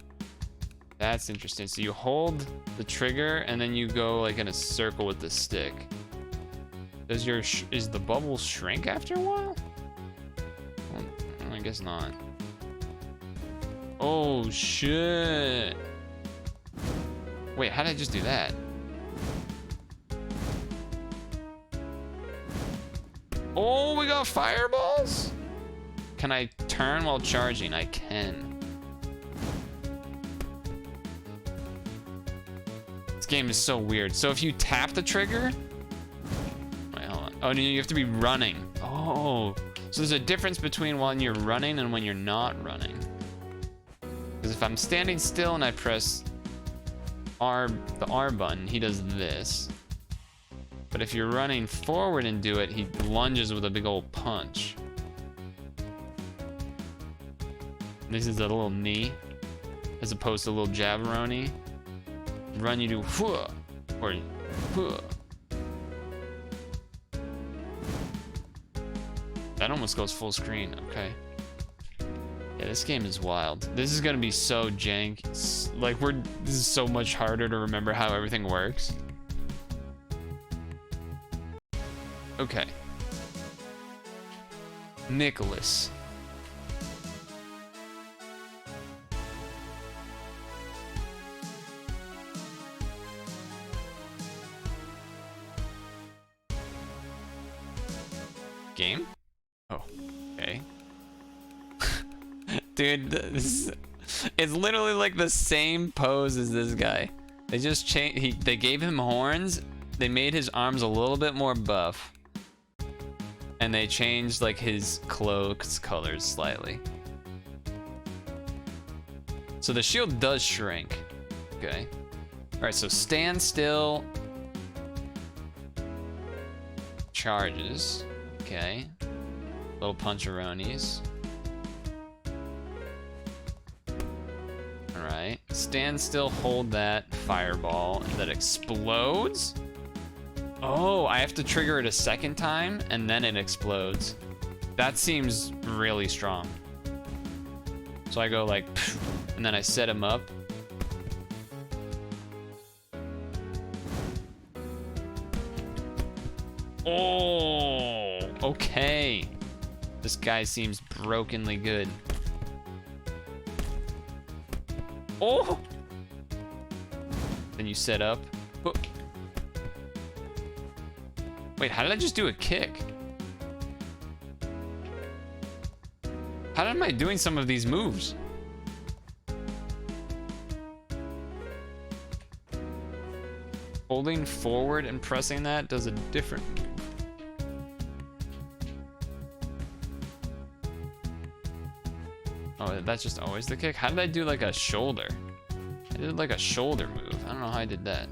That's interesting. So you hold the trigger and then you go like in a circle with the stick. Does your is the bubble shrink after a while? Well, I guess not. Oh shit. Wait, how did I just do that? Oh, we got fireballs? Can I turn while charging? I can. This game is so weird. So if you tap the trigger... Wait, hold on. Oh, no, you have to be running. Oh. So there's a difference between when you're running and when you're not running. Because if I'm standing still and I press the R button, he does this. But if you're running forward and do it, he lunges with a big old punch. This is a little knee, as opposed to a little jabberoni. Run, you do whoa, or whoa. That almost goes full screen, okay. Yeah, this game is wild. This is gonna be so jank. Like, this is so much harder to remember how everything works. Okay. Nicholas. Game? Oh, okay. Dude, it's literally like the same pose as this guy. They just changed, they gave him horns, they made his arms a little bit more buff, and they changed like his clothes colors slightly. So the shield does shrink. Okay. Alright, so stand still. Charges. Okay. Little puncheronis. Alright. Stand still, hold that fireball that explodes. Oh, I have to trigger it a second time and then it explodes. That seems really strong. So I go like, and then I set him up. Oh, okay. This guy seems brokenly good. Oh! Then you set up. Oh. Wait, how did I just do a kick? How am I doing some of these moves? Holding forward and pressing that does a different move. Oh, that's just always the kick? How did I do like a shoulder? I did like a shoulder move. I don't know how I did that.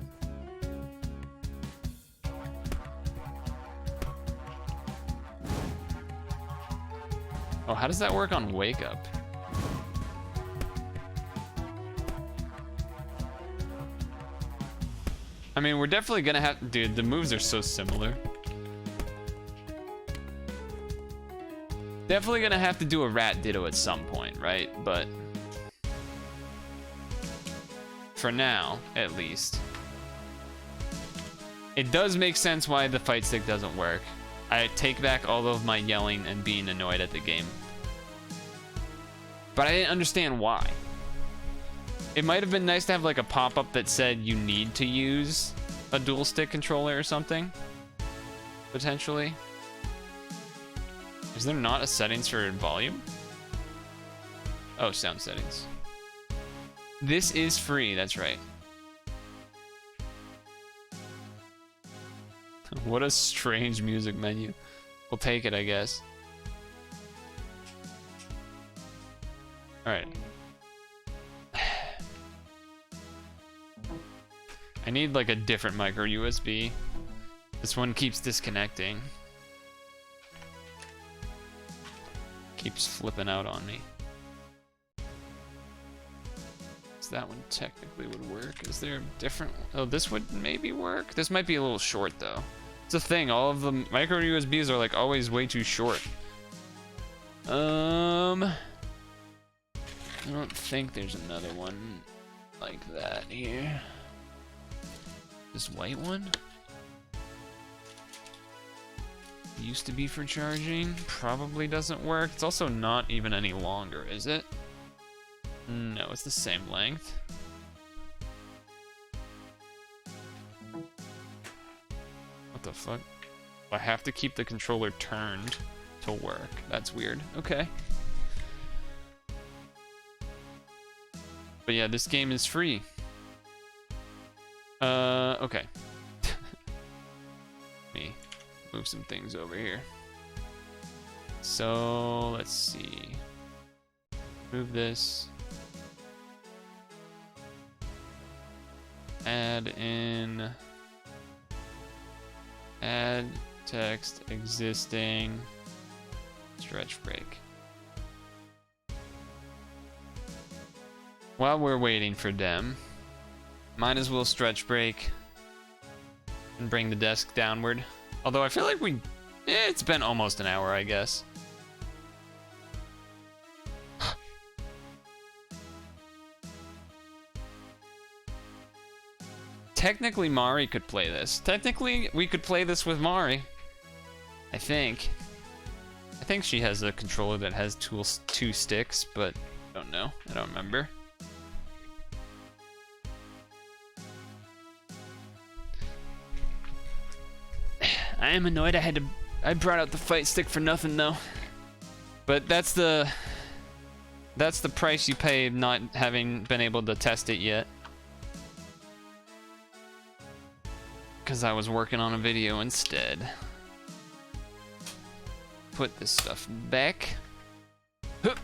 Oh, how does that work on Wake Up? I mean, we're definitely gonna have... Dude, the moves are so similar. Definitely gonna have to do a rat ditto at some point, right? But... for now, at least. It does make sense why the fight stick doesn't work. I take back all of my yelling and being annoyed at the game. But I didn't understand why. It might have been nice to have like a pop-up that said you need to use a dual stick controller or something. Potentially. Is there not a settings for volume? Oh, sound settings. This is free, that's right. What a strange music menu. We'll take it, I guess. Alright. I need like a different micro USB. This one keeps disconnecting. Keeps flipping out on me. So that one technically would work. Is there a different... Oh, this would maybe work? This might be a little short though. It's a thing, all of the micro USBs are like always way too short. I don't think there's another one like that here. This white one? Used to be for charging. Probably doesn't work. It's also not even any longer, is it? No, it's the same length. What the fuck? I have to keep the controller turned to work. That's weird. Okay. But yeah, this game is free. Okay. Me move some things over here. So, let's see. Move this. Add in. Add text existing. Stretch break. While we're waiting for them, might as well stretch break and bring the desk downward. Although I feel like it's been almost an hour, I guess. Technically, Mari could play this. Technically, we could play this with Mari. I think. I think she has a controller that has two sticks, but I don't know. I don't remember. I am annoyed I brought out the fight stick for nothing though. But that's the price you pay not having been able to test it yet. Cause I was working on a video instead. Put this stuff back. Hup.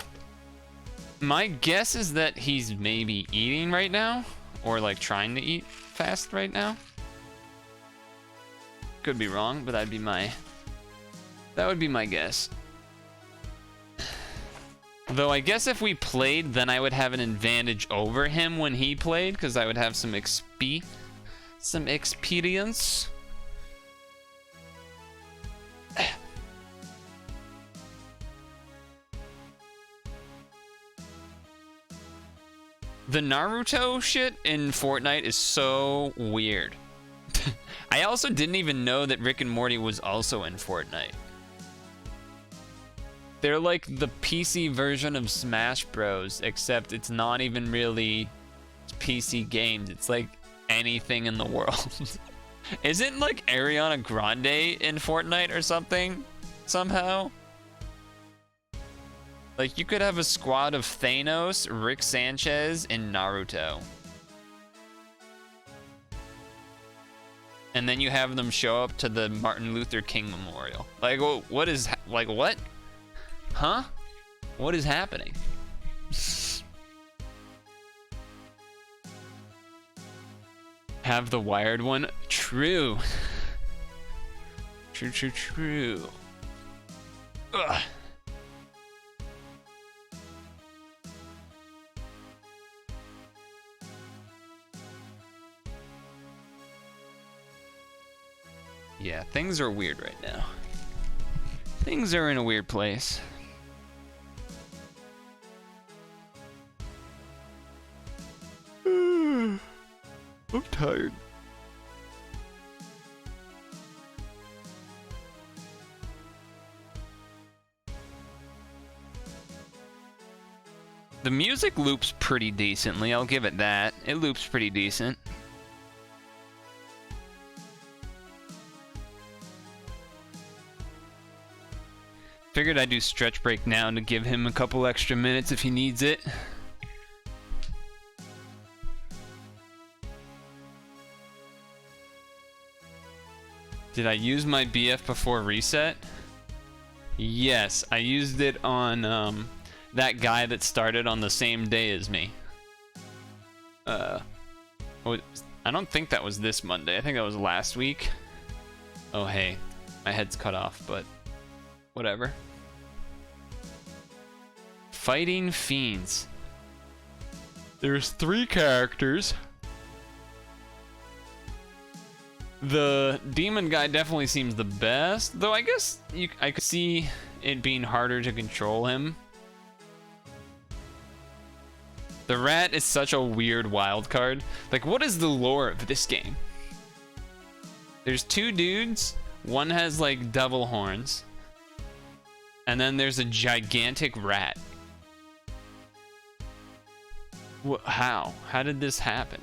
My guess is that he's maybe eating right now, or like trying to eat fast right now. Could be wrong, but that would be my guess. Though I guess if we played, then I would have an advantage over him when he played, because I would have some experience. The Naruto shit in Fortnite is so weird. I also didn't even know that Rick and Morty was also in Fortnite. They're like the PC version of Smash Bros, except it's not even really PC games. It's like anything in the world. Isn't like Ariana Grande in Fortnite or something? Somehow? Like you could have a squad of Thanos, Rick Sanchez, and Naruto. And then you have them show up to the Martin Luther King Memorial. Like, what is, like, what? Huh? What is happening? Have the wired one? True. True. Ugh. Yeah, things are weird right now. Things are in a weird place. I'm tired. The music loops pretty decently, I'll give it that. It loops pretty decent. Figured I'd do stretch break now to give him a couple extra minutes if he needs it. Did I use my BF before reset? Yes, I used it on that guy that started on the same day as me. I don't think that was this Monday. I think that was last week. Oh hey, my head's cut off, but whatever. Fighting Fiends. There's 3 characters. The demon guy definitely seems the best, though I guess I could see it being harder to control him. The rat is such a weird wild card. Like, what is the lore of this game? There's 2 dudes. One has like devil horns. And then there's a gigantic rat. How? How did this happen?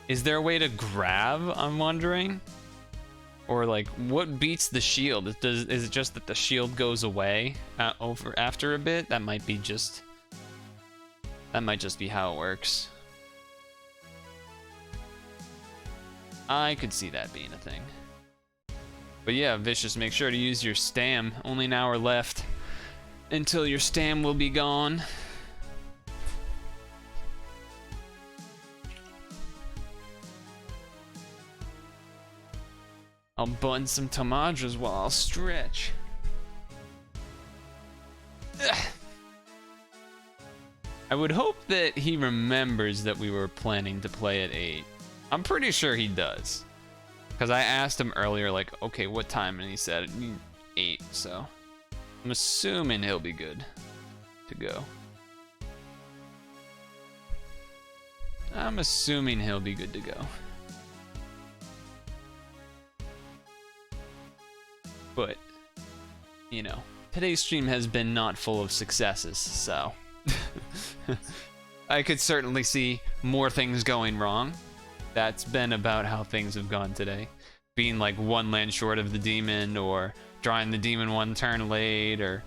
Is there a way to grab, I'm wondering? Or like, what beats the shield? Is it just that the shield goes away after a bit? That might just be how it works. I could see that being a thing. But yeah, Vicious, make sure to use your stam. Only an hour left until your stam will be gone. I'll bun some tomadras while I'll stretch. Ugh. I would hope that he remembers that we were planning to play at 8. I'm pretty sure he does. Because I asked him earlier, like, okay, what time? And he said 8, so I'm assuming he'll be good to go. I'm assuming he'll be good to go. But, you know, today's stream has been not full of successes, so I could certainly see more things going wrong. That's been about how things have gone today. Being like 1 land short of the demon, or drawing the demon 1 turn late, or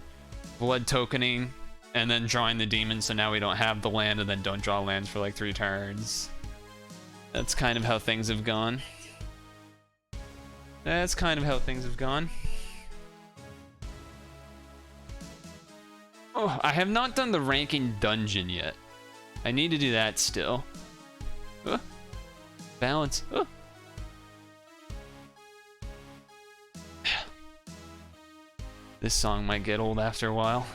blood tokening, and then drawing the demon so now we don't have the land and then don't draw lands for like 3 turns. That's kind of how things have gone. That's kind of how things have gone. Oh, I have not done the ranking dungeon yet. I need to do that still. Balance. This song might get old after a while.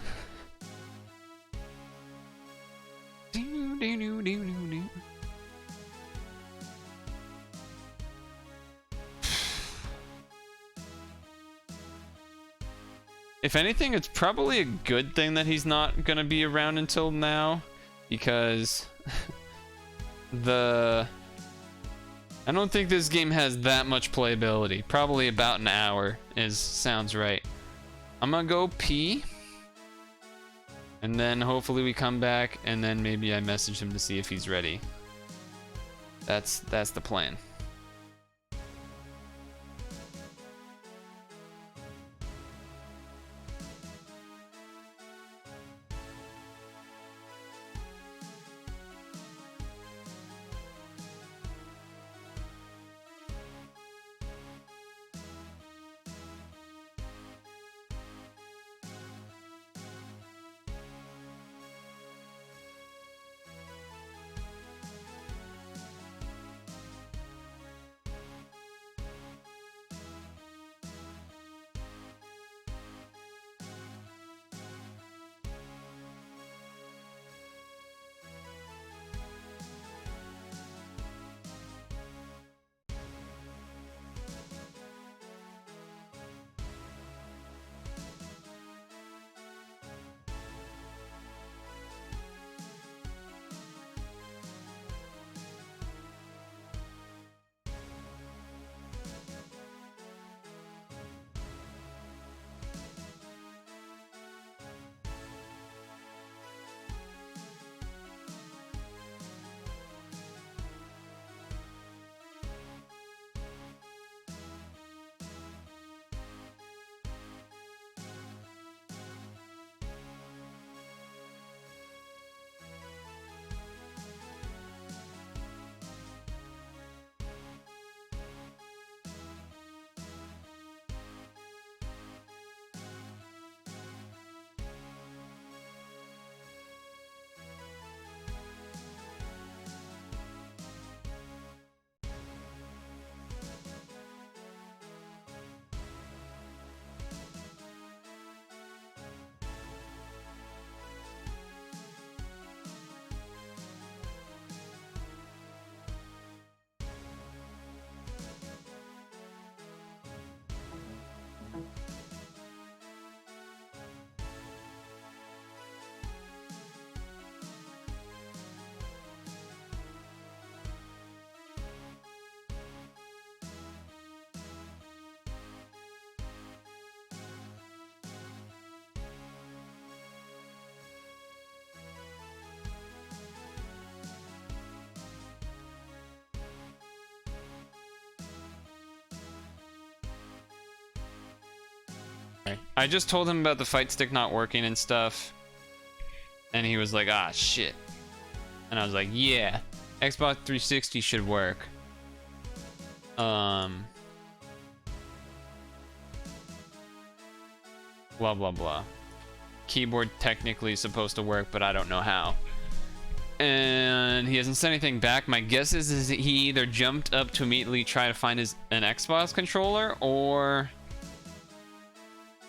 If anything, it's probably a good thing that he's not gonna be around until now, because I don't think this game has that much playability. Probably about an hour sounds right. I'm gonna go pee, and then hopefully we come back, and then maybe I message him to see if he's ready. That's the plan. Okay. I just told him about the fight stick not working and stuff. And he was like, ah, shit. And I was like, yeah, Xbox 360 should work. Blah, blah, blah. Keyboard technically is supposed to work, but I don't know how. And he hasn't said anything back. My guess is he either jumped up to immediately try to find an Xbox controller, or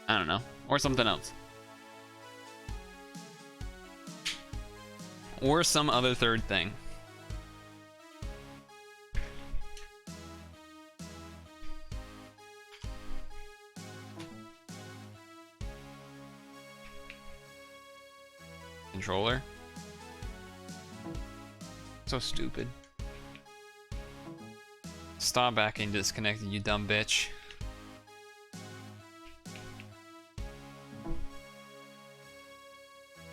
I don't know, or something else, or some other third thing. Controller. So stupid. Stop backing disconnected, you dumb bitch.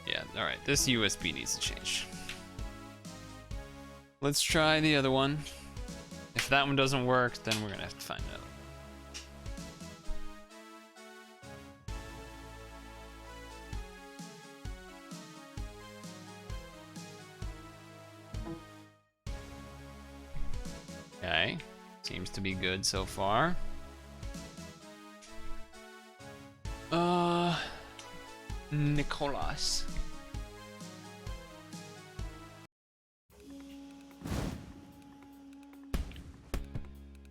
Yeah, alright, this USB needs to change. Let's try the other one. If that one doesn't work, then we're gonna have to find out. Okay, seems to be good so far. Nicolas.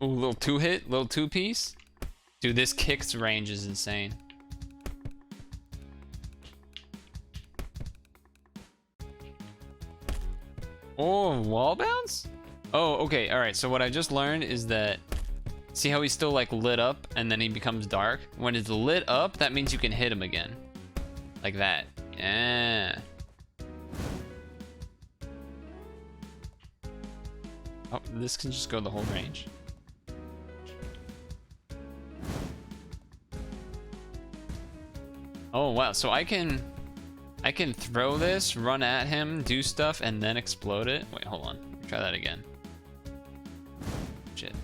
Ooh, little two hit, little two piece. Dude, this kick's range is insane. Oh, wall bounce? Oh, okay, alright, so what I just learned is that, see how he's still like lit up and then he becomes dark? When it's lit up, that means you can hit him again. Like that. Yeah. Oh, this can just go the whole range. Oh wow, so I can throw this, run at him, do stuff, and then explode it. Wait, hold on. Try that again. Shit.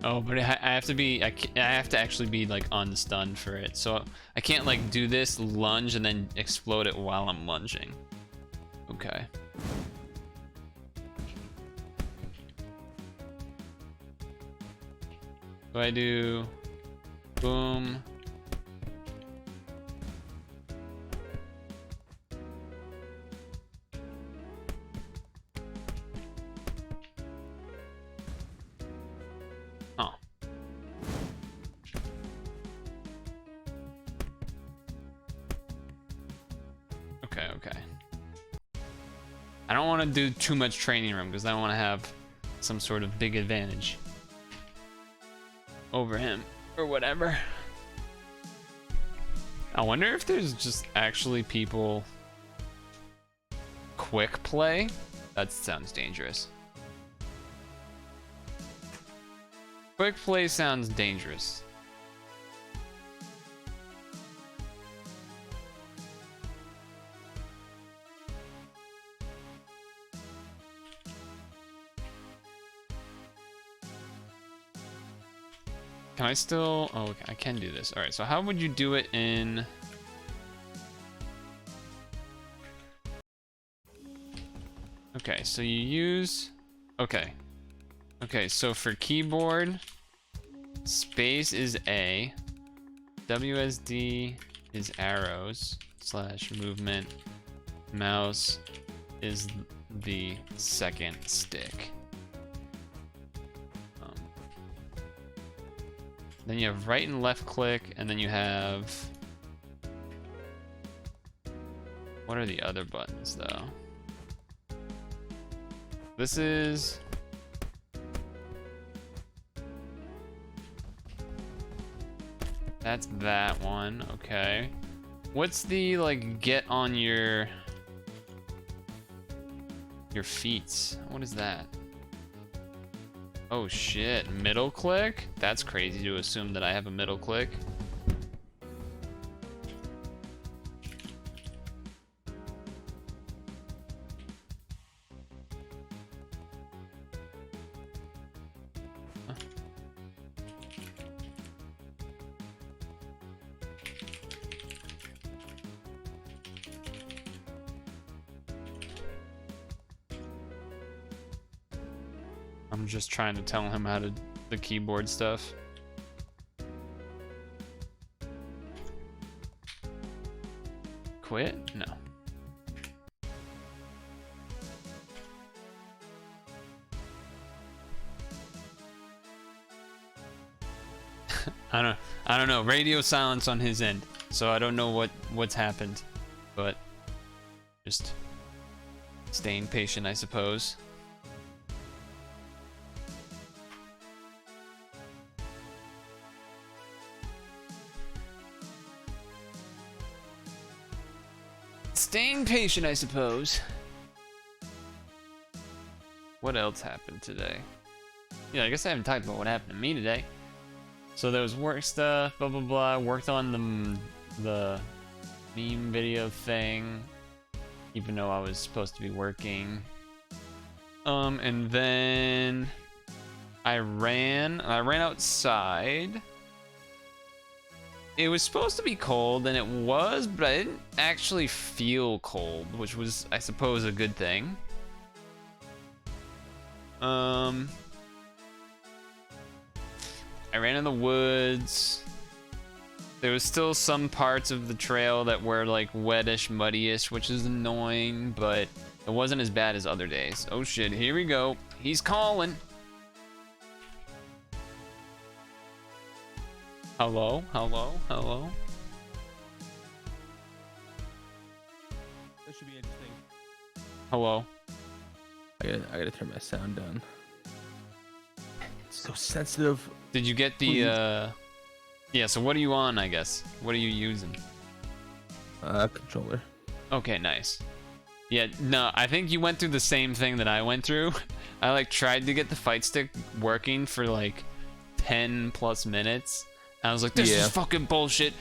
Oh, but I have to be, I have to actually be like unstunned for it. So I can't like do this, lunge, and then explode it while I'm lunging. Okay. So I do boom. Oh. Okay, okay. I don't want to do too much training room because I want to have some sort of big advantage over him or whatever. I wonder if there's just actually people quick play. That sounds dangerous. Quick play sounds dangerous. Can I still? Oh, okay, I can do this. All right, so how would you do it in? Okay, so you use. Okay. Okay, so for keyboard, space is A, WSD is arrows / movement, mouse is the second stick. Then you have right and left click, and then you have... What are the other buttons, though? This is... That's that one, okay. What's the, like, get on your feet? What is that? Oh shit, middle click? That's crazy to assume that I have a middle click. Huh. I'm just trying to tell him how to the keyboard stuff. Quit? No. I don't know. Radio silence on his end, so I don't know what's happened, but just staying patient, I suppose. Staying patient, I suppose. What else happened today? Yeah, I guess I haven't talked about what happened to me today. So there was work stuff, blah blah blah. Worked on the meme video thing, even though I was supposed to be working. And then I ran outside. It was supposed to be cold, and it was, but I didn't actually feel cold, which was, I suppose, a good thing. I ran in the woods. There was still some parts of the trail that were like wettish, muddyish, which is annoying, but it wasn't as bad as other days. Oh shit, here we go. He's calling. Hello, hello, hello. That should be interesting. Hello. I gotta turn my sound down. It's so sensitive. Did you get the yeah, so what are you on, I guess? What are you using? Controller. Okay, nice. Yeah, no, I think you went through the same thing that I went through. I like tried to get the fight stick working for like 10 plus minutes. I was like, this is fucking bullshit.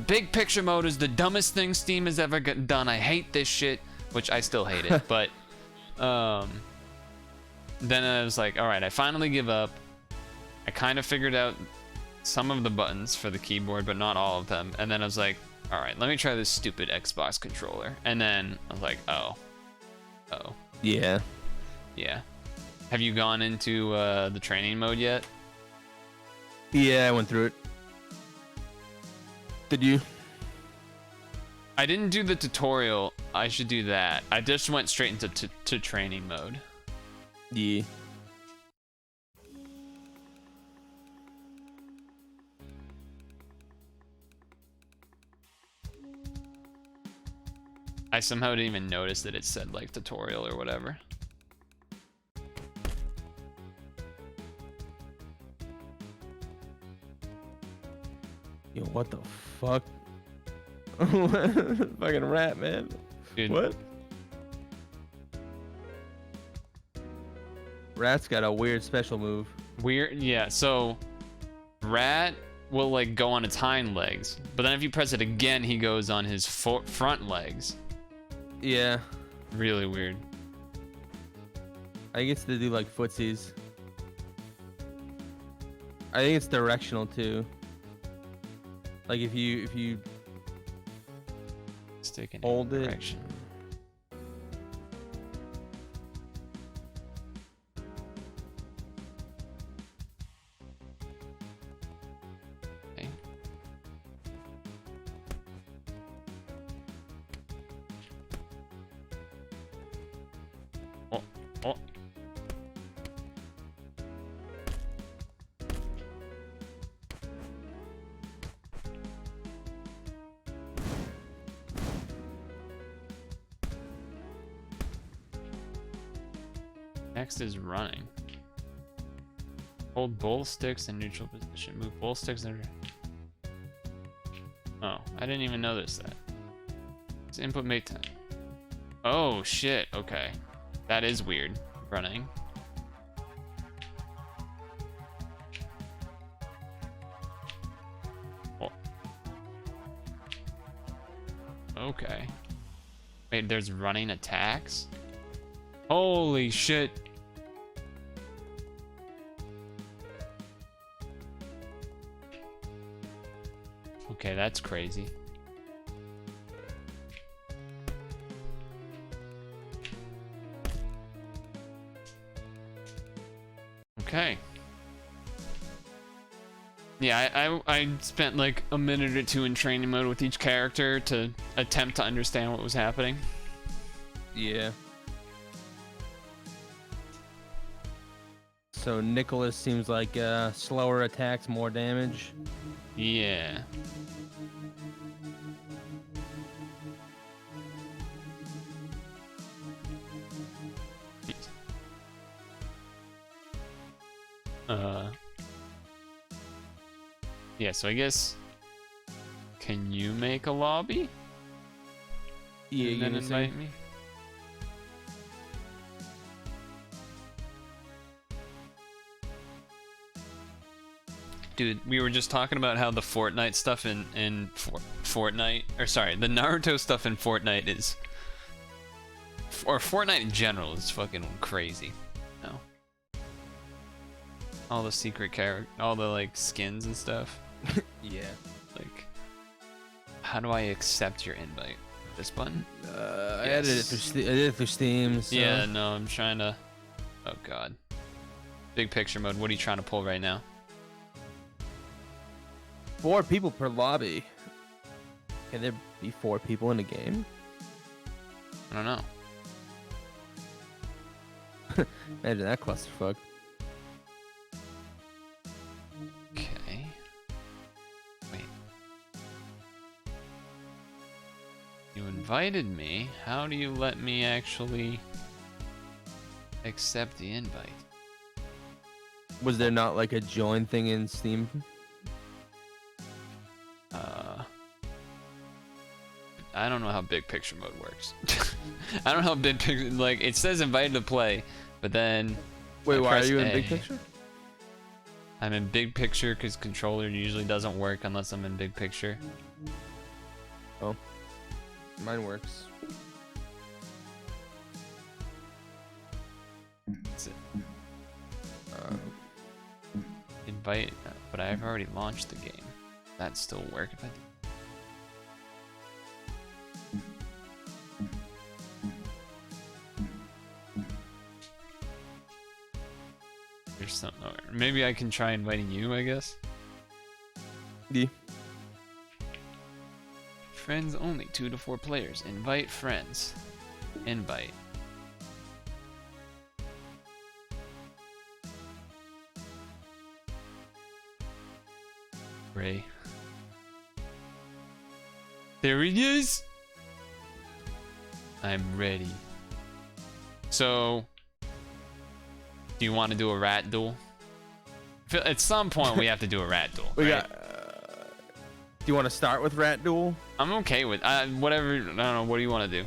Big picture mode is the dumbest thing Steam has ever done. I hate this shit, which I still hate it. But then I was like, all right, I finally give up. I kind of figured out some of the buttons for the keyboard, but not all of them. And then I was like, all right, let me try this stupid Xbox controller. And then I was like, oh. Yeah. Yeah. Have you gone into the training mode yet? Yeah, I went through it. Did you? I didn't do the tutorial. I should do that. I just went straight into to training mode. Yeah. I somehow didn't even notice that it said like tutorial or whatever. Yo, what the fuck? Fucking rat, man. Dude. What? Rat's got a weird special move. Weird, yeah. So, Rat will like go on its hind legs, but then if you press it again, he goes on his front legs. Yeah. Really weird. I think it's to do like footsies. I think it's directional too. Like if you stick in hold it. Direction. Okay. Oh. Next is running. Hold both sticks in neutral position. Move both sticks in. Oh, I didn't even notice that. It's input make time. Oh shit. Okay, that is weird. Running. Oh. Okay. Wait, there's running attacks? Holy shit. Okay, that's crazy. Yeah, I spent like a minute or two in training mode with each character to attempt to understand what was happening. Yeah. So Nicholas seems like slower attacks, more damage. Yeah. Yeah, so I guess, can you make a lobby? Yeah, And then invite me? Dude, we were just talking about how the Fortnite stuff in Fortnite, or sorry, the Naruto stuff in Fortnite is, or Fortnite in general is fucking crazy. No. All the secret character, all the like skins and stuff. Yeah. Like, how do I accept your invite? This button? I added it through Steam. So. Yeah, no, I'm trying to. Oh god. Big picture mode. What are you trying to pull right now? 4 people per lobby. Can there be 4 people in a game? I don't know. Imagine that clusterfuck. Okay. Wait. You invited me. How do you let me actually accept the invite? Was there not like a join thing in Steam? I don't know how big picture mode works. I don't know how big picture, like, it says invited to play, but then Wait, I why are press you in A. big picture? I'm in big picture because controller usually doesn't work unless I'm in big picture. Oh, mine works. That's it. Invite, but I've already launched the game. That still work if I do? There's something. Maybe I can try inviting you, I guess. Yeah. Friends only, 2 to 4 players. Invite friends. Invite. Ray. There he is! I'm ready. So, do you want to do a rat duel? At some point, we have to do a rat duel. We right? got. Do you want to start with Rat Duel? I'm okay with whatever. I don't know. What do you want to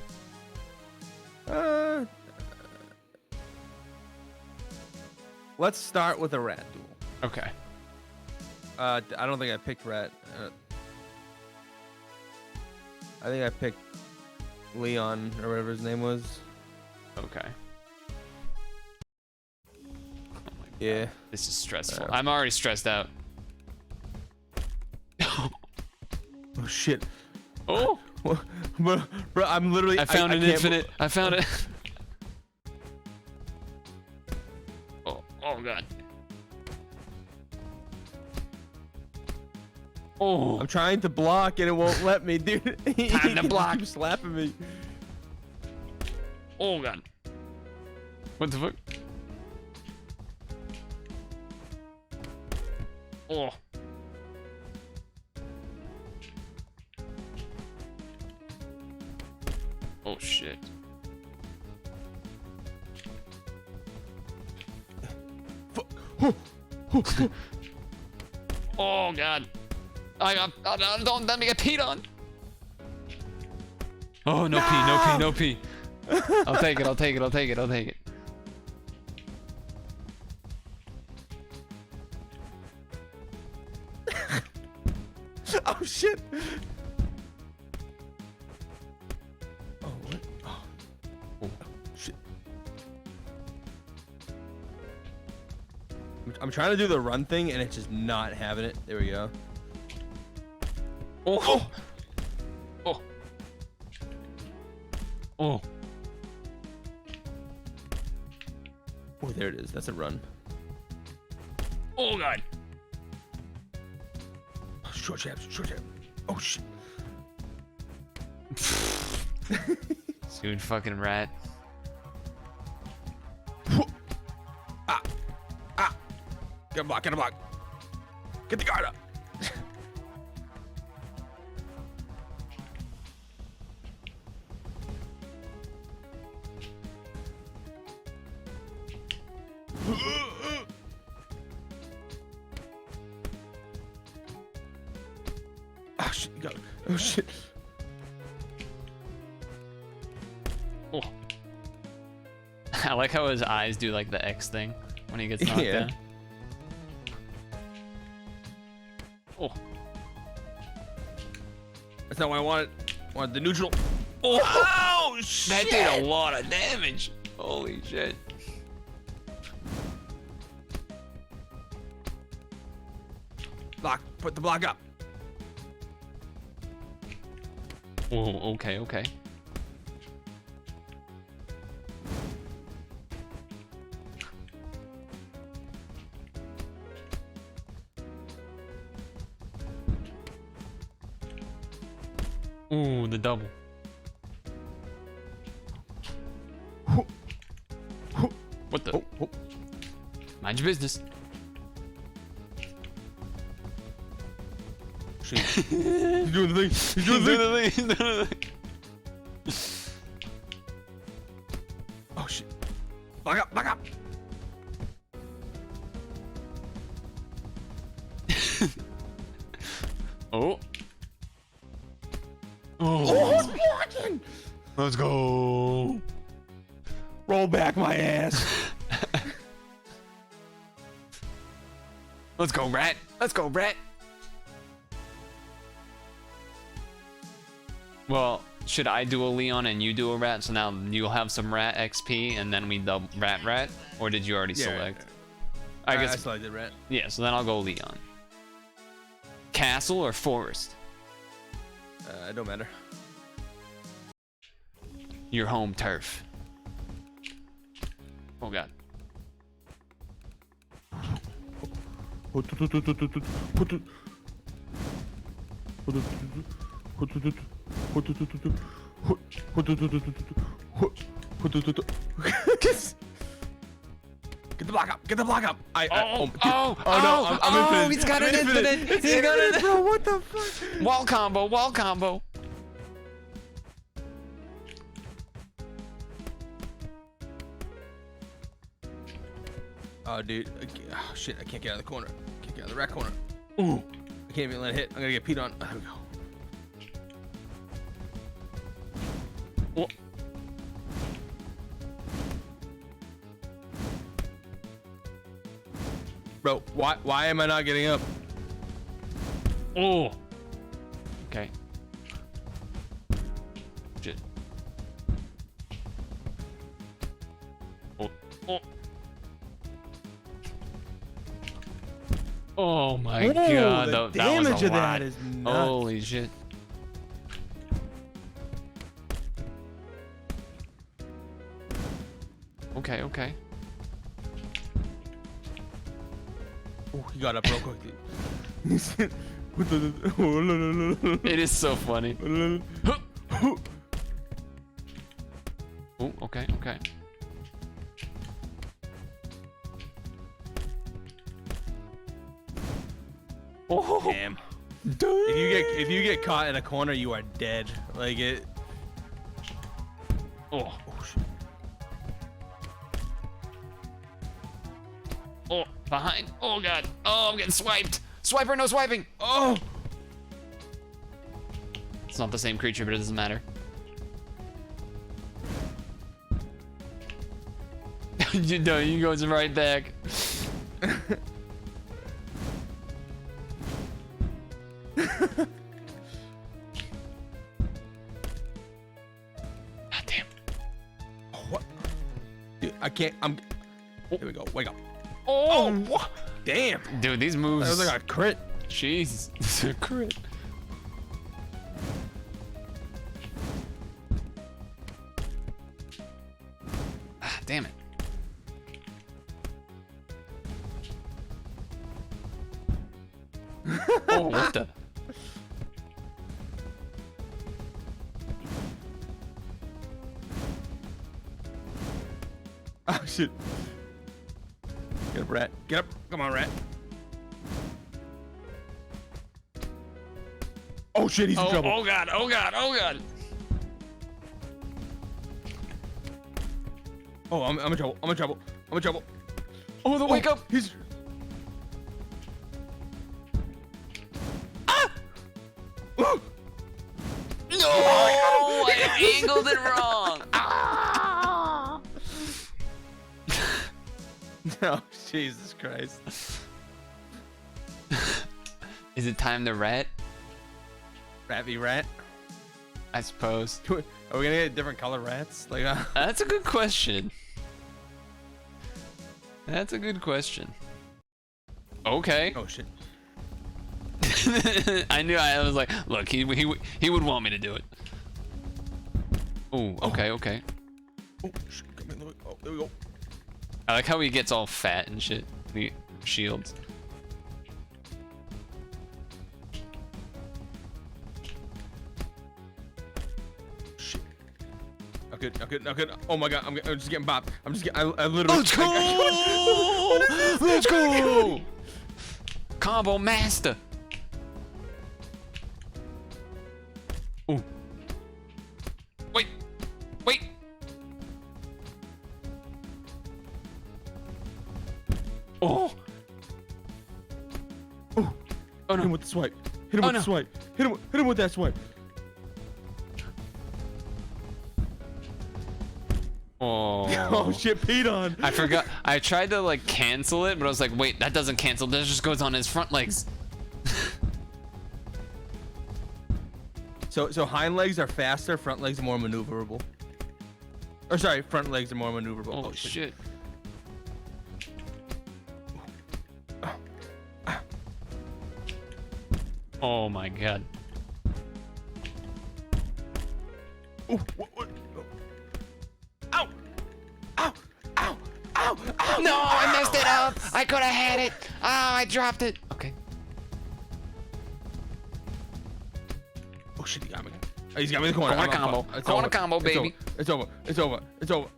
do? Let's start with a Rat Duel. Okay. I don't think I picked Rat. I think I picked Leon or whatever his name was. Okay. Yeah. This is stressful. I'm already stressed out. Oh shit. Oh. Bro, I'm literally. I found an can't infinite. I found it. Oh god. Oh. I'm trying to block and it won't let me, dude. Time to block. Keep slapping me. Oh god. What the fuck? Oh. Oh shit. Oh god. Don't let me get peed on. Oh, no pee, no pee, no pee. I'll take it, I'll take it, I'll take it, I'll take it. Oh shit. Oh what? Oh shit. I'm trying to do the run thing and it's just not having it. There we go. Oh. Oh. Oh. Oh, there it is. That's a run. Oh god. short jabs, short jab. Oh shit. Dude, fucking rat. Get a block, get a block. Get the guard up. Oh shit, you got it. Oh shit. Oh. I like how his eyes do like the X thing when he gets knocked down. Oh. That's not what I wanted. I wanted the neutral. Oh, shit. That did a lot of damage. Holy shit. Block. Put the block up. Oh, okay, okay. Ooh, the double. What the? Mind your business. Shit. He's doing the thing. He's doing the thing. He's doing the thing. Oh shit. Back up, back up. Oh. Oh, it's blocking. Let's go. Roll back my ass. Let's go, rat. Let's go, rat. Well, should I do a Leon and you do a rat? So now you'll have some rat XP and then we double rat? Or did you already select? I guess. I selected rat. Yeah, so then I'll go Leon. Castle or forest? It don't matter. Your home turf. Oh god. Get the block up! Get the block up! I'm infinite. he's got an infinite. He's got it, bro. What the fuck? Wall combo, wall combo. Oh, dude. Oh, shit. I can't get out of the corner. Can't get out of the rat corner. Ooh. I can't even let it hit. I'm gonna get peed on. There we go. Oh. Bro, why am I not getting up? Oh. Okay. Shit. Oh. Oh. Oh my god, the that was damage a of lot. that is nuts. Holy shit. Okay, okay. Oh, he got up real quick, dude. It is so funny. Oh, okay, okay. Oh, Damn. If you get caught in a corner, you are dead. Like it. oh, Oh shit. oh, behind. Oh god. Oh, I'm getting swiped. Swiper, no swiping. Oh. It's not the same creature, but it doesn't matter. You know, he goes right back. God damn. Oh, what? Dude, I can't. Here we go. Wake up. Oh, what? Damn. dude, these moves. That was like a crit. Jeez, it's a crit. Ah, damn it. Oh, what the? shit. Get up, rat. Get up. Come on, rat. Oh shit, he's in trouble. Oh god, oh god, oh god. Oh, I'm in trouble. I'm in trouble. I'm in trouble. Oh, the wake up. He's. No! I angled it wrong. Ah! No, Jesus Christ. Is it time to rat? Rat v rat? I suppose. Are we gonna get different color rats? Like, That's a good question. That's a good question. Okay. Oh shit. I knew. I was like, look, he would want me to do it. Oh, okay, okay. Oh shit. Come in. Oh, there we go. I like how he gets all fat and shit. The shields. Shit. Not good. Not good. Not good. Oh my god. I'm just getting bopped. I'm just getting. I literally. Let's go! Let's go! Combo master. Ooh. Wait. Wait. Oh. Oh. Oh no. Hit him with the swipe. Hit him Oh, with no. the swipe. Hit him with that swipe. Oh. Oh shit, Pete on. I forgot. I tried to like cancel it, but I was like, wait, that doesn't cancel. That just goes on his front legs. So hind legs are faster, front legs are more maneuverable. Or sorry, front legs are more maneuverable. Oh shit. Oh my god. Oh, what? Ow! Ow! Ow! Ow! Ow! No, I messed it up. I could have had it. Oh, I dropped it. Okay. Oh shit, he got me. Oh, he's got me in the corner. Corner I'm combo. fucked. It's Corner over. combo, It's baby. over. It's over. It's over. It's over.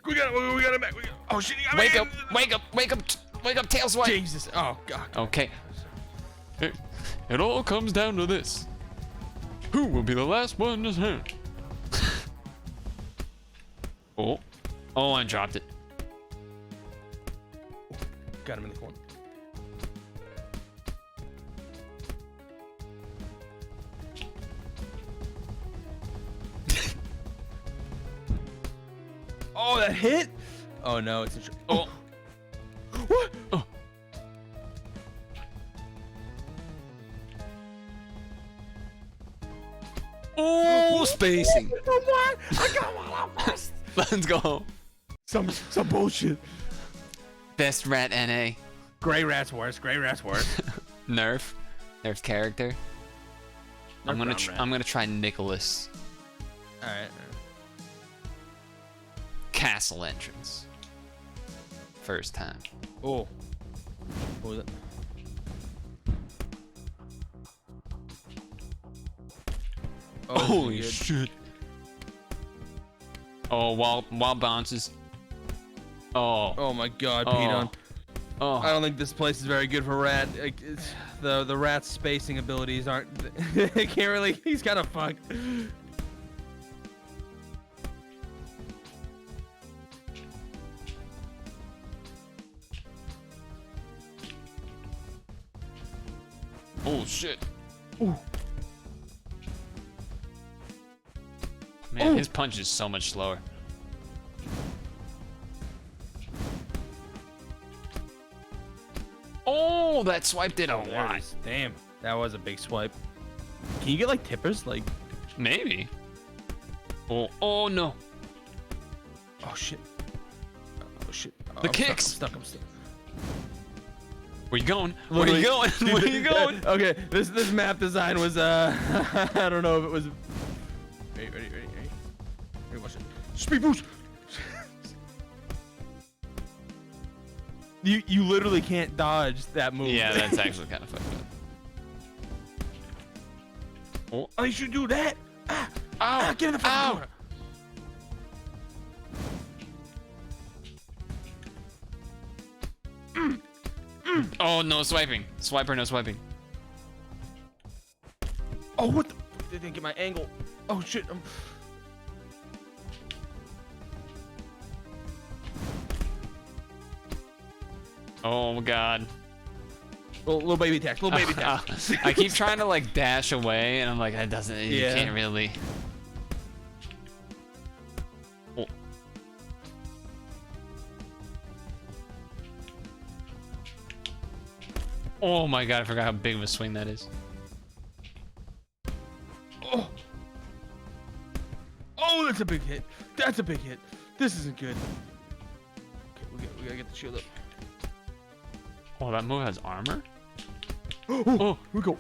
Oh, we got it back. Oh shit, he got me. Wake up. Wake up. Wake up. Wake up, tail swipe. Jesus. Oh god. Okay. It all comes down to this. Who will be the last one to turn? Oh. Oh, I dropped it. Got him in the corner. Oh, that hit? Oh no, it's a. Oh. What? Oh. Oh, spacing. What? I got one out first. Let's go. Some bullshit. Best rat NA. Gray rat's worse. Gray rat's worse. Nerf character. I'm Brown gonna rat. try Nicholas. All right. Castle entrance. First time. Oh. What was it? Oh, Holy good. shit. Oh, wall bounces. Oh. Oh my god, Oh. Pete on. Oh. I don't think this place is very good for rat. Like, the rat's spacing abilities aren't. They can't really. He's kind of fucked. Oh shit. Ooh. Man, Ooh. his punch is so much slower. Oh, that swipe did a Oh, there it lot. is. Damn, that was a big swipe. Can you get like tippers? Like, Maybe. Oh no. oh shit. Oh shit. Oh, The I'm kicks. Stuck. I'm stuck. Where you going? Where you going? Where you going? Okay, this map design was I don't know if it was. Ready. Watch it. Speed boost. You literally can't dodge that move. Yeah, that's actually kind of fucked up. Oh, you should do that. Ow! Get in the fucking Ow! corner. Oh, no swiping. Swiper, no swiping. Oh, what the? They didn't get my angle. Oh shit. Oh god. Little baby attacks. Little baby attacks. I keep trying to like dash away, and I'm like, it doesn't. You Yeah. can't really. Oh. Oh my god! I forgot how big of a swing that is. Oh. Oh, that's a big hit. That's a big hit. This isn't good. Okay, we gotta get the shield up. Oh, that move has armor. Oh, here we go.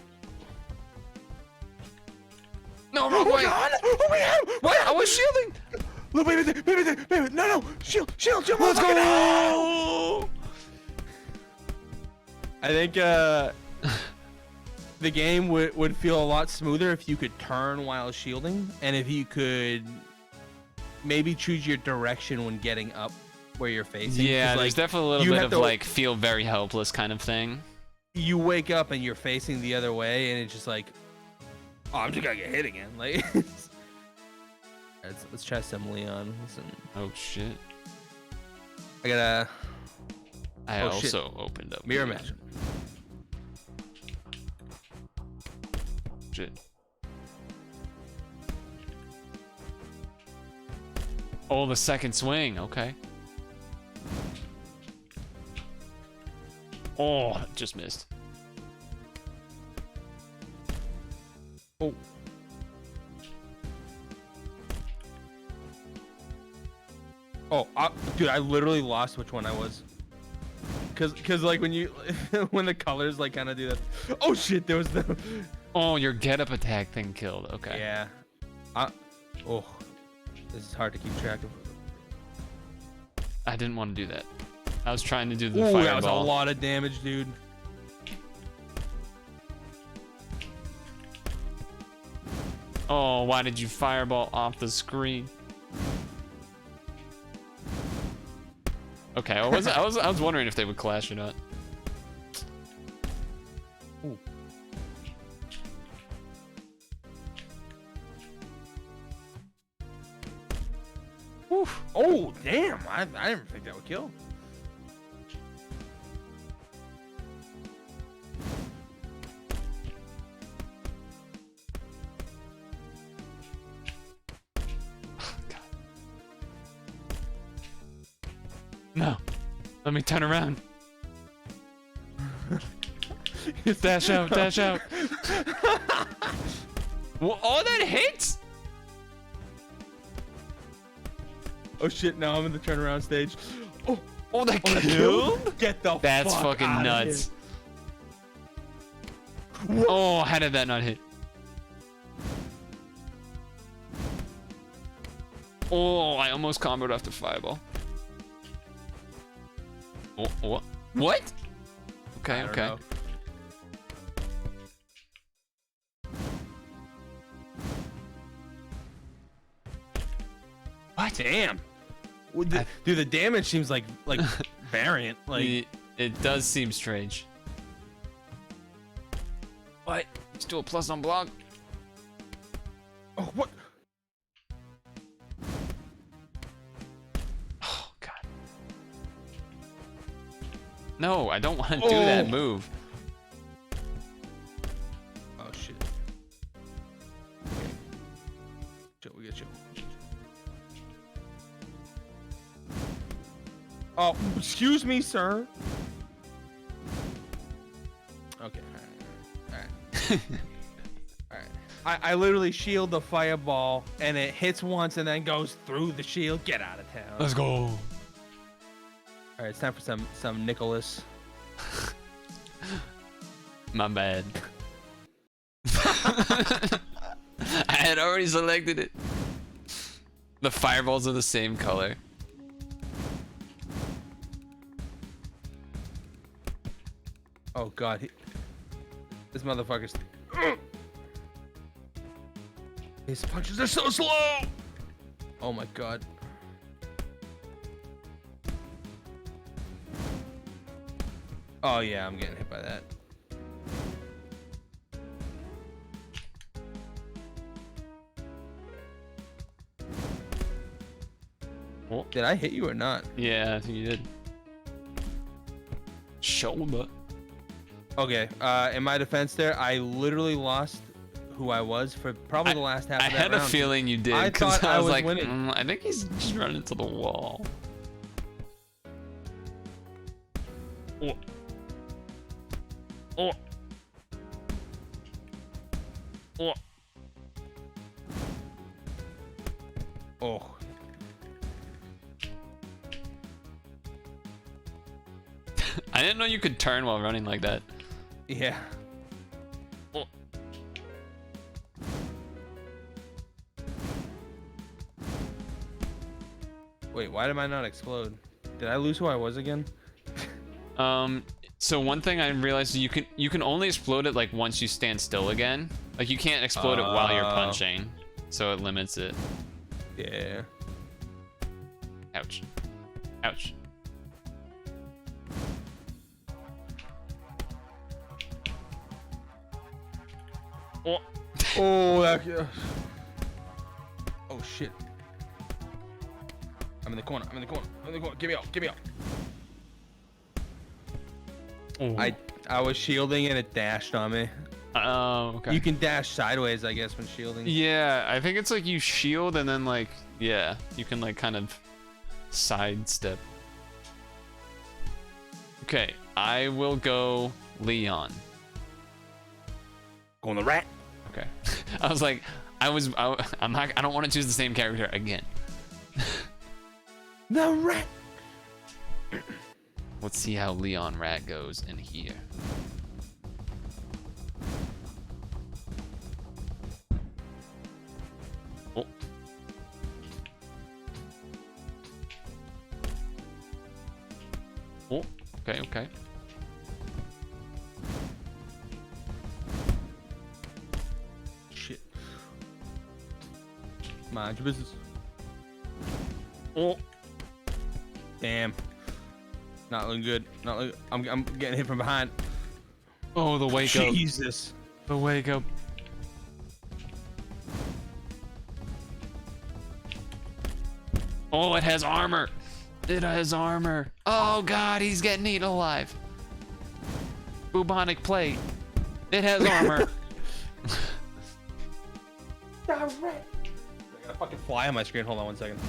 No, wrong way. God! Oh my god! What? I was shielding. Little baby, no, shield, let's go! I think the game would feel a lot smoother if you could turn while shielding, and if you could maybe choose your direction when getting up where you're facing. Yeah, 'Cause, there's like, definitely a little you bit have of to- like feel very helpless kind of thing. You wake up and you're facing the other way, and it's just like, oh, I'm just gonna get hit again. Like, let's try some Leon. Listen, Oh shit! I gotta I Oh, shit. also opened up mirror the- match. Shit. Oh, the second swing. Okay. Oh, just missed. Oh. Oh, dude, I literally lost which one I was. Cause like when you, when the colors like kind of do that. Oh shit, there was the. Oh, your get-up attack thing killed. Okay. Yeah. Oh, this is hard to keep track of. I didn't want to do that. I was trying to do the Ooh, fireball. that was a lot of damage, dude. Oh, why did you fireball off the screen? Okay, I was wondering if they would clash or not. Ooh. Oof. Oh, damn. I didn't think that would kill. No. Let me turn around. Dash out, dash out. Well, oh, that hits? Oh shit, now I'm in the turnaround stage. Oh, that that killed? Get the That's fuck fucking outta nuts. Oh, how did that not hit? Oh, I almost comboed off the fireball. Oh, what? What? Okay, I don't okay. know. What? Damn. Dude, the damage seems like variant. Like It does seem strange. What? Still a plus on block? oh, what? Oh, God. No, I don't want to do that Oh. move. Oh shit. Chill, we get chill. Oh, excuse me, sir. Okay. All right. All right. I literally shield the fireball, and it hits once and then goes through the shield. Get out of town. Let's go. All right, it's time for some Nicholas. My bad. I had already selected it. The fireballs are the same color. Oh god, this motherfucker's. His punches are so slow. Oh my god. Oh yeah, I'm getting hit by that. Oh. Did I hit you or not? Yeah, I think you did. Shoulder. Okay, in my defense there, I literally lost who I was for probably the last half I of that had round. a feeling you did, I because thought I was like, winning. I think he's just running into the wall. Oh. Oh. Oh. Oh. I didn't know you could turn while running like that. Yeah. Oh. Wait, why did I not explode? Did I lose who I was again? So one thing I realized is you can only explode it like once you stand still again. Like you can't explode it while you're punching, so it limits it. Yeah. Ouch. Ouch. Oh. Oh, that. Oh shit. I'm in the corner. I'm in the corner. I'm in the corner. Get me out. Get me out. Oh. I was shielding and it dashed on me. Oh, okay. You can dash sideways, I guess, when shielding. Yeah, I think it's like you shield and then like, yeah, you can like kind of sidestep. Okay, I will go Leon. Going the rat. Okay. I was like, I don't want to choose the same character again. The rat. Let's see how Leon Rat goes in here. Oh. Oh, okay, okay. Shit. Mind your business. Oh. Damn. Not looking good. Not looking. I'm getting hit from behind. Oh, the wake up. Jesus. The wake up. Oh, it has armor. It has armor. Oh god, he's getting eaten alive. Bubonic plague. It has armor. I got a fucking fly on my screen. Hold on 1 second.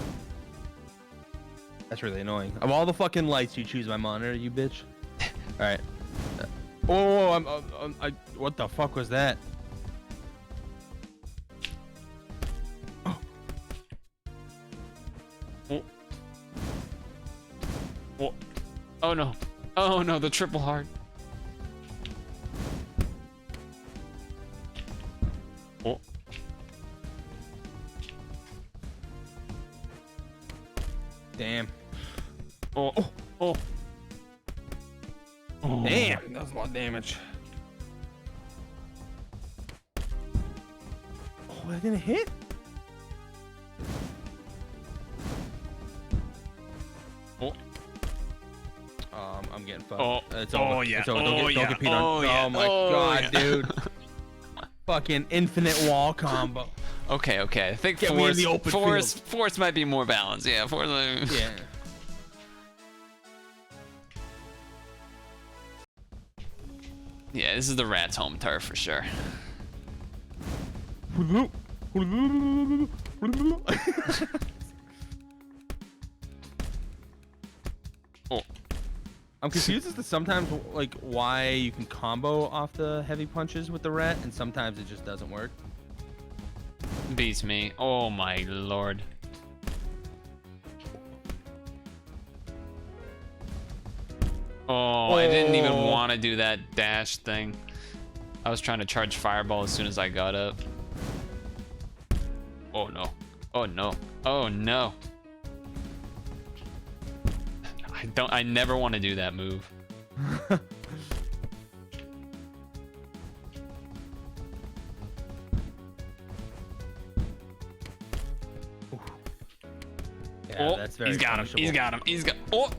That's really annoying. Of all the fucking lights you choose my monitor, you bitch. All right. Oh, what the fuck was that? Oh. Oh. Oh. Oh no. Oh no, the triple heart. Oh. Damn. Oh. Oh. Oh. Oh. Damn. That was a lot of damage. Oh, that didn't hit? Oh. I'm getting fucked. Oh. It's over. Oh, yeah. It's over. Oh, Don't yeah. get peed on. Oh, yeah. Oh my Oh, god, yeah. dude. Fucking infinite wall combo. Okay, okay. I think Get me in the open force might be more balanced. Yeah, force. Yeah. Yeah, this is the Rat's home turf for sure. Oh. I'm confused as to sometimes like why you can combo off the heavy punches with the rat, and sometimes it just doesn't work. Beats me. Oh my lord. Oh, I didn't even want to do that dash thing. I was trying to charge fireball as soon as I got up. Oh no. Oh no. Oh no. I never want to do that move. Yeah, that's very he's got him. He's got him. He's got. Oh.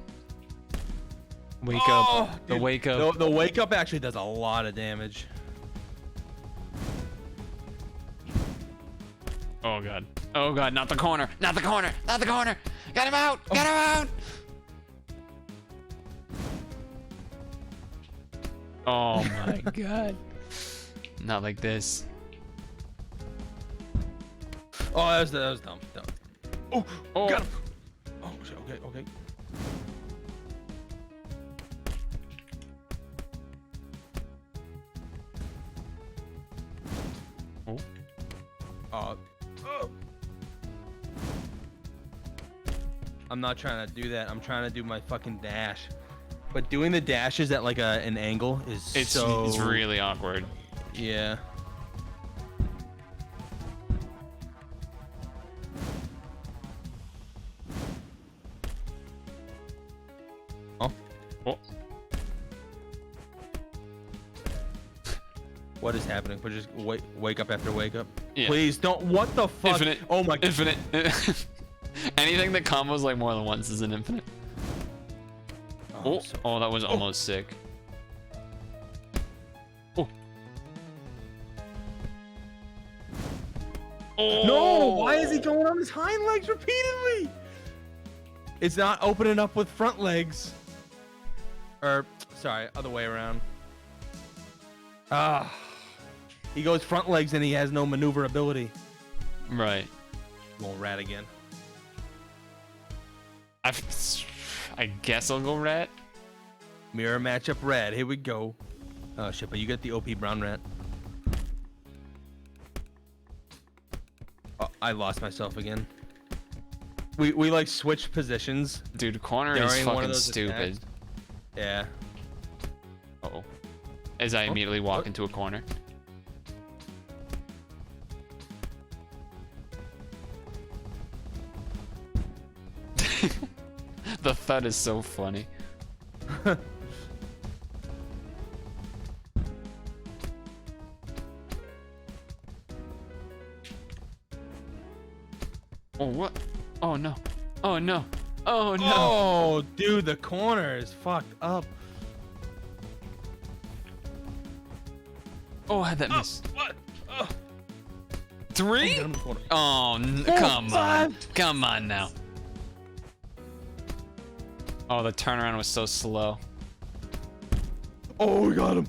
Wake Oh, up. The dude, wake up. The wake up actually does a lot of damage. Oh god. Oh god, not the corner. Not the corner. Not the corner. Get him out. Get him out. Oh my god. Not like this. Oh, that was dumb. Oh, got him. Oh, shit, okay. Oh. I'm not trying to do that. I'm trying to do my fucking dash. But doing the dashes at like an angle is It's really awkward. Yeah. Oh. What is happening? But just wake up after wake up. Yeah. Please don't. What the fuck? Infinite. Oh my god. Infinite. Anything that combos like more than once is an infinite. Oh, oh, that was almost sick. Oh. Oh. No! Why is he going on his hind legs repeatedly? It's not opening up with front legs. Or, sorry, other way around. Ah. He goes front legs and he has no maneuverability. Right. Won't rat again. I guess I'll go rat. Mirror matchup red. Here we go. Oh shit, but you get the OP brown rat. Oh, I lost myself again. We like switch positions. Dude, corner is during one of fucking those stupid. attacks. Yeah. Uh-oh. As I immediately walk into a corner. The thud is so funny. Oh, what? Oh, no. Oh, no. Oh, no. Oh, dude, the corner is fucked up. Oh, I had that miss. What? Oh. 3? Oh, come on. Come on now. Oh, the turnaround was so slow. Oh, we got him.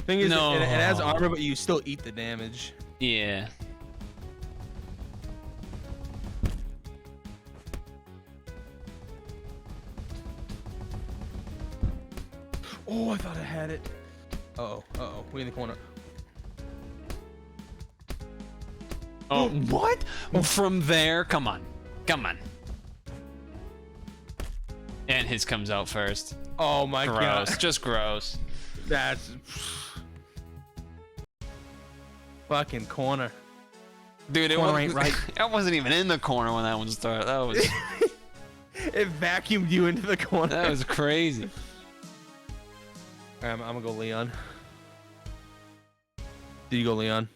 Thing is, No. it has armor, but you still eat the damage. Yeah. Oh, I thought I had it. Uh-oh. We in the corner. Oh, what? From there? Come on. Come on. And his comes out first. Oh my Gross. god. Just gross. That's... Fucking corner. Dude, it Corner wasn't, ain't right. I wasn't even in the corner when that one started. That was It vacuumed you into the corner. that was crazy. Alright, I'm gonna go Leon. Did you go Leon?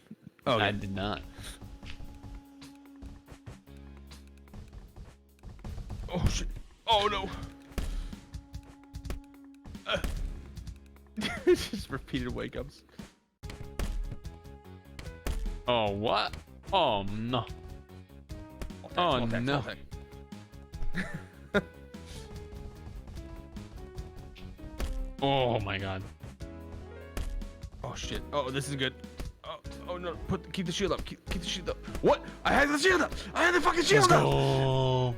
Oh, I did not. Oh shit. Oh no. Just repeated wake ups. Oh, what? Oh, no. Oh, no. Oh, my God. Oh shit. Oh, this is good. Oh no. Keep the shield up. Keep the shield up. What? I had the shield up. I had the fucking shield Let's up. go.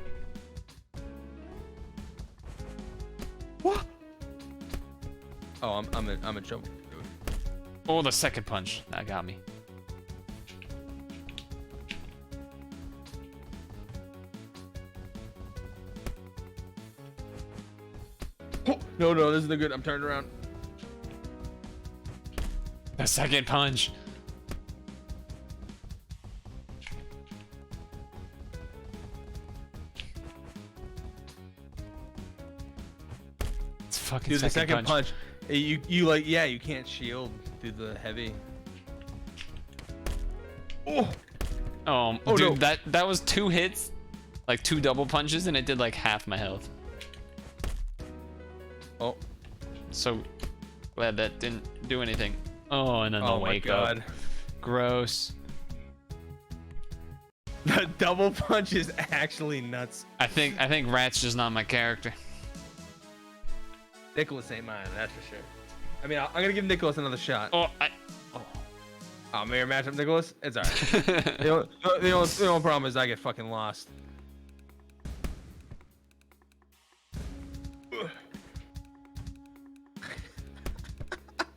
What? Oh, I'm in trouble. Oh, the second punch. That got me. Oh, no, this isn't good. I'm turned around. The second punch. It's fucking Dude, the second punch. You like, yeah, you can't shield through the heavy. Oh. Oh, dude, no. that was 2 hits, like 2 double punches, and it did like half my health. Oh. So glad that didn't do anything. Oh, and then the Oh my wake god. up. Gross. The double punch is actually nuts. I think Rat's just not my character. Nicholas ain't mine, that's for sure. I mean, I'm gonna give Nicholas another shot. Oh, mirror matchup, Nicholas? It's alright. the only problem is I get fucking lost.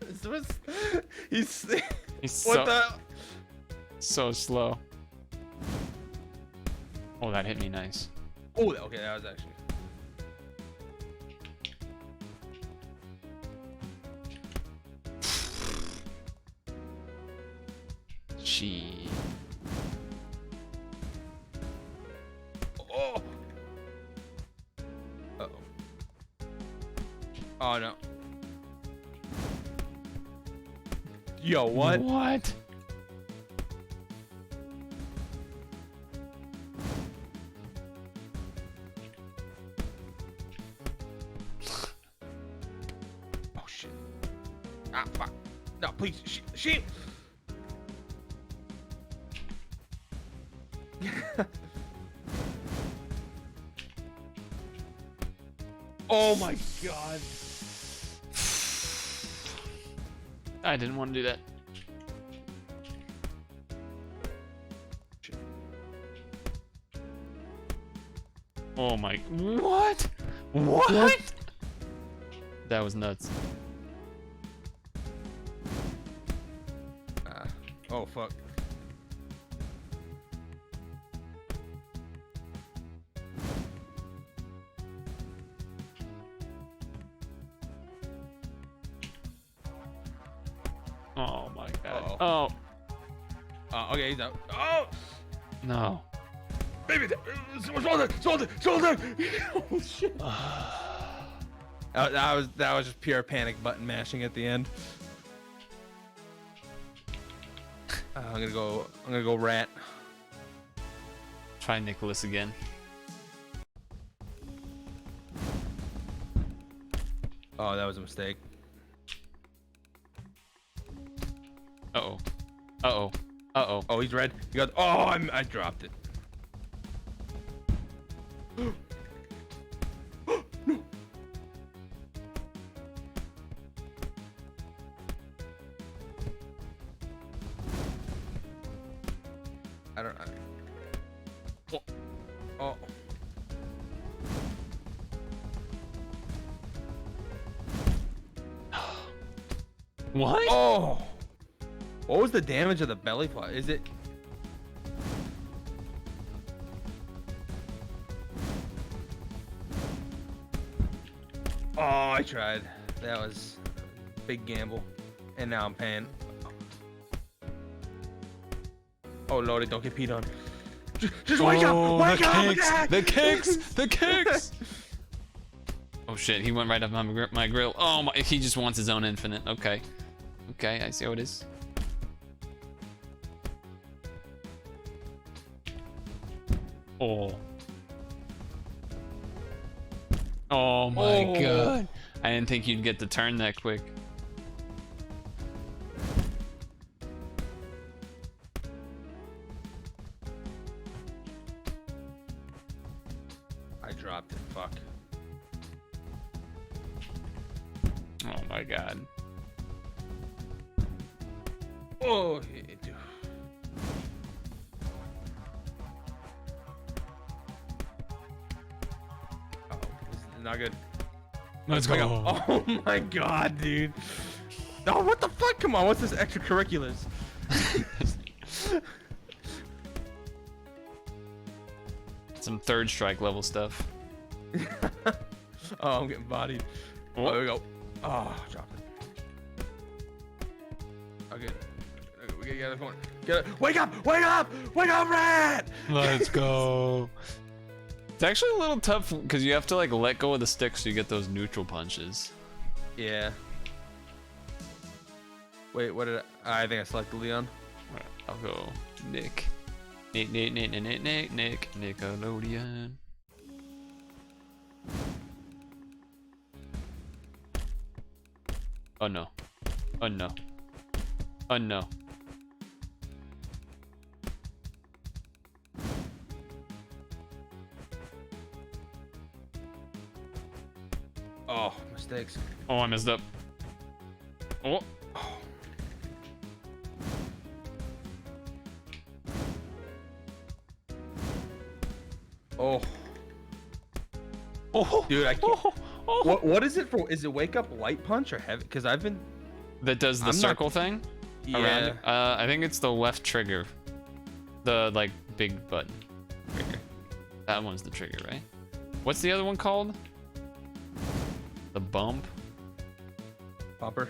This was... He's what so slow. Oh, that hit me nice. Oh, okay, that was actually... She. Oh. Uh-oh. Oh no. Yo, what? What? Oh shit. Ah, fuck. No, please. She. Oh my god. I didn't want to do that. Oh my. What? What? That was nuts. Oh fuck. Oh my god. Uh-oh. Oh. Okay, he's out. Oh! No. Baby, shoulder! Oh shit. that was just pure panic button mashing at the end. I'm gonna go Rat. Try Nicholas again. Oh, that was a mistake. Uh-oh. Uh-oh. Uh-oh. Oh, he's red. He got. Oh, I dropped it. No. I don't. Oh. What? Oh. What was the damage of the belly flop? Is it? Oh, I tried. That was a big gamble, and now I'm paying. Oh lordy, don't get peed on. Just wake up! Wake up! The kicks! Oh shit, he went right up my grill. Oh my, he just wants his own infinite. Okay. Okay, I see how it is. Oh. Oh my god. I didn't think you'd get the turn that quick. I dropped it. Fuck. Oh my god. Oh, dude. Oh, this is not good. Let's go. Oh my god, dude. Oh, what the fuck? Come on, what's this extracurriculars? Some third strike level stuff. Oh, I'm getting bodied. Oh, there we go. Oh, dropped it. Okay. We gotta get out of the corner. Get it. Wake up! Wake up! Wake up, Rat! Let's go. It's actually a little tough because you have to like let go of the stick so you get those neutral punches. Yeah. Wait, what did I think I selected Leon. Alright, I'll go Nick. Nick, Nickelodeon. Oh no. Oh no. Oh no. Oh, mistakes. Oh, I messed up. Oh. Oh. Oh. Dude, I can't. Oh. What is it for? Is it wake up light punch or heavy? Because I've been. That does the I'm not- circle thing? Yeah. Around? I think it's the left trigger. The, like, big button trigger. That one's the trigger, right? What's the other one called? The bump? Bumper.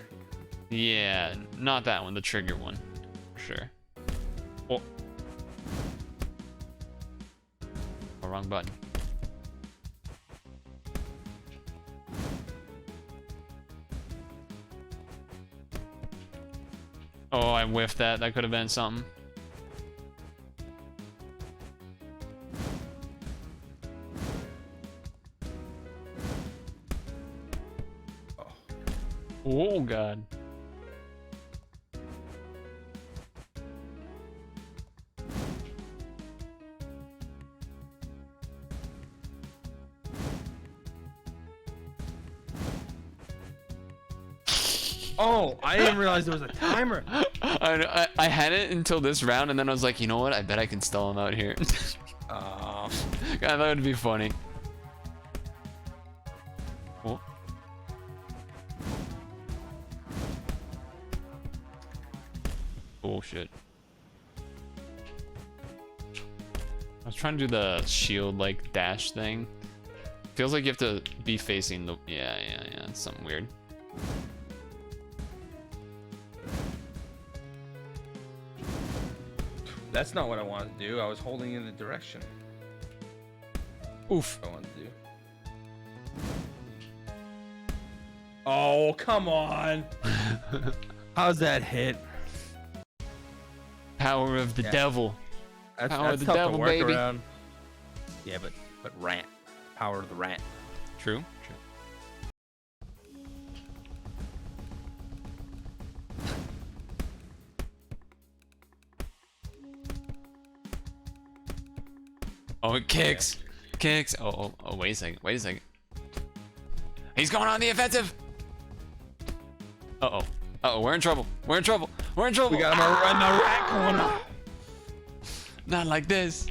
Yeah, not that one, the trigger one. For sure. Oh. Oh, wrong button. Oh, I whiffed that. That could have been something. Oh, God. Oh, I didn't realize there was a timer. I had it until this round, and then I was like, you know what? I bet I can stall him out here. Oh. I thought it would be funny. Oh. Oh, shit. I was trying to do the shield, like, dash thing. Feels like you have to be facing the... Yeah, it's something weird. That's not what I wanted to do. I was holding in the direction. Oof. I wanted to do. Oh, come on. How's that hit? Power of the devil. That's, Power that's of the tough devil, to work baby. around. Yeah, but rant. Power of the rant. True. Oh, it kicks. Kicks. Oh, wait a second. Wait a second. He's going on the offensive. Uh-oh. Uh-oh, we're in trouble. We're in trouble. We're in trouble. We got him in the rat corner. Not like this.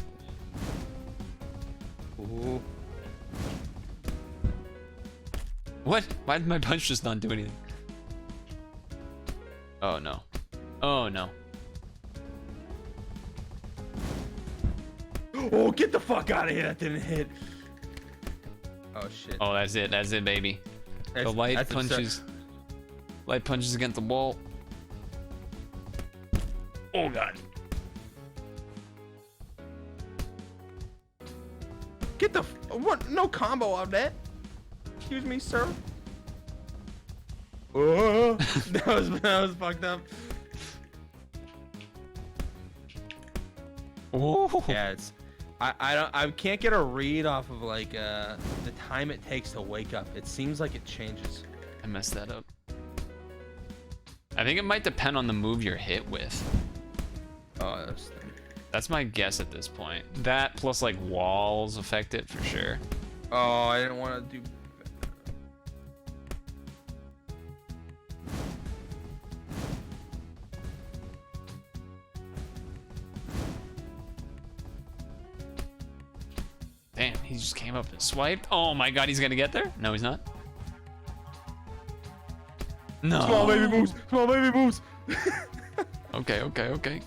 Ooh. What? Why did my punch just not do anything? Oh, no. Oh, no. Oh, get the fuck out of here. That didn't hit. Oh, shit. Oh, that's it. That's it, baby. The light punches. Light punches against the wall. Oh, God. Get the what? No combo of that. Excuse me, sir. Oh, that was fucked up. Oh. Yeah, it's. I can't get a read off of like the time it takes to wake up. It seems like it changes. I messed that up. I think it might depend on the move you're hit with. Oh, that's my guess at this point. That plus like walls affect it for sure. Oh, I didn't want to do. Damn, he just came up and swiped. Oh my God, he's gonna get there? No, he's not. No. Small baby moves. Small baby moves. Okay.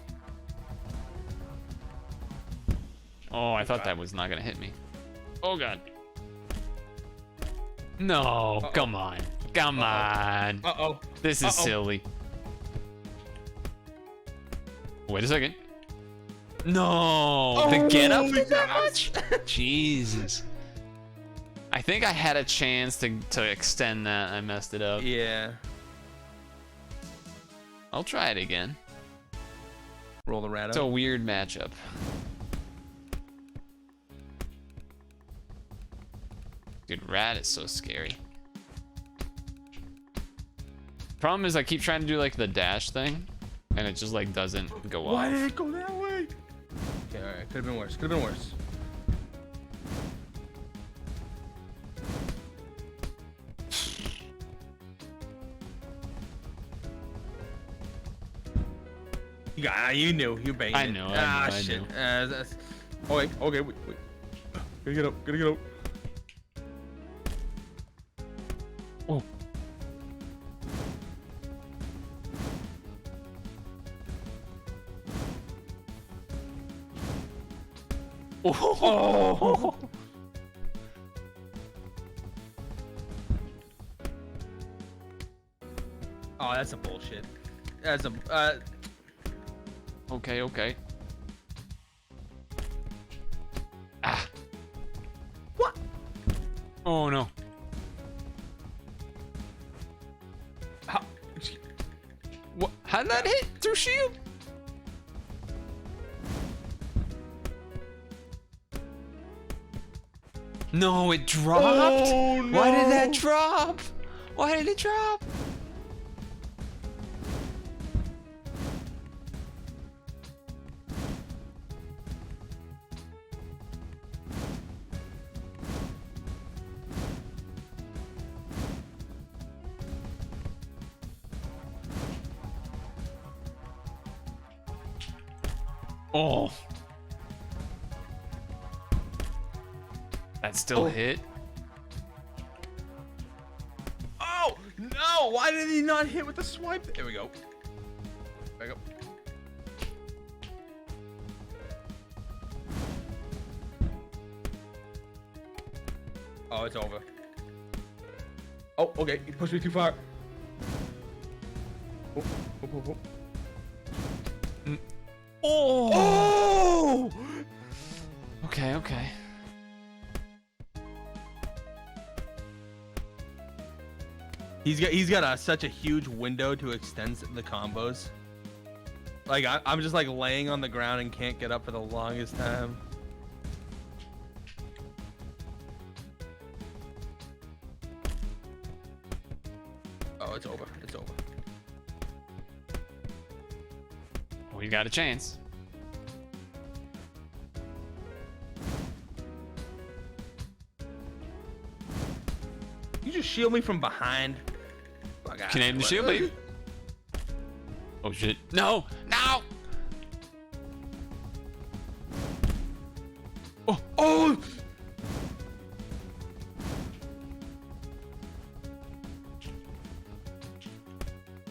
Oh, I thought that was not gonna hit me. Oh God. No, come on. Come on. Uh-oh. This is silly. Wait a second. No, the get up was that much? Jesus. I think I had a chance to extend that. I messed it up. Yeah. I'll try it again. Roll the rat It's up. a weird matchup. Dude, rat is so scary. Problem is I keep trying to do like the dash thing, and it just like doesn't go Why off. did it go that way? Okay, all right. Could have been worse. Could have been worse. Yeah, you knew. You banged I it. know, Ah, I shit. know. Okay, okay, wait. Gotta get up. Gotta get up. Oh. Oh. Oh, that's a bullshit. That's a Okay, okay. Ah. What? Oh no. How? What? How did that hit through shield? No, it dropped. Oh, Why did that no. drop? Why did it drop? Oh. That still hit. Oh no! Why did he not hit with the swipe? There we go. Back up. Oh, it's over. Oh, okay. You pushed me too far. Oh, oh, oh, oh. Oh. Oh! Okay, okay. He's got such a huge window to extend the combos. Like I'm just like laying on the ground and can't get up for the longest time. Oh, it's over. It's over. We got a chance. You just shield me from behind. Can I aim the shield, baby? Oh shit. No! No! Oh! Oh!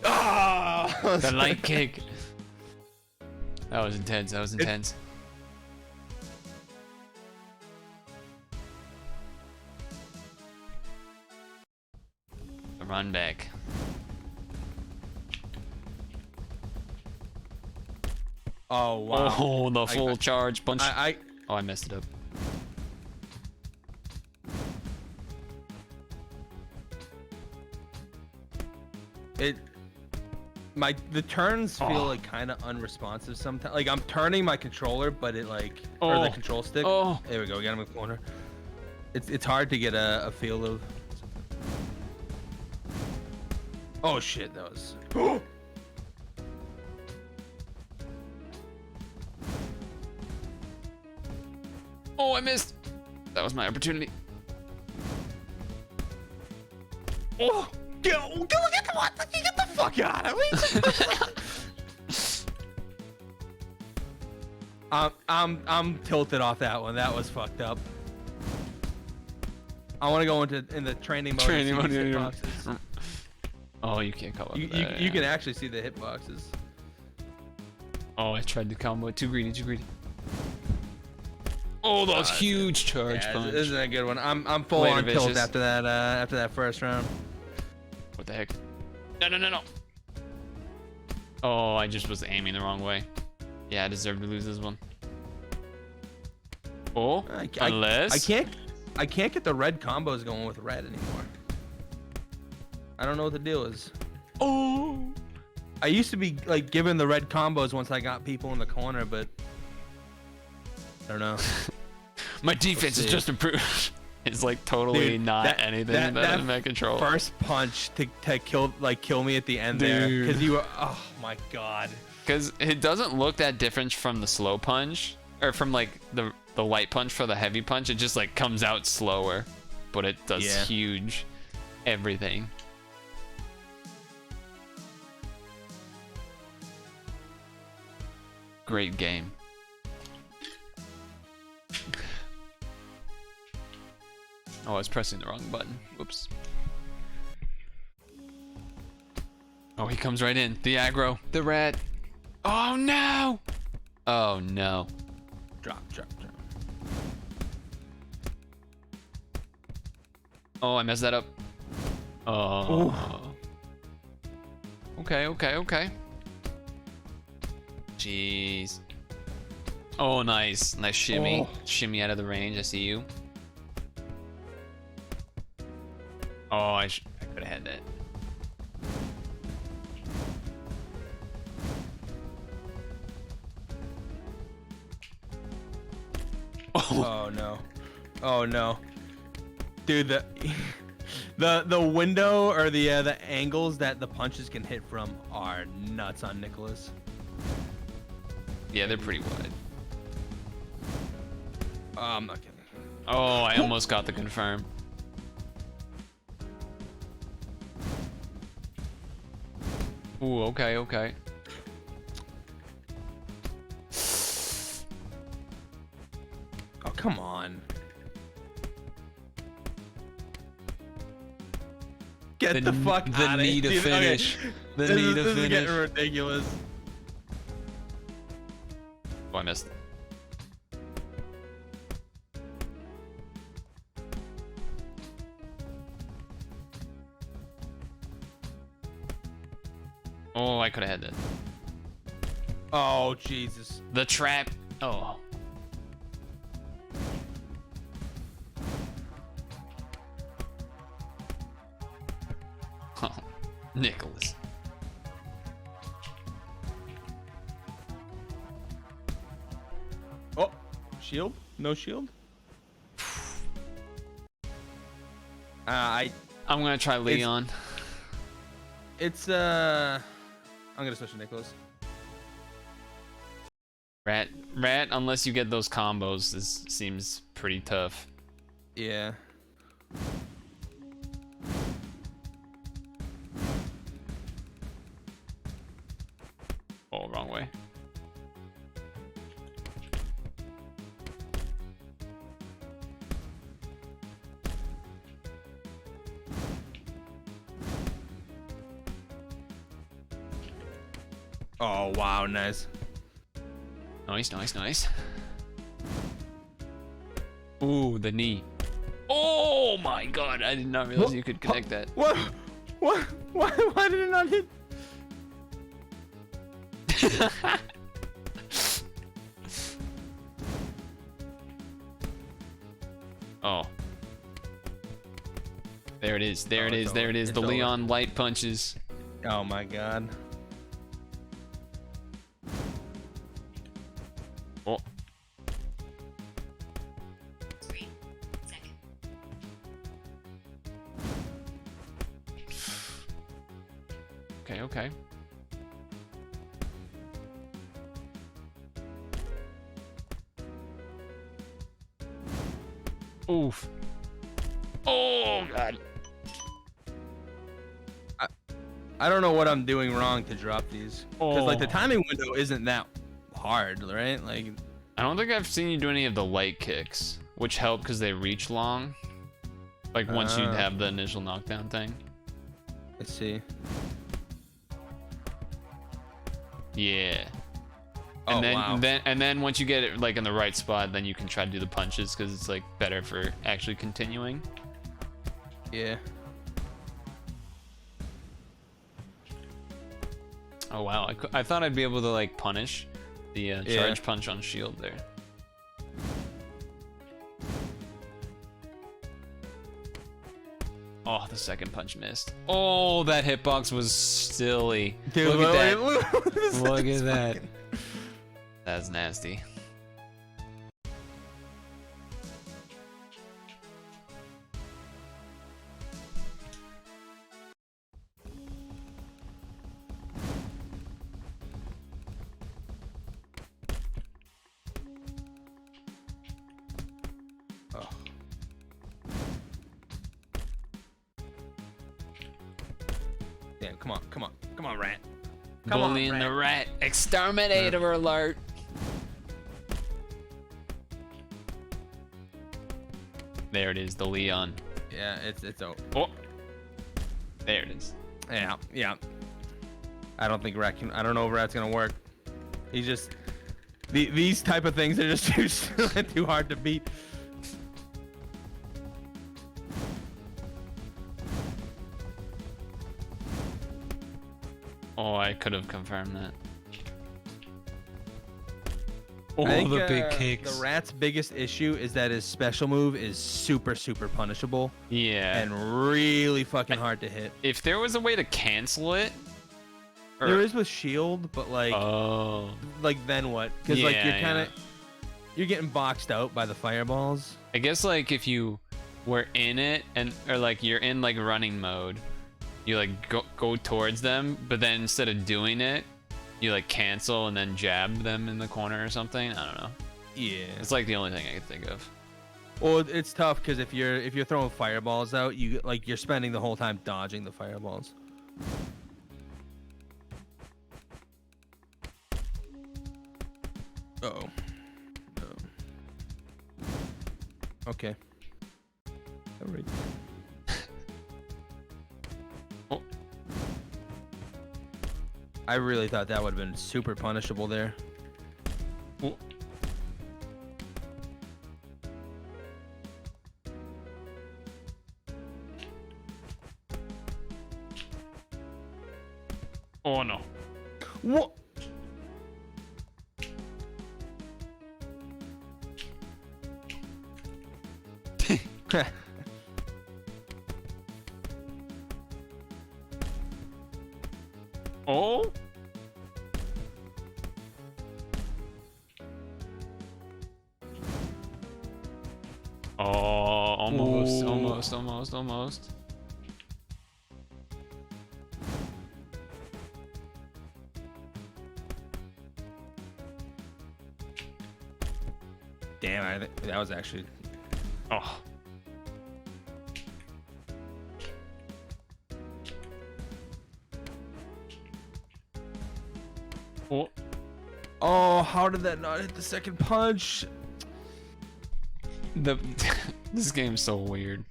Ah! The light kick. That was intense. That was intense. Run back. Oh wow! Oh, the full charge punch. Oh, I messed it up. The turns feel like kind of unresponsive sometimes. Like I'm turning my controller, but it like or the control stick. Oh. There we go. We got him in the corner. It's hard to get a feel of. Oh shit! That was. Oh, I missed. That was my opportunity. Oh, get the fuck out of me! I'm tilted off that one. That was fucked up. I want to go in the training mode. Training mode. And see these hitboxes. Oh, you can't come up. You can actually see the hitboxes. Oh, I tried to combo. Too greedy. Too greedy. Oh, that was huge charge punch. This isn't a good one. I'm full Later, on tilt Vicious. after that first round. What the heck? No. Oh, I just was aiming the wrong way. Yeah, I deserve to lose this one. Oh, unless I can't get the red combos going with red anymore. I don't know what the deal is. Oh, I used to be like giving the red combos once I got people in the corner, but I don't know. My defense is just improved. is like totally Dude, not anything that I control. First punch to kill me at the end there, Dude. because you were, oh my god. Because it doesn't look that different from the slow punch, or from like the light punch for the heavy punch. It just like comes out slower, but it does huge everything. Great game. Oh, I was pressing the wrong button. Whoops. Oh, he comes right in. The aggro. The rat. Oh, no. Oh, no. Drop. Oh, I messed that up. Oh. Okay. Jeez. Oh, nice. Nice shimmy. Oh. Shimmy out of the range. I see you. Oh, I could have had that. Oh no. Oh no. Dude, the window or the angles that the punches can hit from are nuts on Nicholas. Yeah, they're pretty wide. I'm not kidding. Oh, I almost got the confirm. Ooh, okay. Oh, come on. Get the fuck the out of here. need to finish. The This need to is finish. getting ridiculous. Oh, I missed. Oh, I could have had that. Oh, Jesus. The trap. Oh. Oh, Nicholas. Oh, shield? No shield? I'm gonna try Leon. I'm gonna switch to Nicholas. Rat, unless you get those combos, this seems pretty tough. Yeah. Oh, wrong way. Oh, wow, nice. Nice. Ooh, the knee. Oh my god, I did not realize you could connect that. What? Why did it not hit? Oh. There it is. There it is. The It's over. Leon light punches. Oh my god. Oh. 3 seconds. Okay. Oof. Oh god. I don't know what I'm doing wrong to drop these. Because like the Oh. timing window isn't that hard, right? Like I don't think I've seen you do any of the light kicks, which help because they reach long. Like once you have the initial knockdown thing. let's see. Yeah. Oh, And then, wow. then once you get it like in the right spot, then you can try to do the punches because it's like better for actually continuing. Yeah. Oh wow, I thought I'd be able to like punish the Yeah. charge punch on shield there. Oh, the second punch missed. Oh, that hitbox was silly. Dude, look at that. Look Look at that. That's nasty. Damn, come on, come on, come on, rat. Come on, Bullying rat. the rat. Exterminator alert. There it is, the Leon. Yeah, it's over. Oh, there it is. Yeah, yeah. I don't think rat can. I don't know if rat's gonna work. He's just these type of things are just too hard to beat. Oh, I could have confirmed that. Oh, I think, the big cakes. The rat's biggest issue is that his special move is super punishable. Yeah. And really fucking hard to hit. If there was a way to cancel it. There is with shield, but like, like then what? Because like you're kind of you're getting boxed out by the fireballs. I guess like if you were in it or like you're in like running mode, you like go towards them, but then instead of doing it, you like cancel and then jab them in the corner or something. I don't know. Yeah. It's like the only thing I could think of. Well, it's tough because if you're throwing fireballs out, you're spending the whole time dodging the fireballs. Uh-oh. Okay. All right. Oh. I really thought that would have been super punishable there. Oh. Oh no. What? Oh. Oh, almost. Damn, I think that was actually. Oh. Oh. Oh, how did that not hit the second punch? This game's so weird.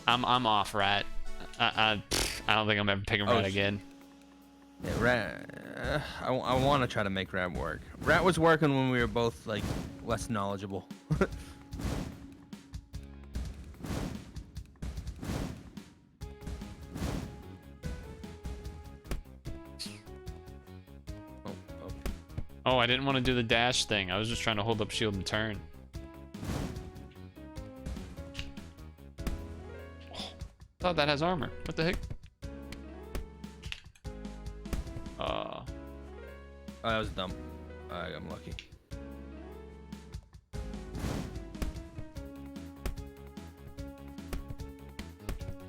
I'm off rat. I don't think I'm ever picking rat again. Yeah, rat. I want to try to make rat work. Rat was working when we were both like less knowledgeable. Oh, I didn't want to do the dash thing. I was just trying to hold up shield and turn. Oh, thought that has armor. What the heck? Oh, that was dumb. I'm lucky.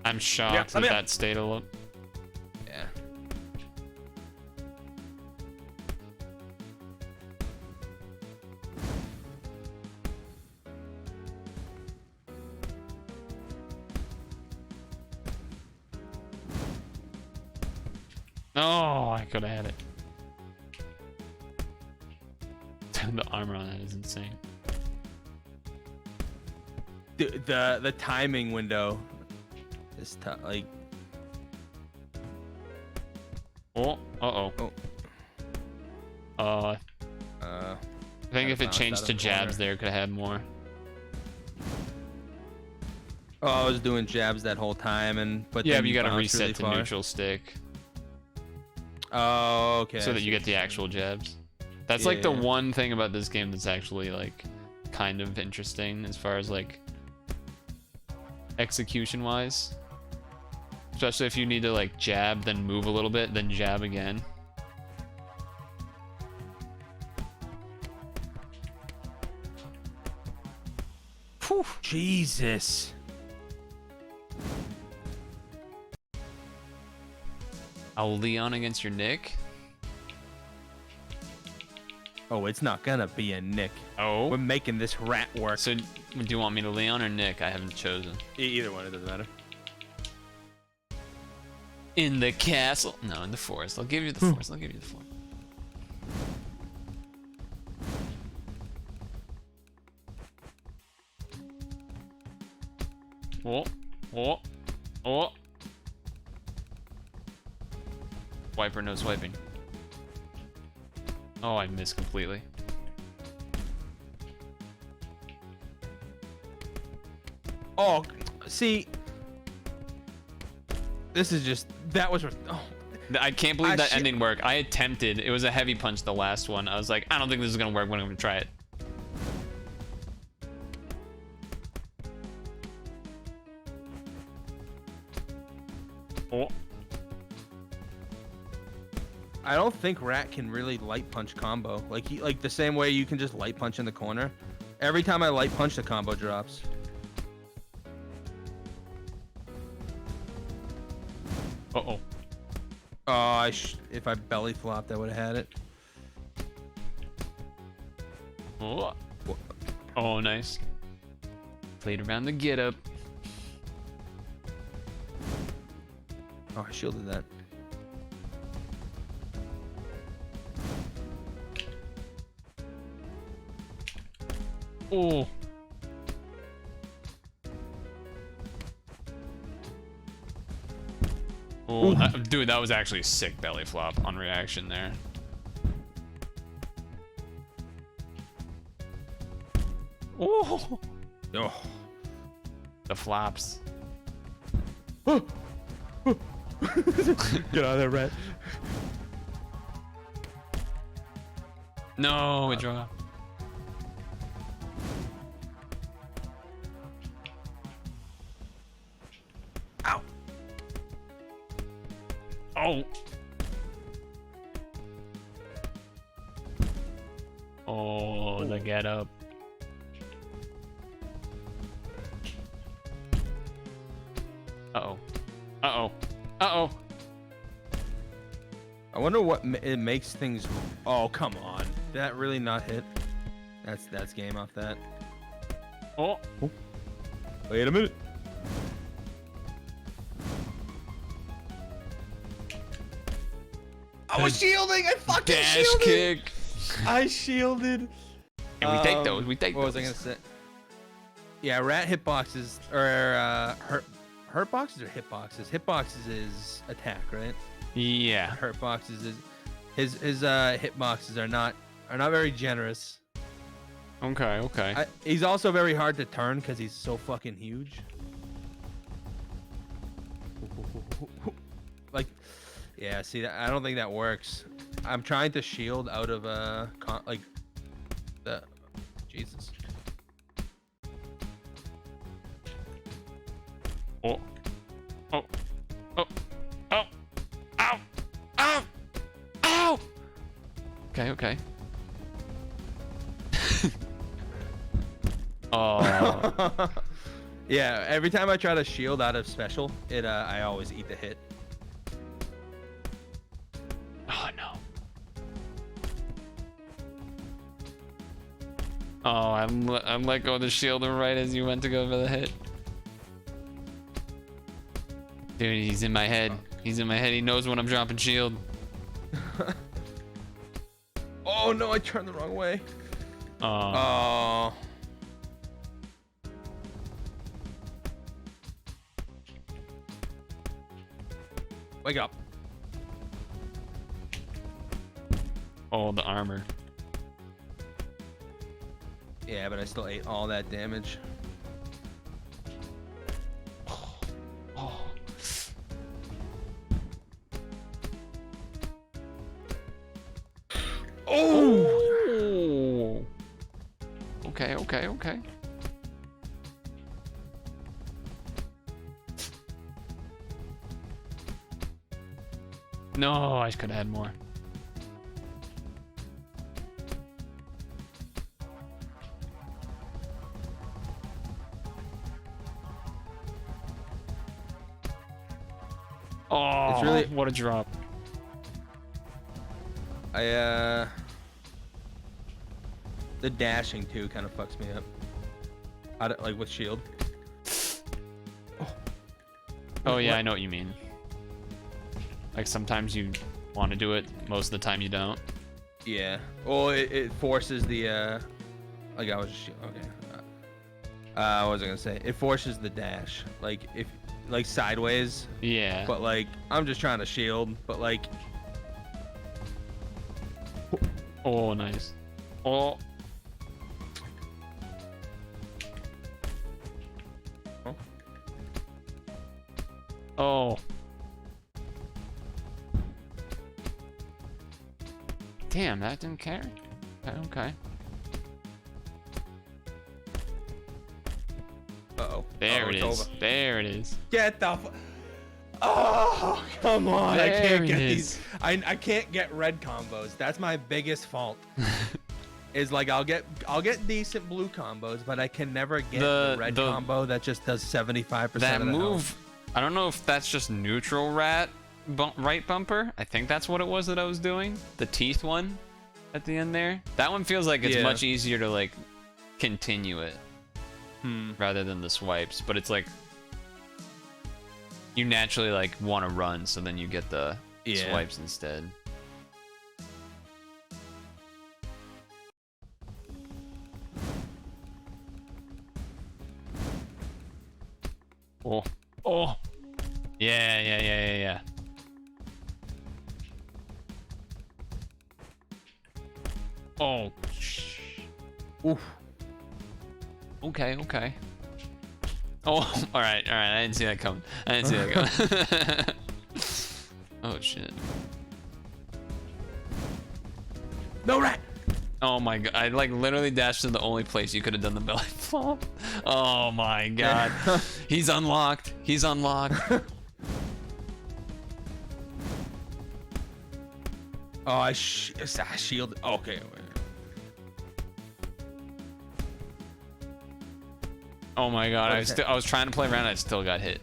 I'm shocked that stayed a little. Yeah. Oh, I could have had it. The armor on that is insane. The timing window is tough. Like. Oh. Uh-oh. Oh. I think if it changed to jabs there, could have had more. Oh, I was doing jabs that whole time, but yeah, then but you gotta bounced reset really to far. neutral stick. Oh, okay. So that you get the actual jabs. That's like the one thing about this game that's actually like kind of interesting as far as like execution wise. Especially if you need to like jab, then move a little bit, then jab again. Whew. Jesus. Oh, Leon against your Nick? Oh, it's not gonna be a Nick. Oh. We're making this rat work. So, do you want me to Leon or Nick? I haven't chosen. Either one, it doesn't matter. In the castle? No, in the forest. I'll give you the forest. I'll give you the forest. Oh, oh, oh. Wiper, no swiping. Oh, I missed completely. Oh, see, this is just oh. I can't believe that ending worked. I attempted. It was a heavy punch, the last one. I was like, I don't think this is gonna work, but I'm gonna try it. Oh. I don't think rat can really light punch combo. Like the same way you can just light punch in the corner. Every time I light punch, the combo drops. Uh-oh. Oh, if I belly flopped, I would have had it. Oh. Oh, nice. Played around the get up. Oh, I shielded that. Oh. Oh, dude, that was actually a sick belly flop on reaction there. Oh. Oh. The flops. Get out of there, rat. No, it dropped. Ow. Oh. Oh, the get up. Uh-oh. Uh-oh. Uh-oh. I wonder what it makes things. Oh, come on. Did that really not hit? That's game off that. Oh. Wait a minute. I was shielding. I fucking Dash shielded. kick. I shielded. And we take those. We take what those. was I gonna say? Yeah, rat hitboxes or hurt boxes or hitboxes. Hitboxes is attack, right? Yeah. Hurt boxes is his hitboxes are not very generous. Okay. Okay. He's also very hard to turn because he's so fucking huge. Like, yeah. See, I don't think that works. I'm trying to shield out of like the Jesus. Oh. Oh. Oh. Oh. Ow. Ow. Ow. Okay. Okay. Oh. Yeah, every time I try to shield out of special, I always eat the hit. Oh no. Oh, I'm let go of the shield right as you went to go for the hit. Dude, he's in my head. He's in my head. He knows when I'm dropping shield. Oh no, I turned the wrong way. Oh. Wake up. Oh, the armor. Yeah, but I still ate all that damage. Oh. Oh. Okay, okay, okay. No, I could have had more. Oh, It's really- what a drop. The dashing too kind of fucks me up. I don't, like with shield. Oh yeah, I know what you mean. Like sometimes you want to do it, most of the time you don't. Yeah. Well, it forces the like I was just okay. What was I gonna say? It forces the dash, like if like sideways. Yeah. But like I'm just trying to shield, but like. Oh, nice. Oh. Oh. Damn, that didn't carry. Okay. Uh-oh. There it it's is. over. There it is. Get the Oh, come on. I There can't it get is. these. I can't get red combos. That's my biggest fault. Is like I'll get decent blue combos, but I can never get the red combo that just does 75% That of the move, health. I don't know if that's just neutral right bumper. I think that's what it was that I was doing. The teeth one at the end there. That one feels like it's much easier to like continue it rather than the swipes. But it's like you naturally like want to run, so then you get the swipes instead. Oh, oh, yeah. Oh, oof. Okay. Oh, all right. I didn't see that coming. Oh shit. No rat. Oh my god! I like literally dashed to the only place you could have done the belly flop. Oh my god! He's unlocked. Oh, I shielded. Okay. Oh my god! I was trying to play around. I still got hit.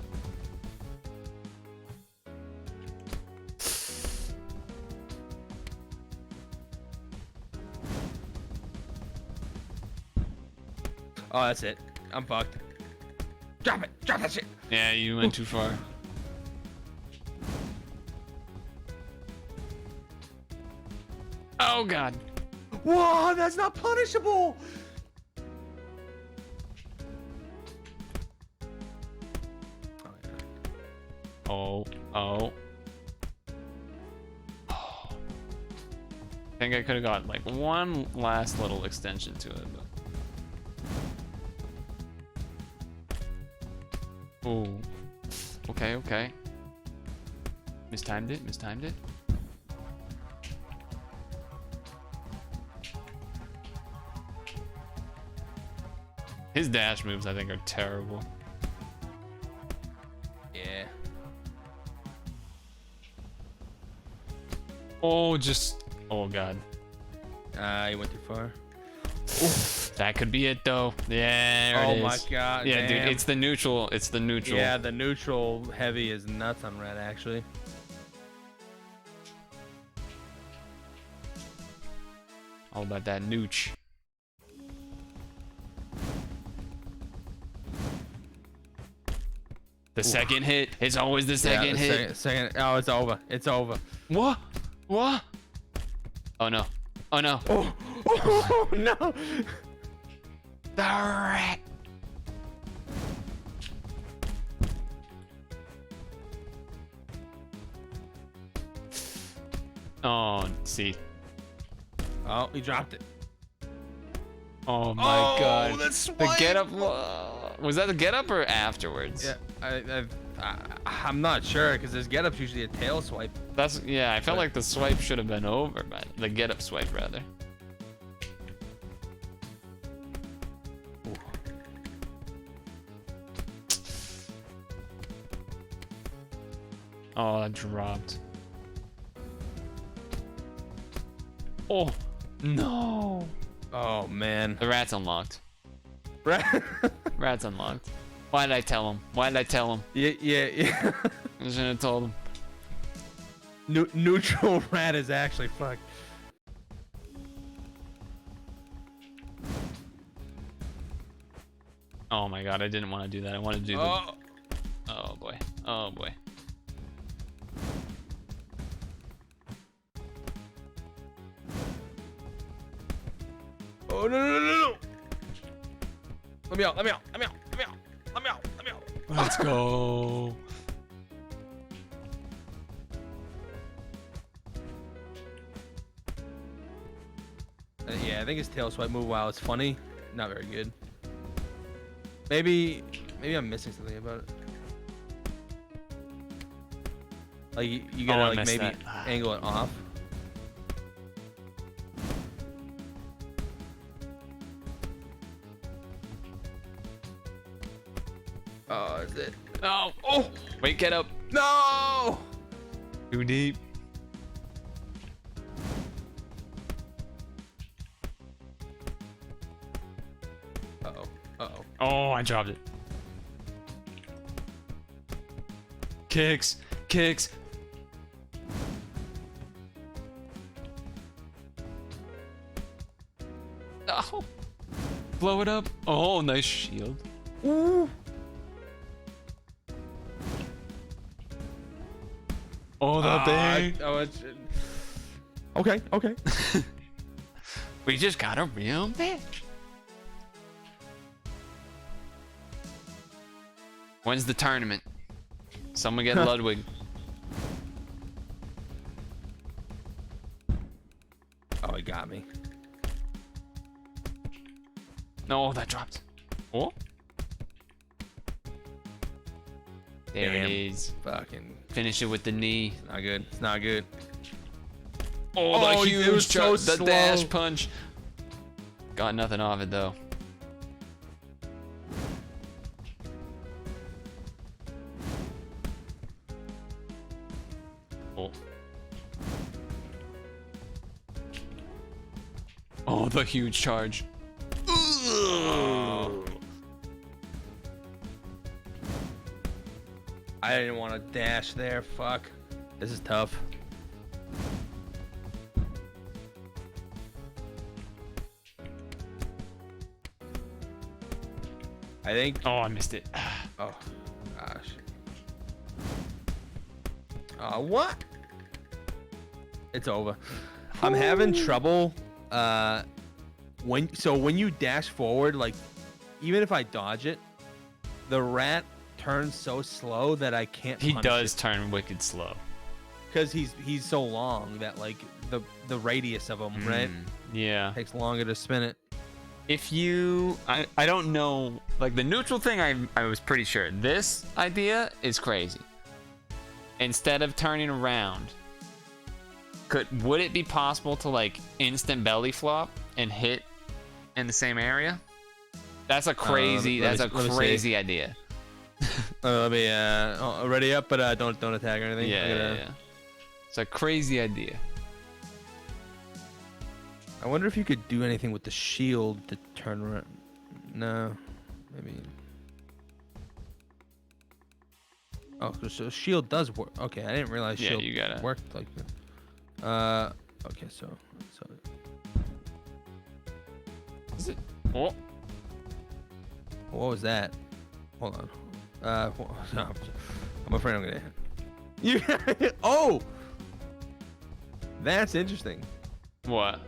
Oh, that's it. I'm fucked. Drop it. Drop that shit. Yeah, you went too far. Oh god. Whoa, that's not punishable. Oh. I think I could have got like one last little extension to it, but. Oh. Okay. Mistimed it. His dash moves, I think, are terrible. Yeah. Oh god. You went too far. That could be it though. Yeah, there it is. Oh my god. Yeah, damn. dude, it's the neutral. Yeah, the neutral heavy is nuts on red actually. All about that nooch. The second hit. It's always the second hit. Second. Oh, it's over. It's over. What? Oh no. Oh no. The rat. Oh, see. Oh, he dropped it. Oh my god. That's the get up. Was that the get up or afterwards? Yeah, I'm not sure because this get up's usually a tail swipe. I felt like the swipe should have been over, but the get up swipe rather. Oh, that dropped. Oh, no. Oh, man. The rat's unlocked. Rat's unlocked. Why did I tell him? Yeah. I shouldn't have told him. Neutral rat is actually fucked. Oh my god, I didn't want to do that. I wanted to do the... Oh boy. Oh boy. Oh, no. Let me out. Let's go. Yeah, I think his tail swipe move, while it's funny, not very good. Maybe I'm missing something about it. Like you gotta I like missed maybe that. angle it off. Oh, is it? No. Oh. Wait, get up. No. Too deep. Uh-oh. Oh, I dropped it. Kicks. Oh. Blow it up. Oh, nice shield. Ooh. Oh, that thing. Okay. We just got a real bitch. When's the tournament? Someone get Ludwig. Oh, he got me. No, that dropped. Oh. There Damn. it is. Fucking Finish it with the knee. not good. It's not good. Oh, Oh, the it was huge so the slow. dash punch. Got nothing off it though. Oh. Oh, the huge charge. I didn't want to dash there. Fuck. This is tough. I think. Oh, I missed it. Oh, gosh. What? It's over. I'm having trouble. When you dash forward, like, even if I dodge it, the rat turns so slow that I can't. He does turn wicked slow. Because he's so long that like the radius of him, right? Yeah. Takes longer to spin it. If you, I don't know, like the neutral thing, I was pretty sure. This idea is crazy. Instead of turning around, would it be possible to like instant belly flop and hit in the same area? That's a crazy, that's a crazy idea. Let me ready up, but don't attack or anything. Yeah. It's a crazy idea. I wonder if you could do anything with the shield to turn around. No, maybe. Oh, so shield does work. Okay, I didn't realize Yeah, shield you gotta- worked like that. Okay, so. Is it? Oh. What was that? Hold on. I'm afraid I'm gonna hit. You. Oh. That's interesting. What?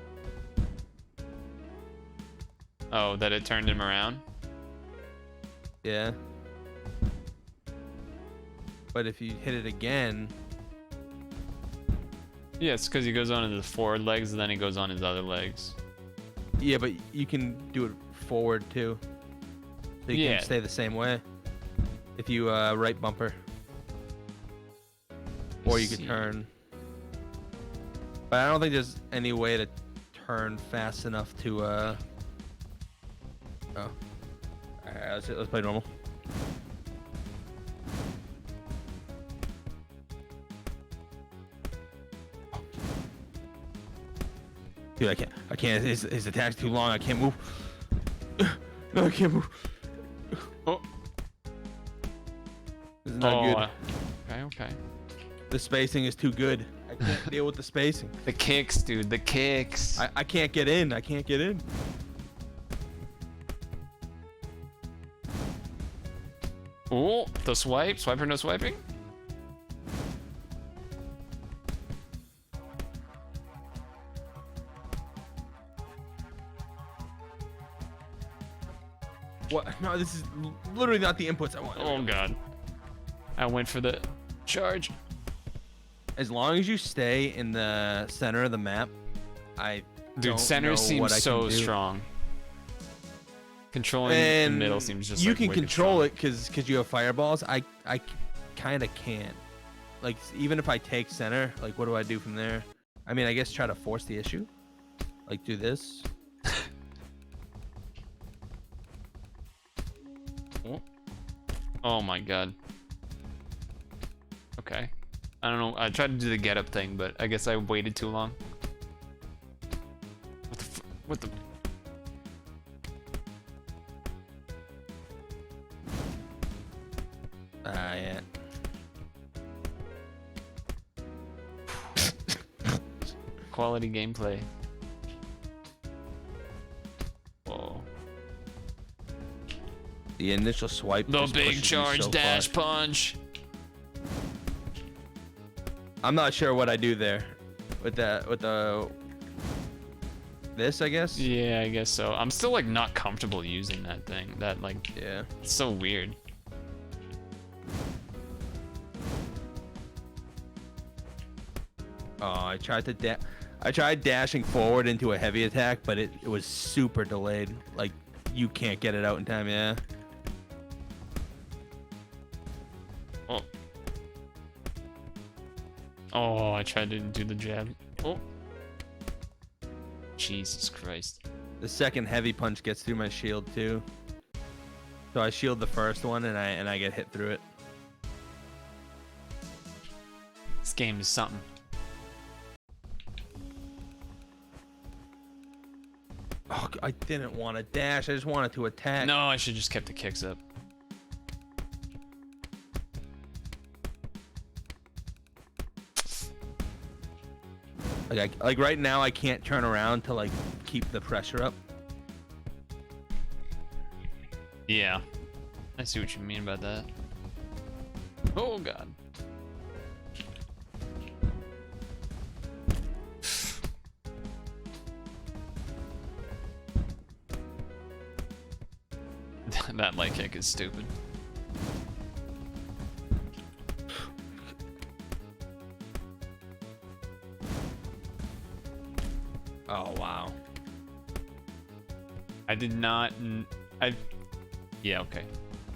Oh, that it turned him around? Yeah. But if you hit it again. Yeah, it's because he goes on his forward legs and then he goes on his other legs. Yeah, but you can do it forward too. So you Yeah. can stay the same way. If you right bumper. Or you could See. turn. But I don't think there's any way to turn fast enough to Oh. Alright, let's play normal. Dude, I can't. His attack's too long. I can't move. No, I can't move. Oh. This is not good. Okay. The spacing is too good. I can't deal with the spacing. The kicks, dude. The kicks. I can't get in. I can't get in. Oh, the swipe. Swiper, no swiping. What? No, this is literally not the inputs I want. Oh god. I went for the charge. As long as you stay in the center of the map, Dude, don't center know seems what I so can do. strong. Controlling And the middle seems just you like can wicked control strong. it because you have fireballs. I kind of can't. Like even if I take center, like what do I do from there? I mean, I guess try to force the issue. Like do this. Oh my god. Okay. I don't know. I tried to do the get up thing, but I guess I waited too long. What the? Yeah. Quality gameplay. Whoa. The initial swipe. The just big pushes you charge so dash far. punch. I'm not sure what I do there with the this, I guess. Yeah, I guess so. I'm still like not comfortable using that thing. That like, Yeah. it's so weird. Oh, I tried dashing forward into a heavy attack, but it was super delayed. Like you can't get it out in time. Yeah. Oh. Oh, I tried to do the jab. Oh. Jesus Christ. The second heavy punch gets through my shield too. So I shield the first one and I get hit through it. This game is something. Oh, I didn't want to dash. I just wanted to attack. No, I should just kept the kicks up. Like right now, I can't turn around to like keep the pressure up. Yeah. I see what you mean about that. Oh god. That light kick is stupid. Oh wow. I did not. Yeah, okay.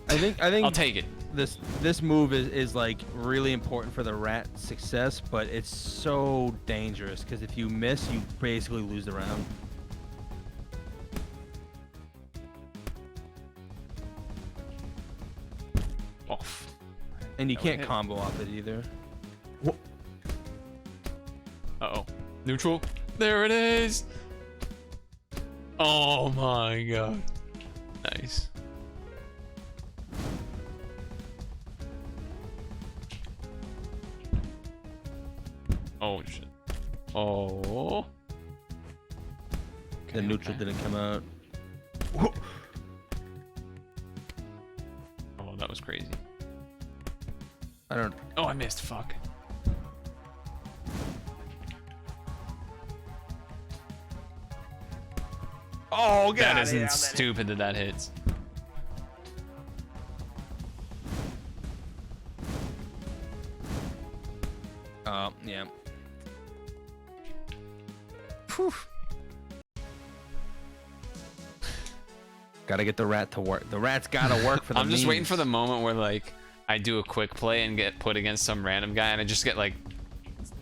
I think I'll take it. This move is like really important for the rat success, but it's so dangerous because if you miss, you basically lose the round. Off. And you That can't would hit. combo off it either. Uh-oh. Neutral. There it is. Oh my god. Nice. Oh shit. Oh. The neutral didn't come out. Oh, that was crazy. I don't. Oh, I missed. Fuck. Oh, That God. isn't stupid that hits. Oh, yeah. Whew. Gotta get the rat to work. The rat's gotta work for the I'm just waiting memes. for the moment where like I do a quick play and get put against some random guy and I just get like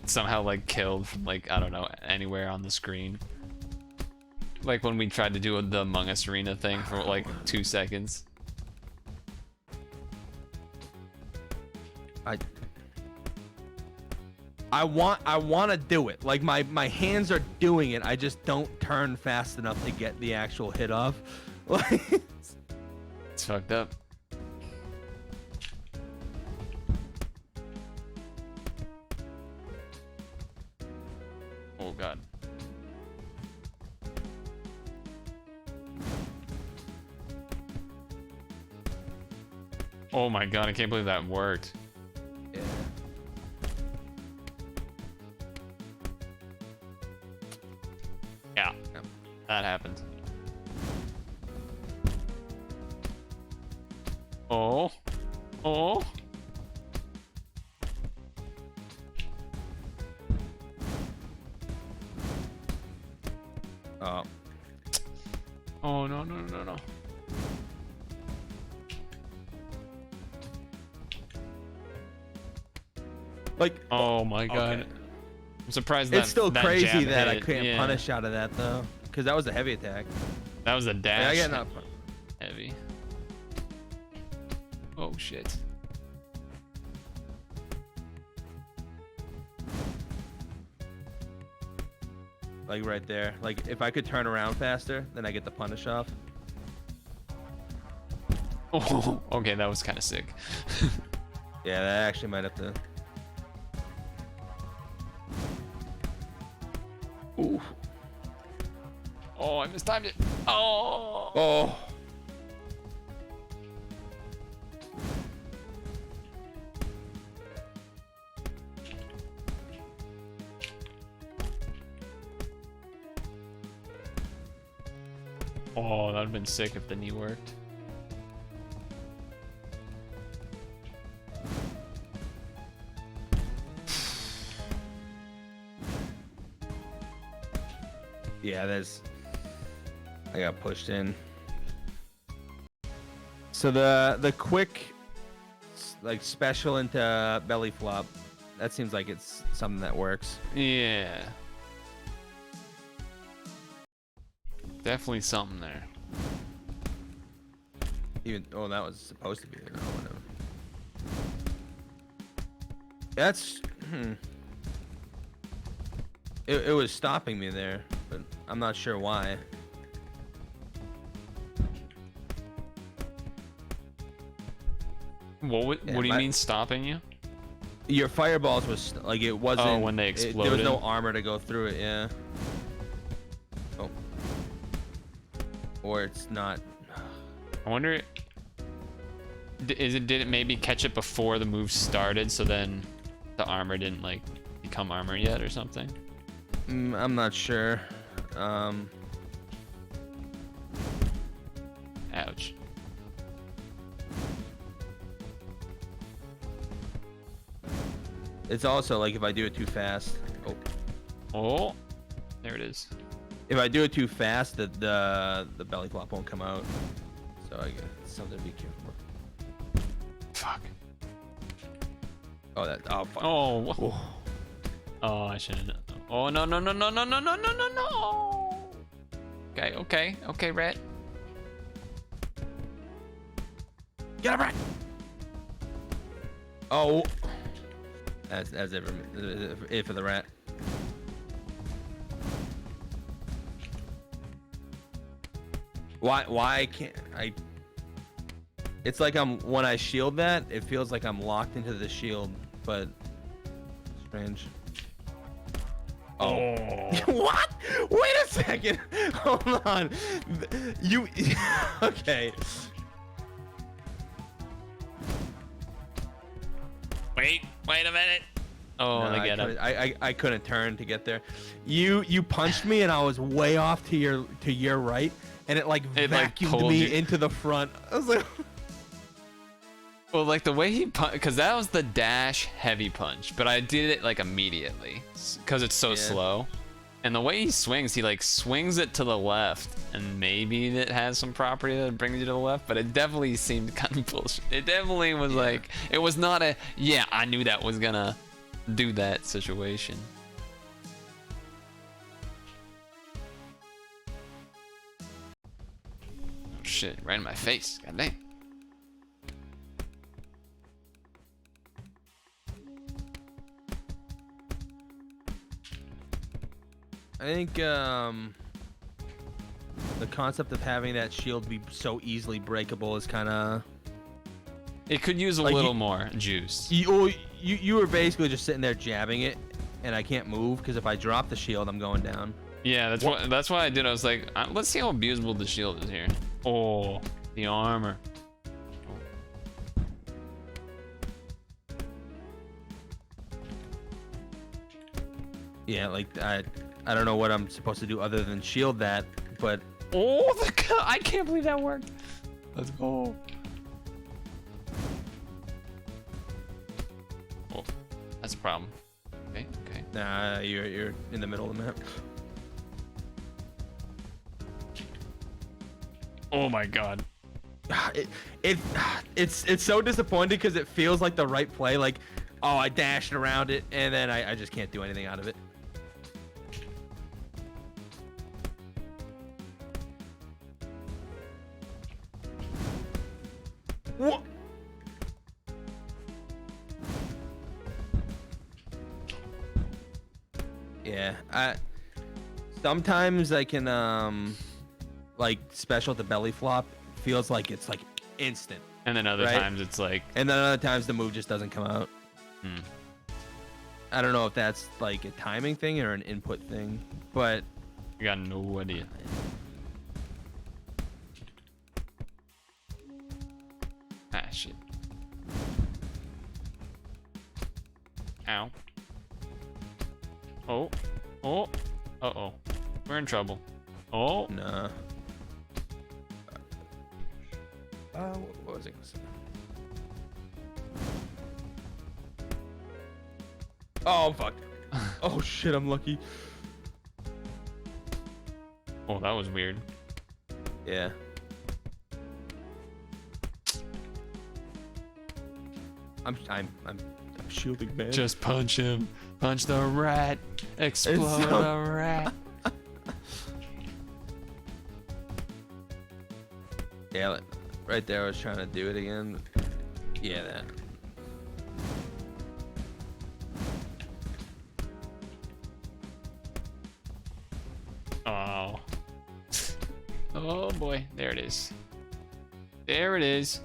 somehow like killed from like I don't know anywhere on the screen. Like when we tried to do the Among Us arena thing for like 2 seconds. I want to do it. Like my hands are doing it. I just don't turn fast enough to get the actual hit off. Like It's fucked up. Oh god. Oh my god, I can't believe that worked. Yeah. Yeah, that happened. Oh. Oh. Oh. Oh, no, no, no, no. Like, oh my god. Okay. I'm surprised that It's still that crazy jab that I hit. couldn't Yeah. punish out of that though, because that was a heavy attack. That was a dash. Yeah, I get enough. Heavy. Oh shit. Like right there. Like if I could turn around faster, then I get the punish off. Oh, okay, that was kind of sick. Yeah, that actually might have to. Ooh. Oh, I mistimed it. Oh. Oh. Oh, that'd have been sick if the knee worked. Yeah, there's. I got pushed in. So the quick, like special into belly flop, that seems like it's something that works. Yeah. Definitely something there. Even that was supposed to be there. Oh, whatever. That's. It was stopping me there, but I'm not sure why. What do you mean stopping you? Your fireballs was like it wasn't. Oh, when they There exploded. was no armor to go through it. Yeah. Oh. Or it's not. I wonder. Did it maybe catch it before the move started, so then the armor didn't like become armor yet or something? I'm not sure. Ouch. It's also like if I do it too fast. Oh. Oh. There it is. If I do it too fast, the belly flop won't come out. So I guess it's something to be careful with. Fuck. Oh, that. Oh, fuck. Oh. Oh, I shouldn't. Oh, no, no, no, no, no, no, no, no, no, no. Okay, okay, okay, Rat. Get up, Rat. Oh. As ever, for the rat. Why can't I? It's like when I shield that, it feels like I'm locked into the shield, but strange. Oh. What? Wait a second. Hold on. You okay. Wait a minute. Oh, No, I get it. I couldn't turn to get there. You punched me and I was way off to your right, and it like vacuumed pulled me you. into the front. I was like, Well, like the way he punched, because that was the dash heavy punch, but I did it like immediately because it's so slow. And the way he swings, he like swings it to the left, and maybe it has some property that brings you to the left, but it definitely seemed kind of bullshit. It definitely was like, it was not a, yeah, I knew that was gonna do that situation. Oh shit, right in my face, god dang. I think the concept of having that shield be so easily breakable is kind of. It could use a Like little more juice. You were basically just sitting there jabbing it, and I can't move because if I drop the shield, I'm going down. Yeah, that's why I did. I was like, let's see how abusable the shield is here. Oh, the armor. Yeah, like I don't know what I'm supposed to do other than shield that, but Oh, I can't believe that worked. Let's go. Oh, that's a problem. Okay, okay. nah, you're in the middle of the map. Oh my god. It's so disappointing because it feels like the right play. Like, oh, I dashed around it, and then I just can't do anything out of it. What? Yeah, sometimes I can like special the belly flop feels like it's like instant, And then other right? times it's like, and then other times the move just doesn't come out. I don't know if that's like a timing thing or an input thing, but I got no idea. Ah, shit. Ow. Oh. Oh. Uh-oh. We're in trouble. Oh. nah. What was it? Oh, I'm fucked. Oh shit, I'm lucky. Oh, that was weird. Yeah. I'm shielding, man. Just punch him. Punch the rat. Explode so- the rat. Yeah, right there I was trying to do it again. Yeah, that. Oh. Oh boy. There it is. There it is.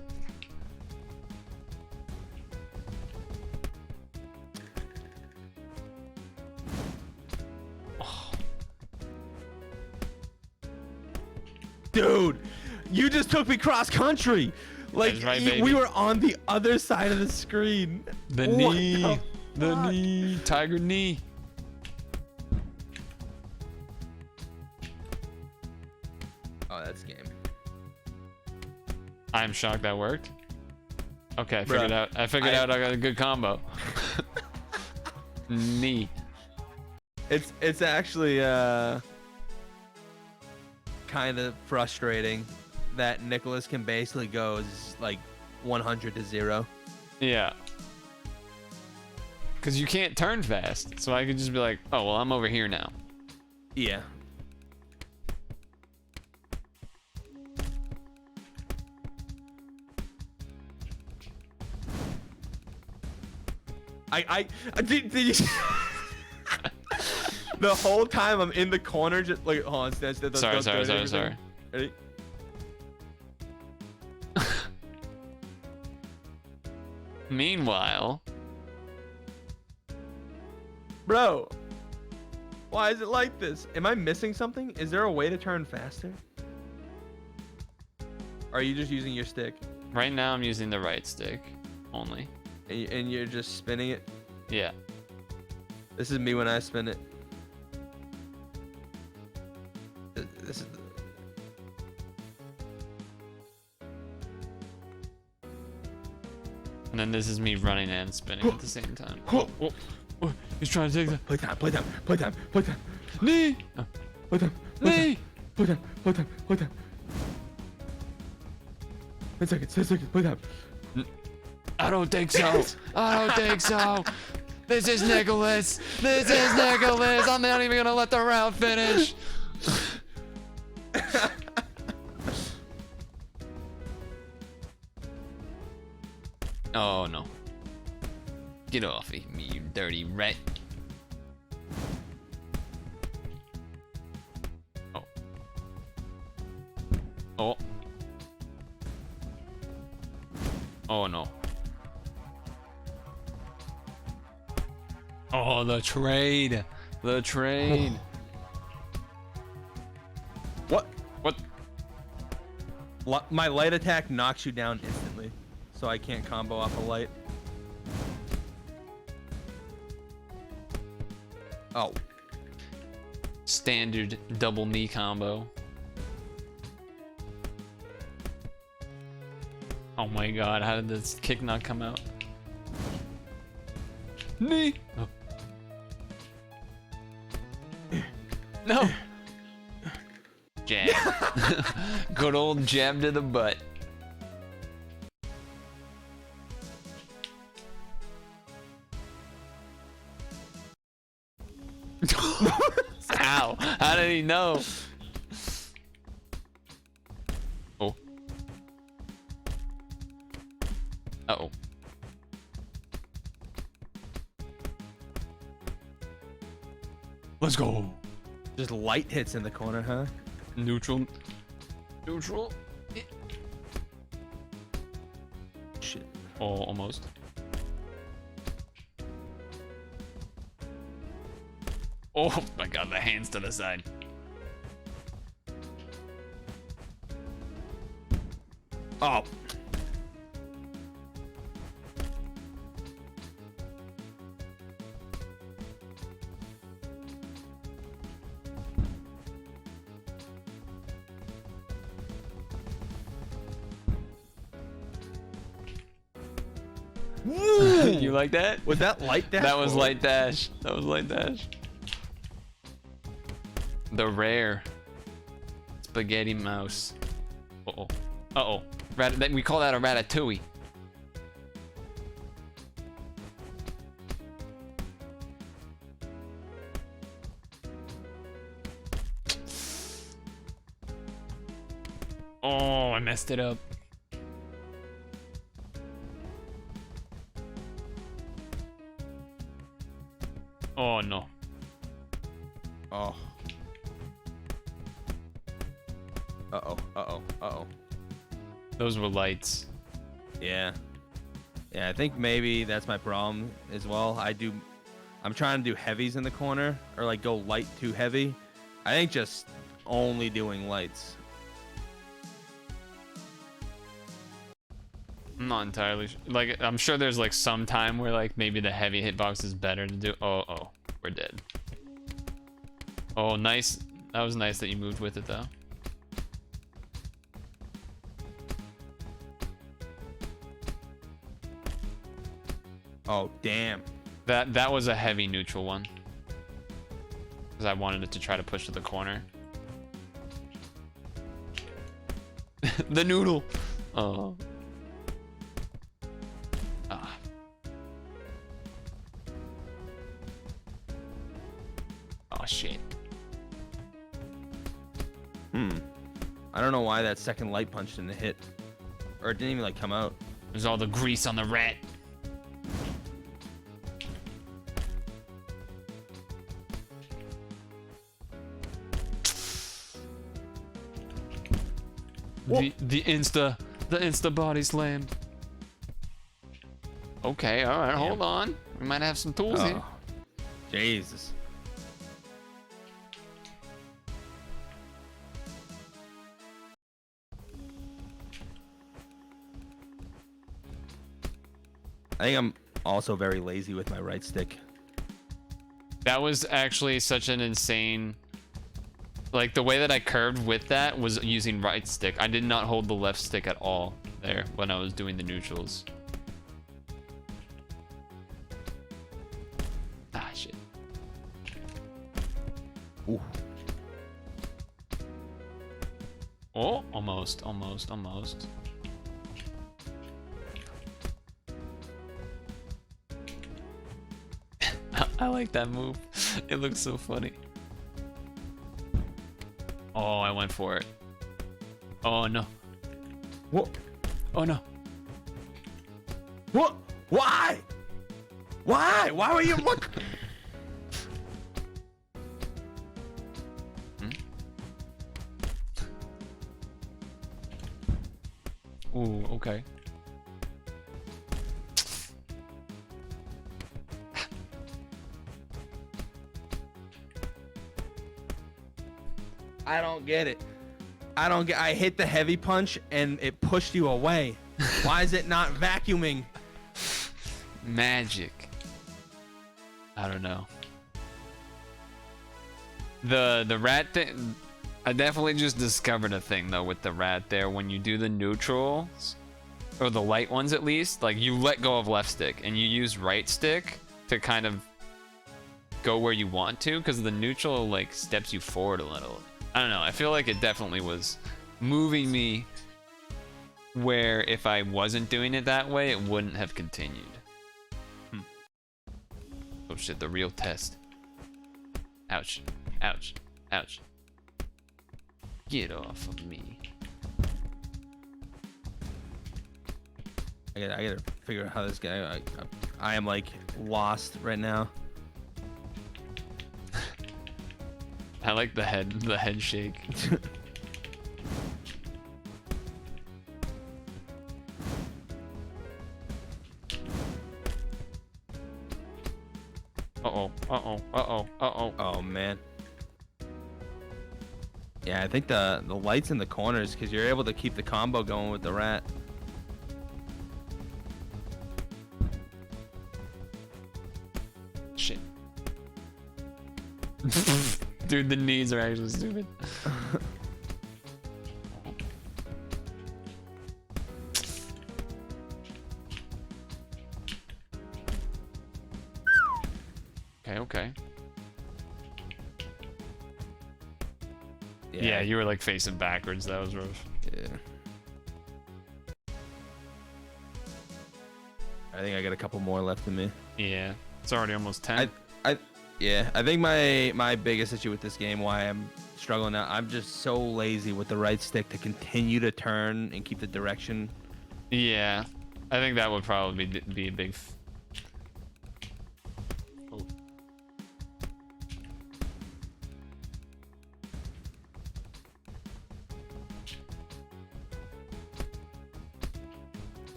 Dude, you just took me cross country. Like That's right, we baby. were on the other side of the screen. The What knee. The fuck? knee. Tiger knee. Oh, that's game. I'm shocked that worked. Okay, I Bruh, figured out. I figured out I got a good combo. Knee. It's actually kind of frustrating that Nicholas can basically go like 100 to 0. Yeah. Because you can't turn fast. So I could just be like, oh, well, I'm over here now. Yeah. I did you the whole time I'm in the corner just like hold on, stand, Sorry. Ready? Meanwhile, Bro, why is it like this? Am I missing something? Is there a way to turn faster? Or are you just using your stick? right now I'm using the right stick only. And you're just spinning it? Yeah. This is me when I spin it. This is... And then this is me running and spinning at the same time. Oh, he's trying to take the Play time. knee. Knee. Play time. 10 seconds, play time. I don't think so. I don't think so. This is Nicholas. I'm not even gonna let the round finish. Oh no. Get off of me, you dirty rat. Oh. Oh. Oh no. Oh, the trade. The trade. What? What? My light attack knocks you down instantly, so I can't combo off a light. Oh, Standard double knee combo. Oh my god, how did this kick not come out? Knee! Oh. No! Jab. Good old jab to the butt. Ow! How did he know? Oh. Uh-oh. Let's go. Just light hits in the corner, huh? Neutral. Neutral. Shit. Oh, almost. Oh my god, the hands to the side. Oh. You like that? Was that light dash? That was light dash. That was light dash. The rare spaghetti mouse. Uh-oh. Uh-oh. We call that a ratatouille. Oh, I messed it up. Oh no. Oh. Uh-oh. Uh-oh. Uh-oh. Those were lights. Yeah. Yeah, I think maybe that's my problem as well. I'm trying to do heavies in the corner, or like go light to heavy. I think just only doing lights. I'm not entirely sure. Like, I'm sure there's like some time where like maybe the heavy hitbox is better to do. Oh, we're dead. Oh, nice. That was nice that you moved with it though. Oh, damn. That was a heavy neutral one. Because I wanted it to try to push to the corner. The noodle. Oh. Ah. Oh shit. I don't know why that second light punch didn't hit. Or it didn't even like come out. There's all the grease on the rat. The insta body slam. Okay, all right, hold on. We might have some tools here. Jesus. I think I'm also very lazy with my right stick. That was actually such an insane. Like, the way that I curved with that was using right stick. I did not hold the left stick at all there when I was doing the neutrals. Ah, shit. Ooh. Oh, almost, almost, almost. I like that move. It looks so funny. Oh, I went for it. Oh no. What? Oh no. What? Why? Why? Why were you look? Ooh, okay. I don't get it. I hit the heavy punch and it pushed you away. Why is it not vacuuming? Magic. I don't know. The rat thing, I definitely just discovered a thing though with the rat there. When you do the neutrals, or the light ones at least, like you let go of left stick and you use right stick to kind of go where you want to, because the neutral like steps you forward a little. I don't know, I feel like it definitely was moving me where if I wasn't doing it that way, it wouldn't have continued. Oh shit, the real test. Ouch. Ouch. Ouch. Get off of me. I gotta figure out how this guy. I am like lost right now. I like the head shake. Oh man. Yeah, I think the lights in the corners, because you're able to keep the combo going with the rat. Shit. Dude, the knees are actually stupid. Okay. Yeah, you were like facing backwards. That was rough. Yeah. I think I got a couple more left in me. Yeah, it's already almost 10. Yeah, I think my biggest issue with this game, why I'm struggling now, I'm just so lazy with the right stick to continue to turn and keep the direction. Yeah, I think that would probably be a big. Oh.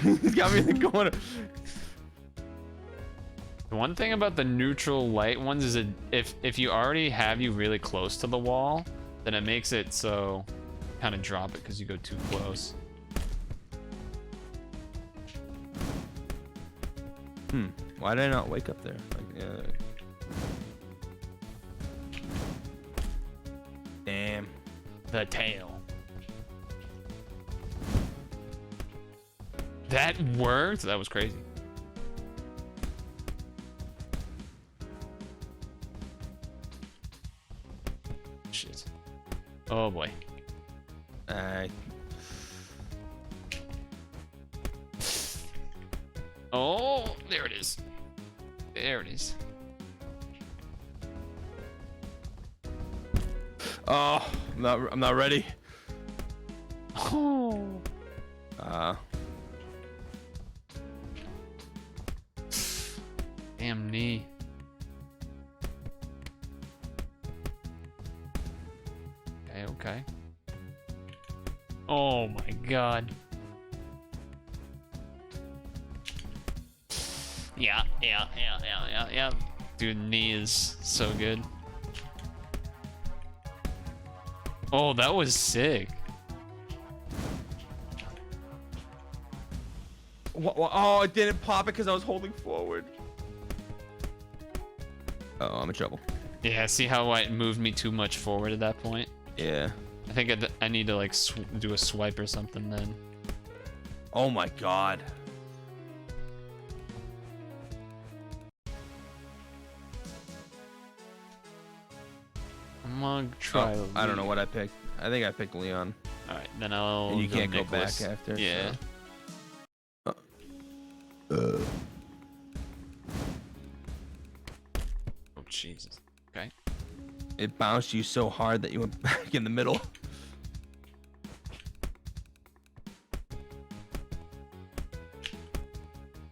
He's got me in the corner. The one thing about the neutral light ones is that if you already have you really close to the wall, then it makes it so kind of drop it because you go too close. Why did I not wake up there? Like, damn. The tail. That worked? That was crazy. Shit. Oh boy. Oh, there it is. There it is. Oh, I'm not ready. Oh. Damn knee. Okay. Oh my god. Yeah. Dude, knee is so good. Oh, that was sick. Oh, it didn't pop it because I was holding forward. Oh, I'm in trouble. Yeah, see how it moved me too much forward at that point? Yeah. I think I need to like do a swipe or something then. Oh my god. I'm gonna try. I don't know what I picked. I think I picked Leon. All right, then I'll. And you go can't Nicholas. go back after. Yeah. So. Oh Jesus. Okay. It bounced you so hard that you went back in the middle.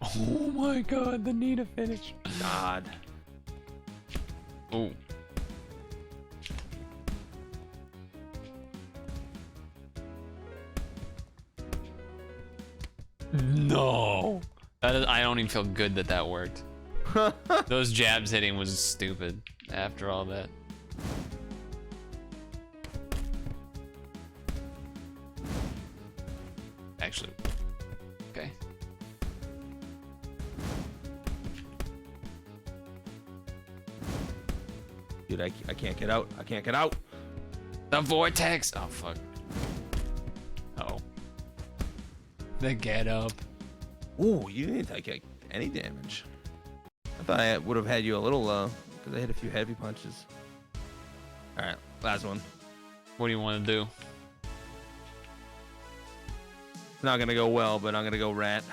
Oh my god, the need to finish. God. Oh. No. That is, I don't even feel good that that worked. Those jabs hitting was stupid after all that. Actually. Okay. Dude, I can't get out. I can't get out. The vortex. Oh fuck. Oh. The get up. Ooh, you didn't take any damage. I thought I would have had you a little low because I hit a few heavy punches. All right, last one. What do you want to do? It's not gonna go well, but I'm gonna go rat.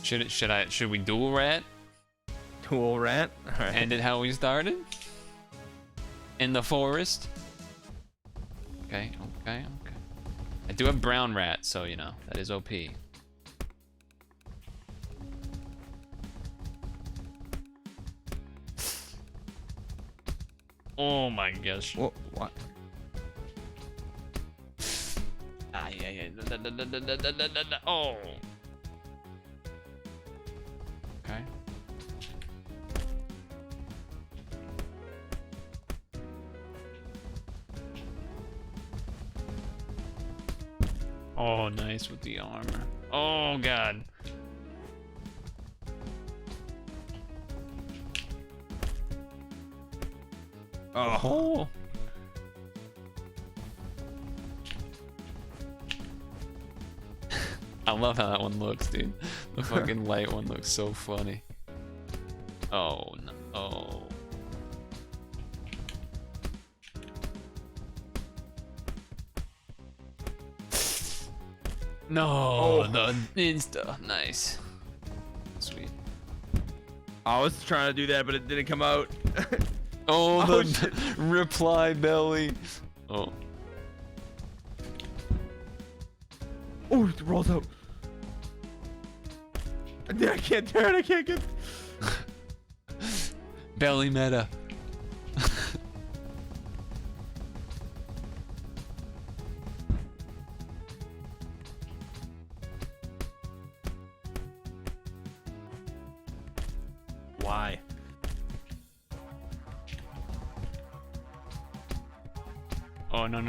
Should we dual rat? Dual rat. All right. End it how we started? In the forest? Okay. I do have brown rat, so you know, that is OP. Oh my gosh. What? Ah, yeah. Oh. Okay. Oh, nice with the armor. Oh, God. Oh. I love how that one looks, dude. The fucking light one looks so funny. Oh, no. Oh. No, the insta. Nice. Sweet. I was trying to do that, but it didn't come out. Oh, the reply belly. Oh. Oh, it rolls out. I can't turn. I can't get. Belly meta. Why? Oh, no.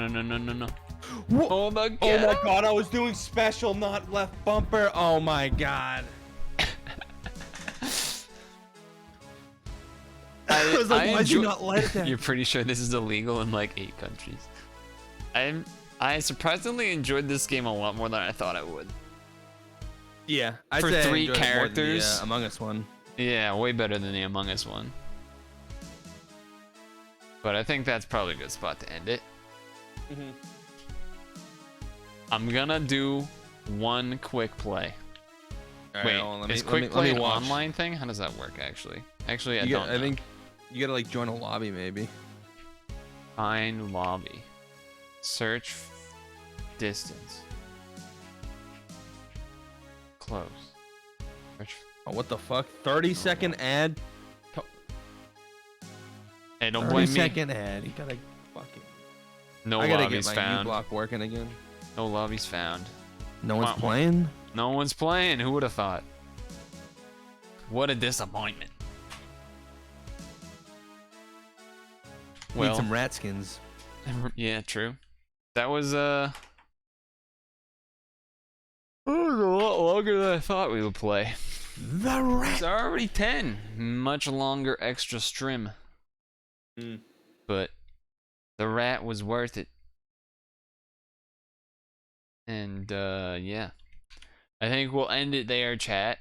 What? Oh my god. Oh my god, I was doing special, not left bumper. Oh my god. I was like, why'd you not let it down? You're pretty sure this is illegal in like 8 countries. I surprisingly enjoyed this game a lot more than I thought I would. Yeah, I'd For say I 3 enjoyed it more than characters. the, Among Us one. Yeah, way better than the Among Us one. But I think that's probably a good spot to end it. I'm gonna do one quick play. All right, Wait, hold on, is let quick me play an watch. online thing? How does that work actually? Actually, I You don't got- know. I think you gotta like join a lobby maybe. Find lobby. Search distance. Close. Search. Oh, what the fuck? 30-second ad. Hey, don't blame me. 30-second ad. You gotta fucking. No I gotta lobbies get my found. U block working again. No lobbies found. No one's Wow. playing. No one's playing. Who would have thought? What a disappointment. Need Well, some rat skins. yeah, true. That was a lot longer than I thought we would play. The rat. It's already 10. Much longer extra stream. But the rat was worth it. And yeah. I think we'll end it there, chat.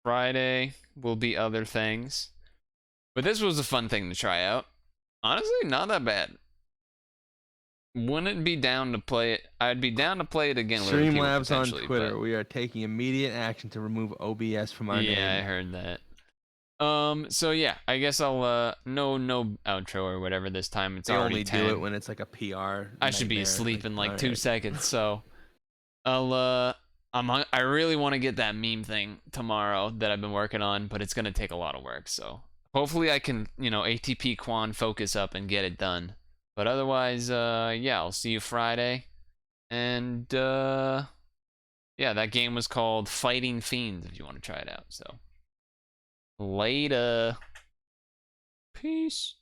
Friday will be other things. But this was a fun thing to try out. Honestly, not that bad. Wouldn't be down to play it. I'd be down to play it again with other people Streamlabs on potentially, Twitter. but- We are taking immediate action to remove OBS from our name. Yeah, I heard that. So yeah, I guess I'll no outro or whatever this time. It's They already only 10. do it when it's like a PR. I should be nightmare. asleep in like 2 alright. seconds, so I really want to get that meme thing tomorrow that I've been working on, but it's gonna take a lot of work, so hopefully I can, ATP Quan focus up and get it done. But otherwise, yeah, I'll see you Friday. And yeah, that game was called Fighting Fiends if you want to try it out. So later. Peace.